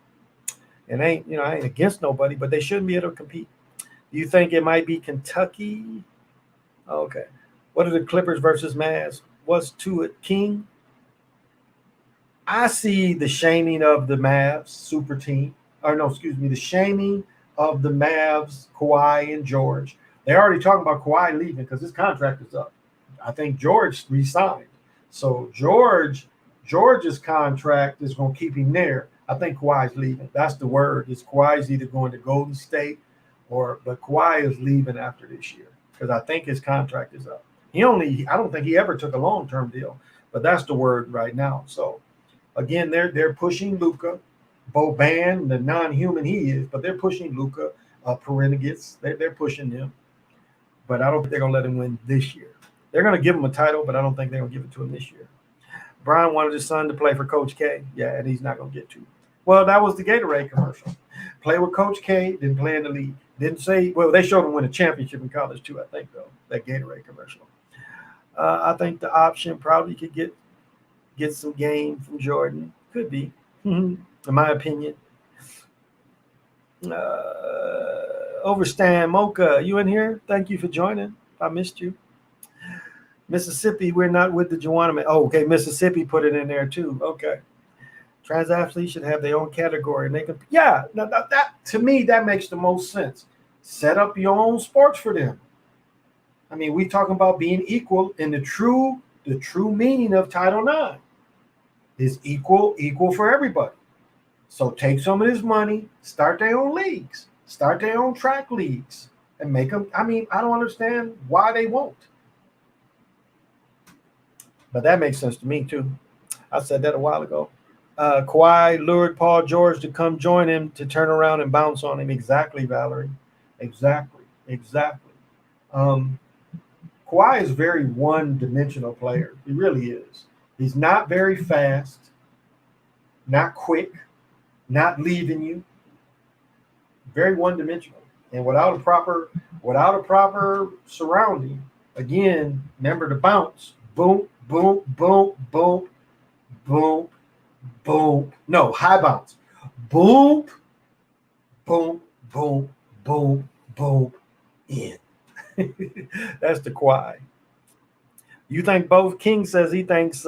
And I ain't against nobody, but they shouldn't be able to compete. Do you think it might be Kentucky? Okay. What are the Clippers versus Mavs? What's to it, King? I see the shaming of the Mavs super team. The shaming of the Mavs, Kawhi and George. They're already talking about Kawhi leaving because his contract is up. I think George resigned. So George's contract is going to keep him there. I think Kawhi's leaving. That's the word. Kawhi's either going to Golden State but Kawhi is leaving after this year because I think his contract is up. I don't think he ever took a long-term deal, but that's the word right now. So again, they're pushing Luka, Boban, the non-human he is, but they're pushing Luka, Perennigus. They're pushing him, but I don't think they're gonna let him win this year. They're gonna give him a title, but I don't think they're gonna give it to him this year. Brian wanted his son to play for Coach K. Yeah, and he's not gonna get to. Well, that was the Gatorade commercial. Play with Coach K, then play in the league. Didn't say, well, they showed him win a championship in college too, I think, though, that Gatorade commercial. I think the option probably could get some game from Jordan. Could be, in my opinion. Overstand Mocha, you in here? Thank you for joining. I missed you. Mississippi, we're not with the Joanna man. Oh, okay. Mississippi put it in there too. Okay. Trans athletes should have their own category, and they can. Yeah, that to me that makes the most sense. Set up your own sports for them. I mean, we talking about being equal in the true meaning of Title IX is equal for everybody. So take some of this money, start their own leagues, start their own track leagues, and make them. I mean, I don't understand why they won't. But that makes sense to me too. I said that a while ago. Kawhi lured Paul George to come join him to turn around and bounce on him. Exactly, Valerie. Exactly. Kawhi is a very one-dimensional player. He really is. He's not very fast, not quick, not leaving you. Very one-dimensional. And without a proper surrounding, again, remember the bounce. Boom, boom, boom, boom, boom, boom. No, high bounce. Boom, boom, boom, boom, boom, in. That's the Kawhi. You think both? King says he thinks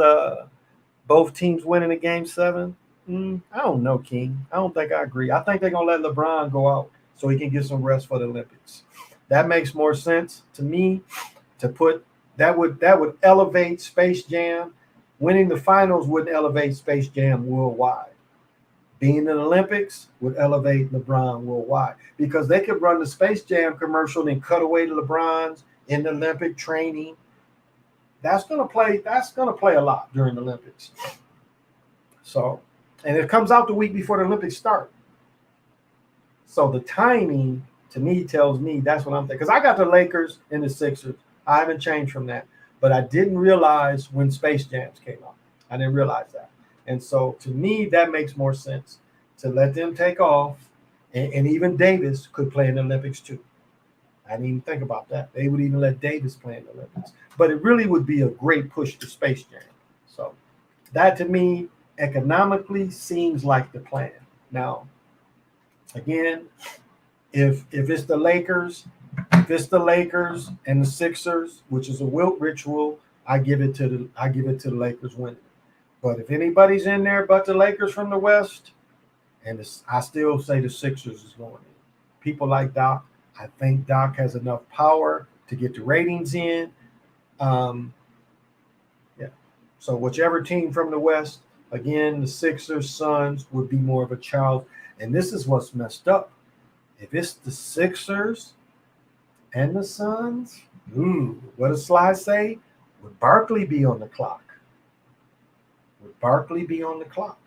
both teams winning a game 7. I don't know, King. I don't think I agree. I think they're gonna let LeBron go out so he can get some rest for the Olympics. That makes more sense to me. To put that would elevate Space Jam. Winning the finals wouldn't elevate Space Jam worldwide. Being in the Olympics would elevate LeBron worldwide because they could run the Space Jam commercial and cut away to LeBron's in the Olympic training. That's gonna play a lot during the Olympics. So, and it comes out the week before the Olympics start. So the timing to me tells me that's what I'm thinking. Because I got the Lakers and the Sixers. I haven't changed from that. But I didn't realize when Space Jams came out. I didn't realize that. And so to me, that makes more sense to let them take off. And even Davis could play in the Olympics too. I didn't even think about that. They would even let Davis play in the Olympics. But it really would be a great push to Space Jam. So that to me economically seems like the plan. Now, again, if it's the Lakers, and the Sixers, which is a Wilt ritual, I give it to the Lakers winning. But if anybody's in there but the Lakers from the West, I still say the Sixers is going in. People like Doc. I think Doc has enough power to get the ratings in. Yeah. So whichever team from the West, again, the Sixers, Suns would be more of a child. And this is what's messed up. If it's the Sixers and the Suns, what does Sly say? Would Barkley be on the clock? Would Barkley be on the clock?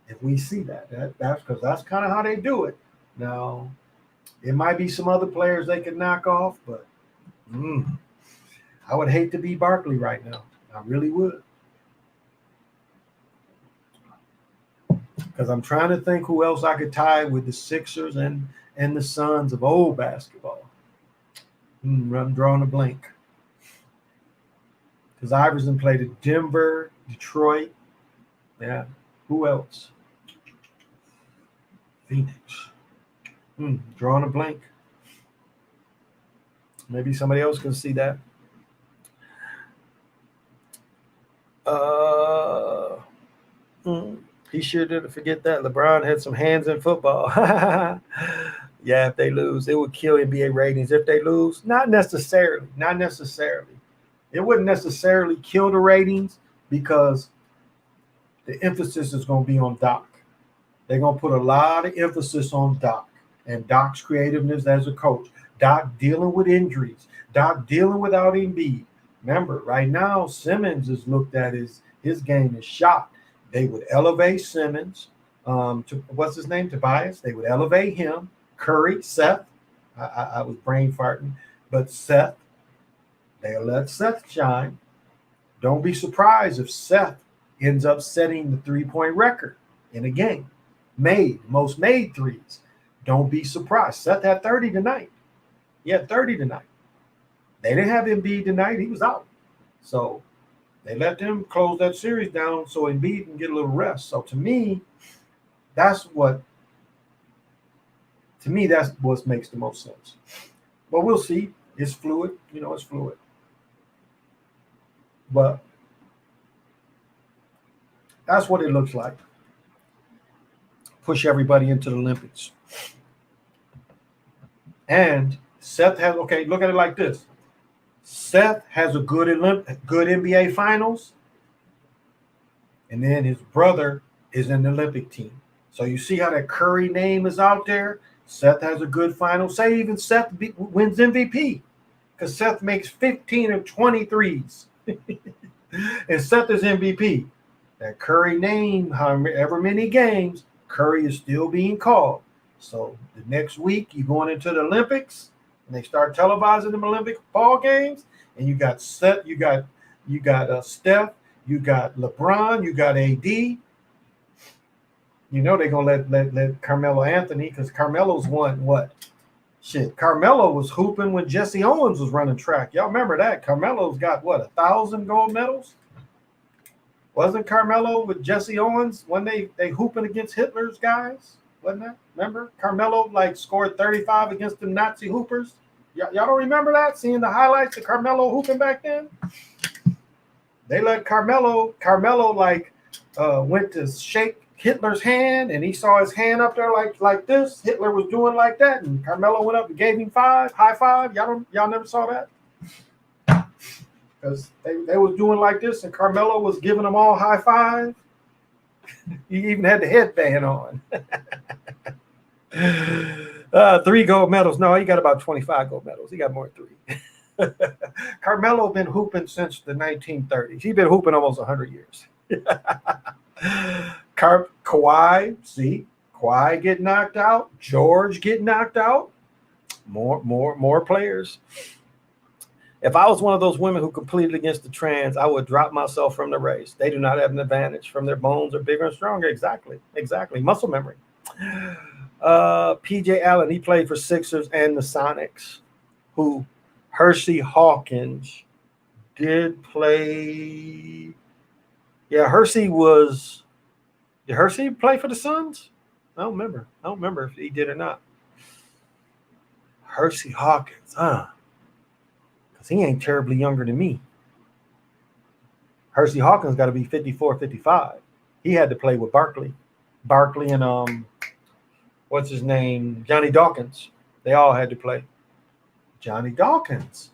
If we see that's because that's kind of how they do it. Now, it might be some other players they could knock off, but I would hate to be Barkley right now. I really would. Because I'm trying to think who else I could tie with the Sixers and the Suns of old basketball. I'm drawing a blank. Because Iverson played at Denver, Detroit. Yeah. Who else? Phoenix. Drawing a blank. Maybe somebody else can see that. He sure didn't forget that. LeBron had some hands in football. Yeah, if they lose, it would kill NBA ratings. If they lose, not necessarily. It wouldn't necessarily kill the ratings because the emphasis is going to be on Doc. They're going to put a lot of emphasis on Doc and Doc's creativeness as a coach. Doc dealing with injuries. Doc dealing without Embiid. Remember, right now, Simmons is looked at as his game is shot. They would elevate Simmons to, what's his name, Tobias? They would elevate him. Curry, Seth. I was brain farting. But Seth, they'll let Seth shine. Don't be surprised if Seth ends up setting the three-point record in a game. Most made threes. Don't be surprised. Seth had 30 tonight. He had 30 tonight. They didn't have Embiid tonight. He was out. So they let them close that series down so Embiid can get a little rest. So to me, that's what makes the most sense. But we'll see. It's fluid. It's fluid. But that's what it looks like. Push everybody into the Olympics. And Seth has, look at it like this. Seth has a good NBA Finals, and then his brother is in the Olympic team. So you see how that Curry name is out there? Seth has a good final. Say even Seth wins MVP because Seth makes 15 of 23s. And Seth is MVP. That Curry name, however many games, Curry is still being called. So the next week, you're going into the Olympics, and they start televising them Olympic ball games, and you got Seth, you got Steph, you got LeBron, you got AD. They're gonna let Carmelo Anthony, because Carmelo's won what? Shit, Carmelo was hooping when Jesse Owens was running track. Y'all remember that? Carmelo's got what, 1,000 gold medals? Wasn't Carmelo with Jesse Owens when they hooping against Hitler's guys? Wasn't that? Remember? Carmelo scored 35 against the Nazi hoopers. Y'all don't remember that? Seeing the highlights of Carmelo hooping back then? They let Carmelo went to shake Hitler's hand, and he saw his hand up there like this. Hitler was doing like that, and Carmelo went up and gave him high five. Y'all never saw that? Because they was doing like this, and Carmelo was giving them all high five. He even had the headband on. 3 gold medals. No, he got about 25 gold medals. He got more than 3. Carmelo been hooping since the 1930s. He's been hooping almost 100 years. Kawhi get knocked out. George get knocked out. More players. If I was one of those women who competed against the trans, I would drop myself from the race. They do not have an advantage from their bones are bigger and stronger. Exactly. Muscle memory. PJ Allen, he played for Sixers and the Sonics. who Hersey Hawkins did play. Yeah, Hersey was. Did Hersey play for the Suns? I don't remember. I don't remember if he did or not. Hersey Hawkins, because he ain't terribly younger than me. Hersey Hawkins got to be 54, 55. He had to play with Barkley. Barkley and what's his name? Johnny Dawkins. They all had to play. Johnny Dawkins.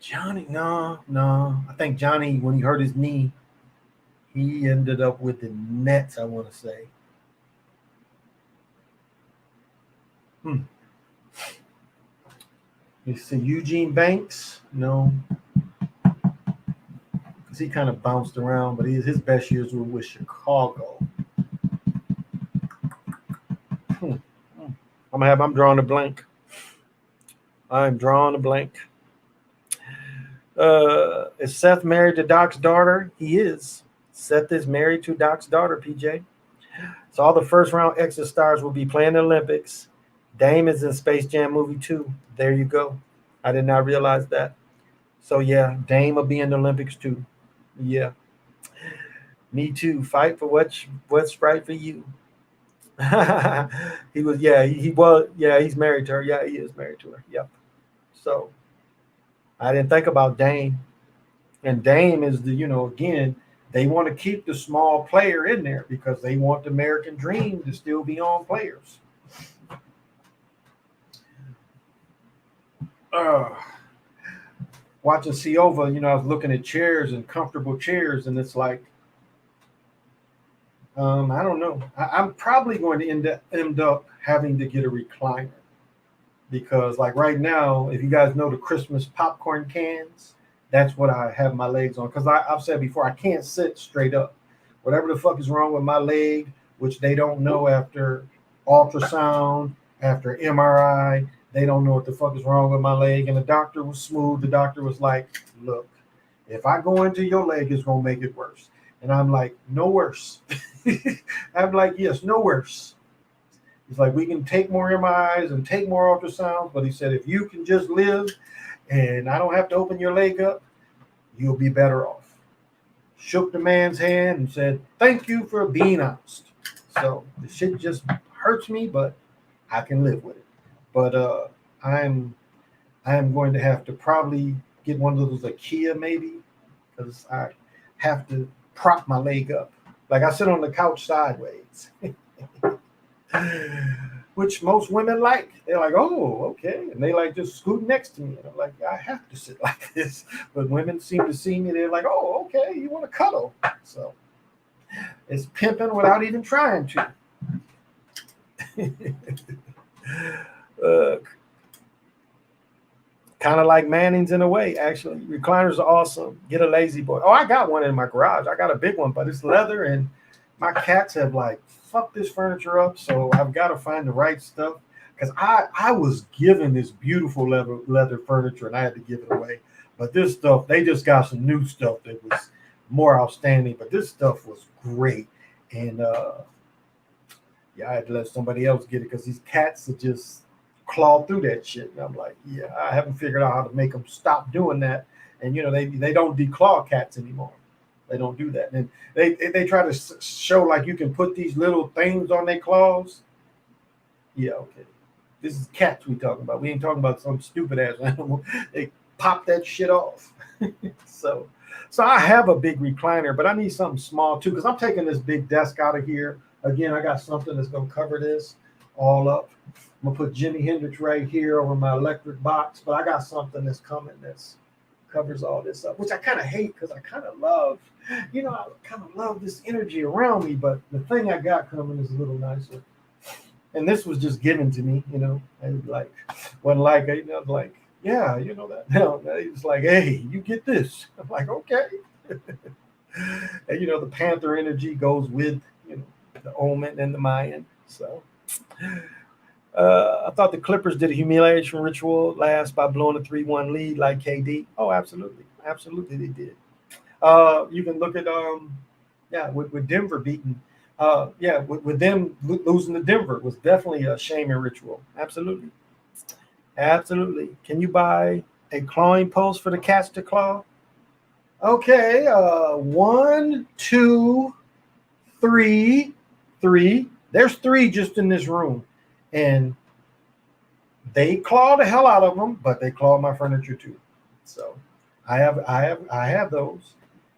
Johnny, no. I think Johnny, when he hurt his knee, he ended up with the Nets, I want to say. You see Eugene Banks? No. Because he kind of bounced around, but his best years were with Chicago. I'm drawing a blank. I'm drawing a blank. Is Seth married to Doc's daughter? He is. Seth is married to Doc's daughter, PJ. So all the first round exit stars will be playing the Olympics. Dame is in Space Jam movie 2. There you go. I did not realize that. So yeah, Dame will be in the Olympics too. Yeah. Me too. Fight for what's right for you. He was he's married to her. Yeah, he is married to her. Yep. So I didn't think about Dame. And Dame is again, they want to keep the small player in there because they want the American dream to still be on players. Watching Siova, I was looking at chairs and comfortable chairs, and it's like, I don't know. I'm probably going to end up having to get a recliner because, like right now, if you guys know the Christmas popcorn cans, that's what I have my legs on. Because I've said before, I can't sit straight up. Whatever the fuck is wrong with my leg, which they don't know after ultrasound, after MRI, they don't know what the fuck is wrong with my leg. And the doctor was smooth. The doctor was like, look, if I go into your leg, it's going to make it worse. And I'm like, no worse. I'm like, yes, no worse. He's like, we can take more MRIs and take more ultrasounds. But he said, if you can just live and I don't have to open your leg up, you'll be better off. Shook the man's hand and said, thank you for being honest. So the shit just hurts me, but I can live with it. But I am going to have to probably get one of those IKEA maybe, because I have to prop my leg up. Like I sit on the couch sideways, which most women like. They're like, oh, okay. And they like just scoot next to me. And I'm like, I have to sit like this. But women seem to see me. They're like, oh, okay, you want to cuddle. So it's pimping without even trying to. Kind of like Manning's in a way, actually. Recliners are awesome. Get a lazy boy. Oh, I got one in my garage. I got a big one, but it's leather, and my cats have like fucked this furniture up. So I've got to find the right stuff because I was given this beautiful leather furniture, and I had to give it away. But this stuff, they just got some new stuff that was more outstanding. But this stuff was great, and I had to let somebody else get it because these cats are just claw through that shit. And I'm like, yeah, I haven't figured out how to make them stop doing that. And they don't declaw cats anymore. They don't do that. And they try to show like you can put these little things on their claws. Yeah, okay. This is cats we talking about. We ain't talking about some stupid ass animal. They pop that shit off. So I have a big recliner, but I need something small too because I'm taking this big desk out of here. Again, I got something that's gonna cover this all up. I'm gonna put Jimi Hendrix right here over my electric box, but I got something that's coming that's covers all this up, which I kind of hate because I kind of love, I kind of love this energy around me. But the thing I got coming is a little nicer, and this was just given to me. And like wasn't like like yeah, that. No, it's like, hey, you get this. I'm like, okay. And the Panther energy goes with the Omen and the Mayan. So. I thought the Clippers did a humiliation ritual last by blowing a 3-1 lead like KD. Oh, absolutely. Absolutely they did. You can look at, with Denver beating Yeah, with them losing to Denver was definitely a shaming ritual. Absolutely. Absolutely. Can you buy a clawing post for the cats to claw? Okay, one, two, three, three. There's three just in this room, and they claw the hell out of them, but they claw my furniture too. So I have those,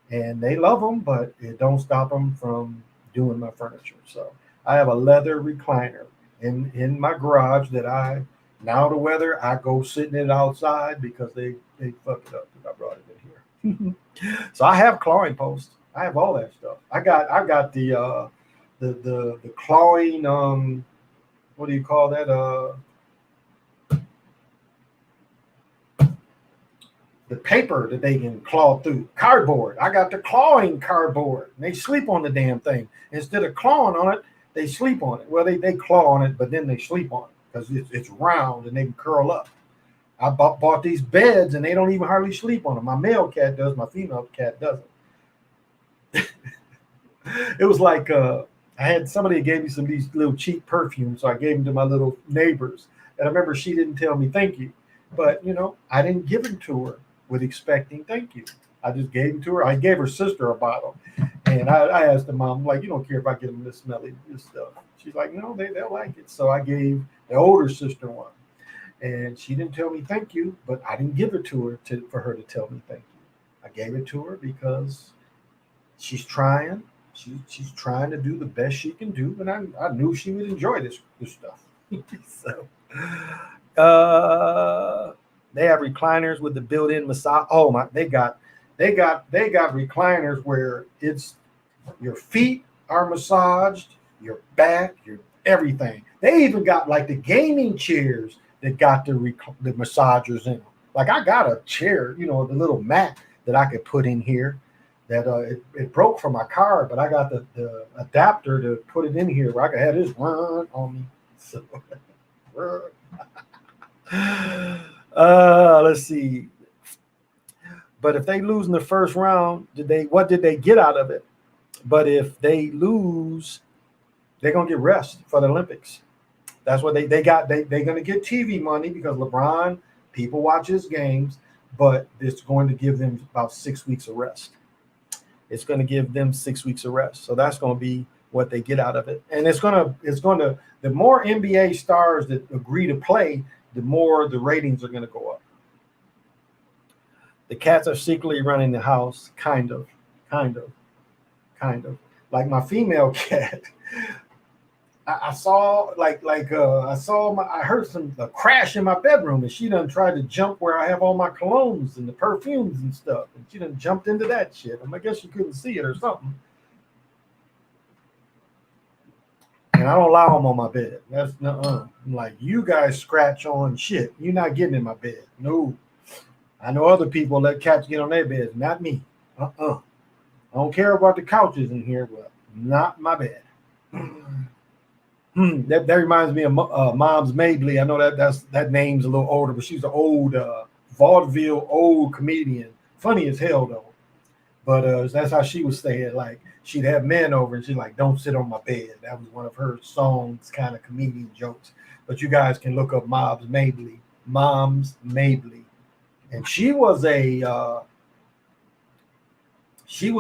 and they love them, but it don't stop them from doing my furniture. So I have a leather recliner in my garage that I now the weather I go sitting it outside because they fucked it up because I brought it in here. So I have clawing posts. I have all that stuff. I got the clawing what do you call that the paper that they can claw through. Cardboard. I got the clawing cardboard. And they sleep on the damn thing. Instead of clawing on it, they sleep on it. Well, they claw on it, but then they sleep on it because it's round and they can curl up. I bought these beds and they don't even hardly sleep on them. My male cat does, my female cat doesn't. It was like I had somebody that gave me some of these little cheap perfumes, so I gave them to my little neighbors. And I remember she didn't tell me thank you, but I didn't give them to her with expecting thank you. I just gave them to her. I gave her sister a bottle, and I asked the mom, like, you don't care if I get them this smelly this stuff. She's like, no, they'll like it. So I gave the older sister one, and she didn't tell me thank you, but I didn't give it to her for her to tell me thank you. I gave it to her because she's trying. She's trying to do the best she can do, and I knew she would enjoy this stuff. So, they have recliners with the built-in massage. Oh my, they got recliners where it's your feet are massaged, your back, your everything. They even got like the gaming chairs that got the massagers in them. Like I got a chair, the little mat that I could put in here that it broke from my car, but I got the adapter to put it in here where I could have this on me. So, let's see. But if they lose in the first round, what did they get out of it? But if they lose, they're gonna get rest for the Olympics. That's what they got. They're gonna get TV money because LeBron, people watch his games, but it's going to give them about 6 weeks of rest. It's going to give them 6 weeks of rest. So that's going to be what they get out of it. And it's going to, the more NBA stars that agree to play, the more the ratings are going to go up. The cats are secretly running the house, kind of. Like my female cat, I saw I heard a crash in my bedroom, and she done tried to jump where I have all my colognes and the perfumes and stuff, and she done jumped into that shit. I guess she couldn't see it or something. And I don't allow them on my bed. That's I'm like, you guys scratch on shit. You're not getting in my bed. No. I know other people let cats get on their beds, not me. I don't care about the couches in here, but not my bed. That reminds me of Mom's Mabley. I know that name's a little older, but she's an old vaudeville old comedian. Funny as hell though. But that's how she was saying. Like she'd have men over, and she's like, "Don't sit on my bed." That was one of her songs, kind of comedian jokes. But you guys can look up Mom's Mabley, and she was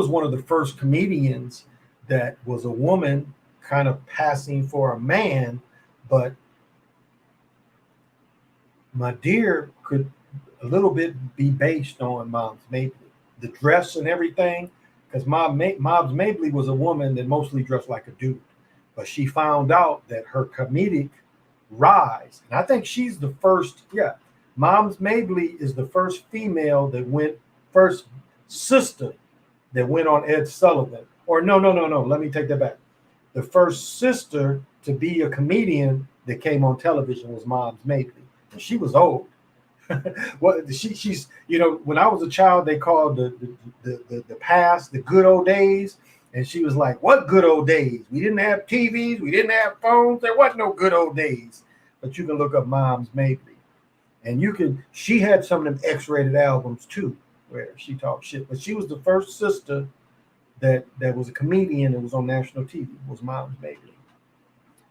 one of the first comedians that was a woman kind of passing for a man, but my dear could a little bit be based on Mom's Mabley. The dress and everything, because Mom's Mabley was a woman that mostly dressed like a dude, but she found out that her comedic rise, and I think she's the first, Mom's Mabley is the first first sister that went on Ed Sullivan. Or no, let me take that back. The first sister to be a comedian that came on television was Mom's Mabley, and she was old. She's when I was a child, they called the past the good old days, and she was like, "What good old days? We didn't have TVs, we didn't have phones. There wasn't no good old days." But you can look up Mom's Mabley, and she had some of them X-rated albums too, where she talked shit. But she was the first sister that was a comedian that was on national TV. Was Mom's Baby.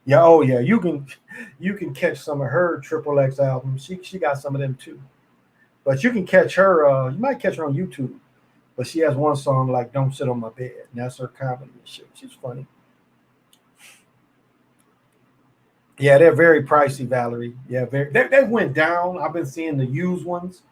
Yeah, oh yeah, you can catch some of her Triple X albums. She got some of them too. But you can catch her. You might catch her on YouTube. But she has one song like "Don't Sit on My Bed," and that's her comedy and shit. She's funny. Yeah, they're very pricey, Valerie. Yeah, they went down. I've been seeing the used ones,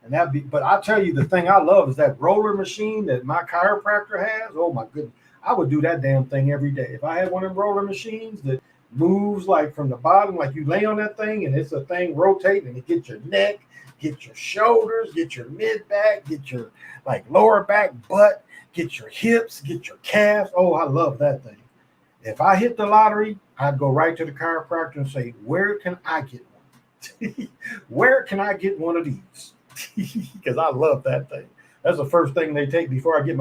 and that be. But I tell you, the thing I love is that roller machine that my chiropractor has. Oh my goodness, I would do that damn thing every day if I had one of them roller machines that moves like from the bottom, like you lay on that thing, and it's a thing rotating, and it gets your neck, get your shoulders, get your mid back, get your like lower back, butt, get your hips, get your calves. Oh, I love that thing. If I hit the lottery, I'd go right to the chiropractor and say, "Where can I get one? Where can I get one of these?" Because I love that thing. That's the first thing they take before I get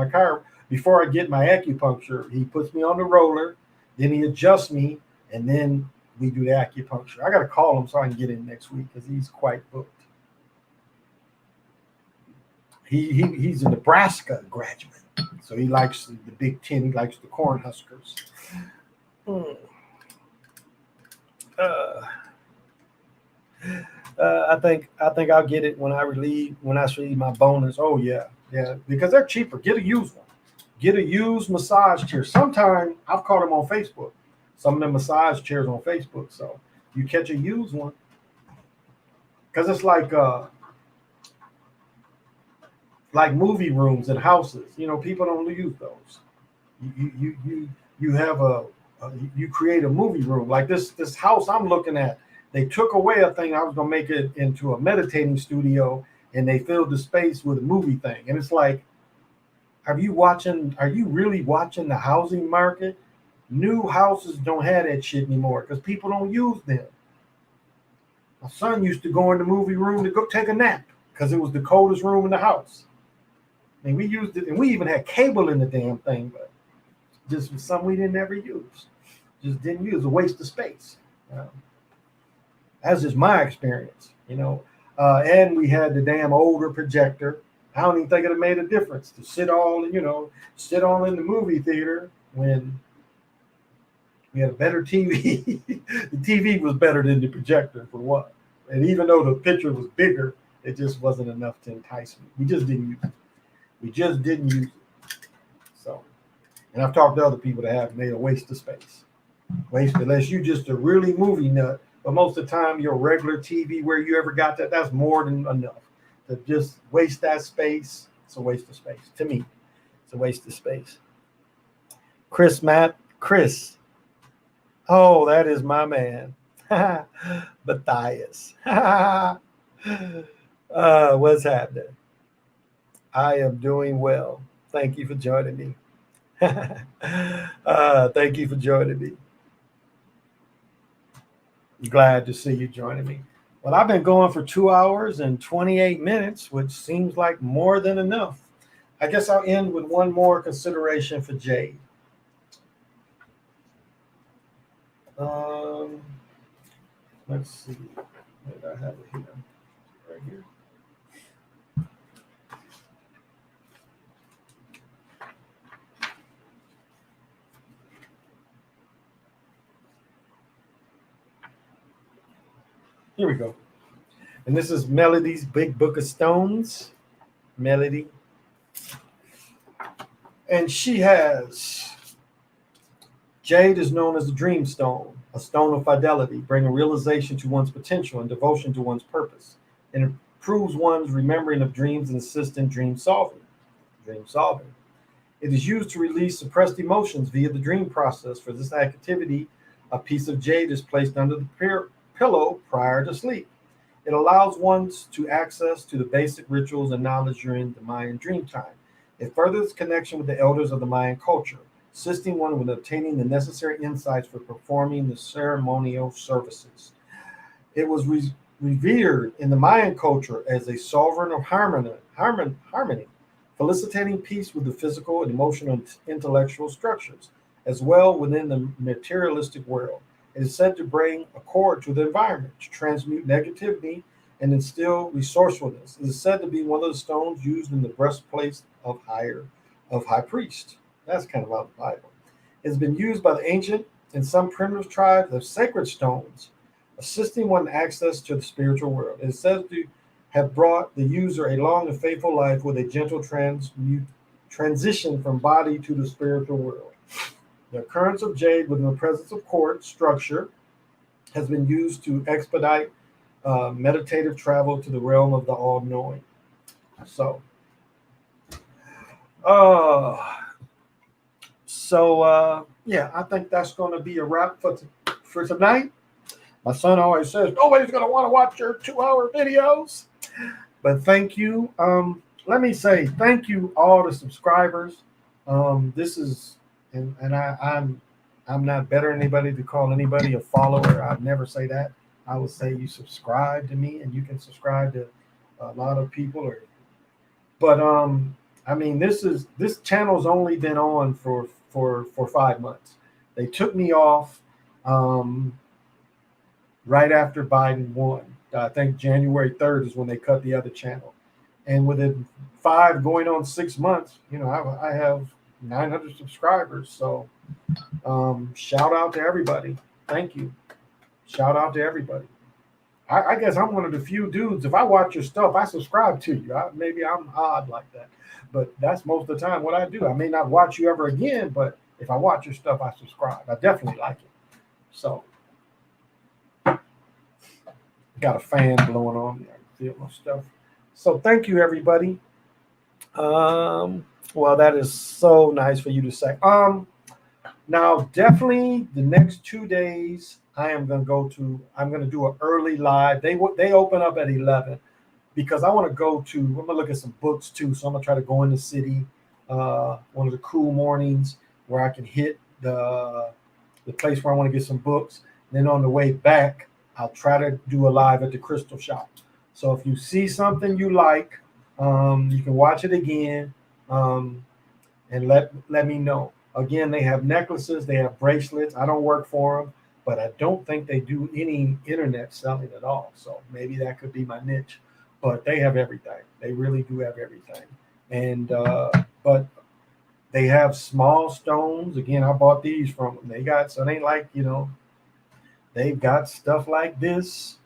before I get my acupuncture. He puts me on the roller, then he adjusts me, and then we do the acupuncture. I got to call him so I can get in next week because he's quite booked. He's a Nebraska graduate, so he likes the Big Ten. He likes the Cornhuskers. Hmm. Uh, I think I'll get it when I receive my bonus. Oh yeah, because they're cheaper. Get a used one. Get a used massage chair. Sometime I've caught them on Facebook. Some of them massage chairs on Facebook. So you catch a used one because it's like movie rooms and houses. You know, people don't use those. You have you create a movie room like this house I'm looking at. They took away a thing I was gonna make it into a meditating studio, and they filled the space with a movie thing. And it's like, are you really watching the housing market? New houses don't have that shit anymore because people don't use them. My son used to go in the movie room to go take a nap because it was the coldest room in the house. And we used it, and we even had cable in the damn thing, but just was something we didn't ever use. Just didn't use. A waste of space. That's just my experience. And we had the damn older projector. I don't even think it made a difference to sit all in the movie theater when we had a better TV. The TV was better than the projector for what? And even though the picture was bigger, it just wasn't enough to entice me. We just didn't use it. So, and I've talked to other people that have made a waste of space. Waste unless you just a really movie nut. But most of the time, your regular TV where you ever got that's more than enough to just waste that space. It's a waste of space to me. It's a waste of space. Chris. Oh, that is my man. Matthias. What's happening? I am doing well. Thank you for joining me. Thank you for joining me. Glad to see you joining me. Well, I've been going for 2 hours and 28 minutes, which seems like more than enough. I guess I'll end with one more consideration for Jade. Let's see. Where did I have it here? Right here. Here we go. And this is Melody's Big Book of Stones. Melody. And she has Jade is known as the dream stone, a stone of fidelity, bringing realization to one's potential and devotion to one's purpose. And improves one's remembering of dreams and assist in dream solving. It is used to release suppressed emotions via the dream process. For this activity, a piece of jade is placed under the pillow prior to sleep. It allows one to access to the basic rituals and knowledge during the Mayan dream time. It furthers connection with the elders of the Mayan culture, assisting one with obtaining the necessary insights for performing the ceremonial services. It was revered in the Mayan culture as a sovereign of harmony, felicitating peace with the physical and emotional and intellectual structures, as well within the materialistic world. It is said to bring accord to the environment, to transmute negativity, and instill resourcefulness. It is said to be one of the stones used in the breastplate of high priest. That's kind of out the Bible. It's been used by the ancient and some primitive tribes as sacred stones, assisting one access to the spiritual world. It is said to have brought the user a long and faithful life with a gentle transition from body to the spiritual world. The occurrence of jade within the presence of court structure has been used to expedite meditative travel to the realm of the all knowing. So, uh, yeah, I think that's going to be a wrap for tonight. My son always says nobody's going to want to watch your 2 hour videos, but thank you. Let me say thank you all the subscribers. This is and I'm not better than anybody to call anybody a follower. I'd never say that. I would say you subscribe to me, and you can subscribe to a lot of people. But I mean, this channel's only been on for 5 months. They took me off right after Biden won. I think January 3rd is when they cut the other channel. And within 5 going on 6 months, I have 900 subscribers. So shout out to everybody. Thank you. Shout out to everybody. I guess I'm one of the few dudes. If I watch your stuff, I subscribe to you. Maybe I'm odd like that, but that's most of the time what I do. I may not watch you ever again, but if I watch your stuff, I subscribe. I definitely like it. So, got a fan blowing on me. I can feel my stuff. So, thank you, everybody. Well, that is so nice for you to say. Now, definitely the next 2 days, I'm going to do an early live. They open up at 11 because I want to I'm going to look at some books too. So I'm going to try to go in the city one of the cool mornings where I can hit the place where I want to get some books. Then on the way back, I'll try to do a live at the Crystal Shop. So if you see something you like, you can watch it again and let me know. Again, they have necklaces, they have bracelets. I don't work for them, but I don't think they do any internet selling at all. So maybe that could be my niche. But they have everything. They really do have everything. And but they have small stones. Again, I bought these from them. So it ain't like, they've got stuff like this.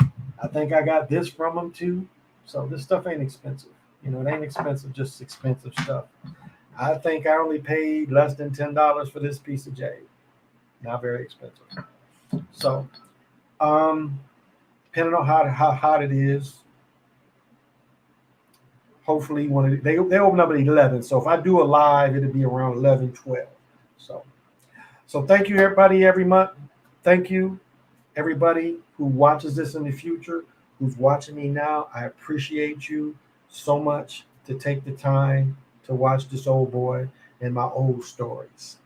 I think I got this from them too. So this stuff ain't expensive. It ain't expensive, just expensive stuff. I think I only paid less than $10 for this piece of jade. Not very expensive. So, depending on how hot it is, hopefully they open up at 11. So if I do a live, it'll be around 11, 12. So thank you everybody every month. Thank you everybody who watches this in the future, who's watching me now. I appreciate you so much to take the time to watch this old boy and my old stories.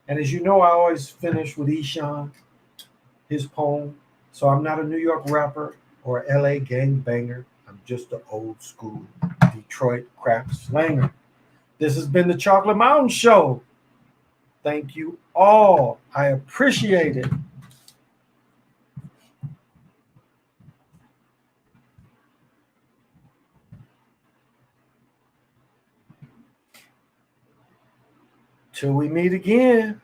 And as you know, I always finish with Eshawn, his poem. So I'm not a New York rapper or LA gangbanger. I'm just an old school Detroit crack slanger. This has been the Chocolate Mountain Show. Thank you all. I appreciate it. Till we meet again.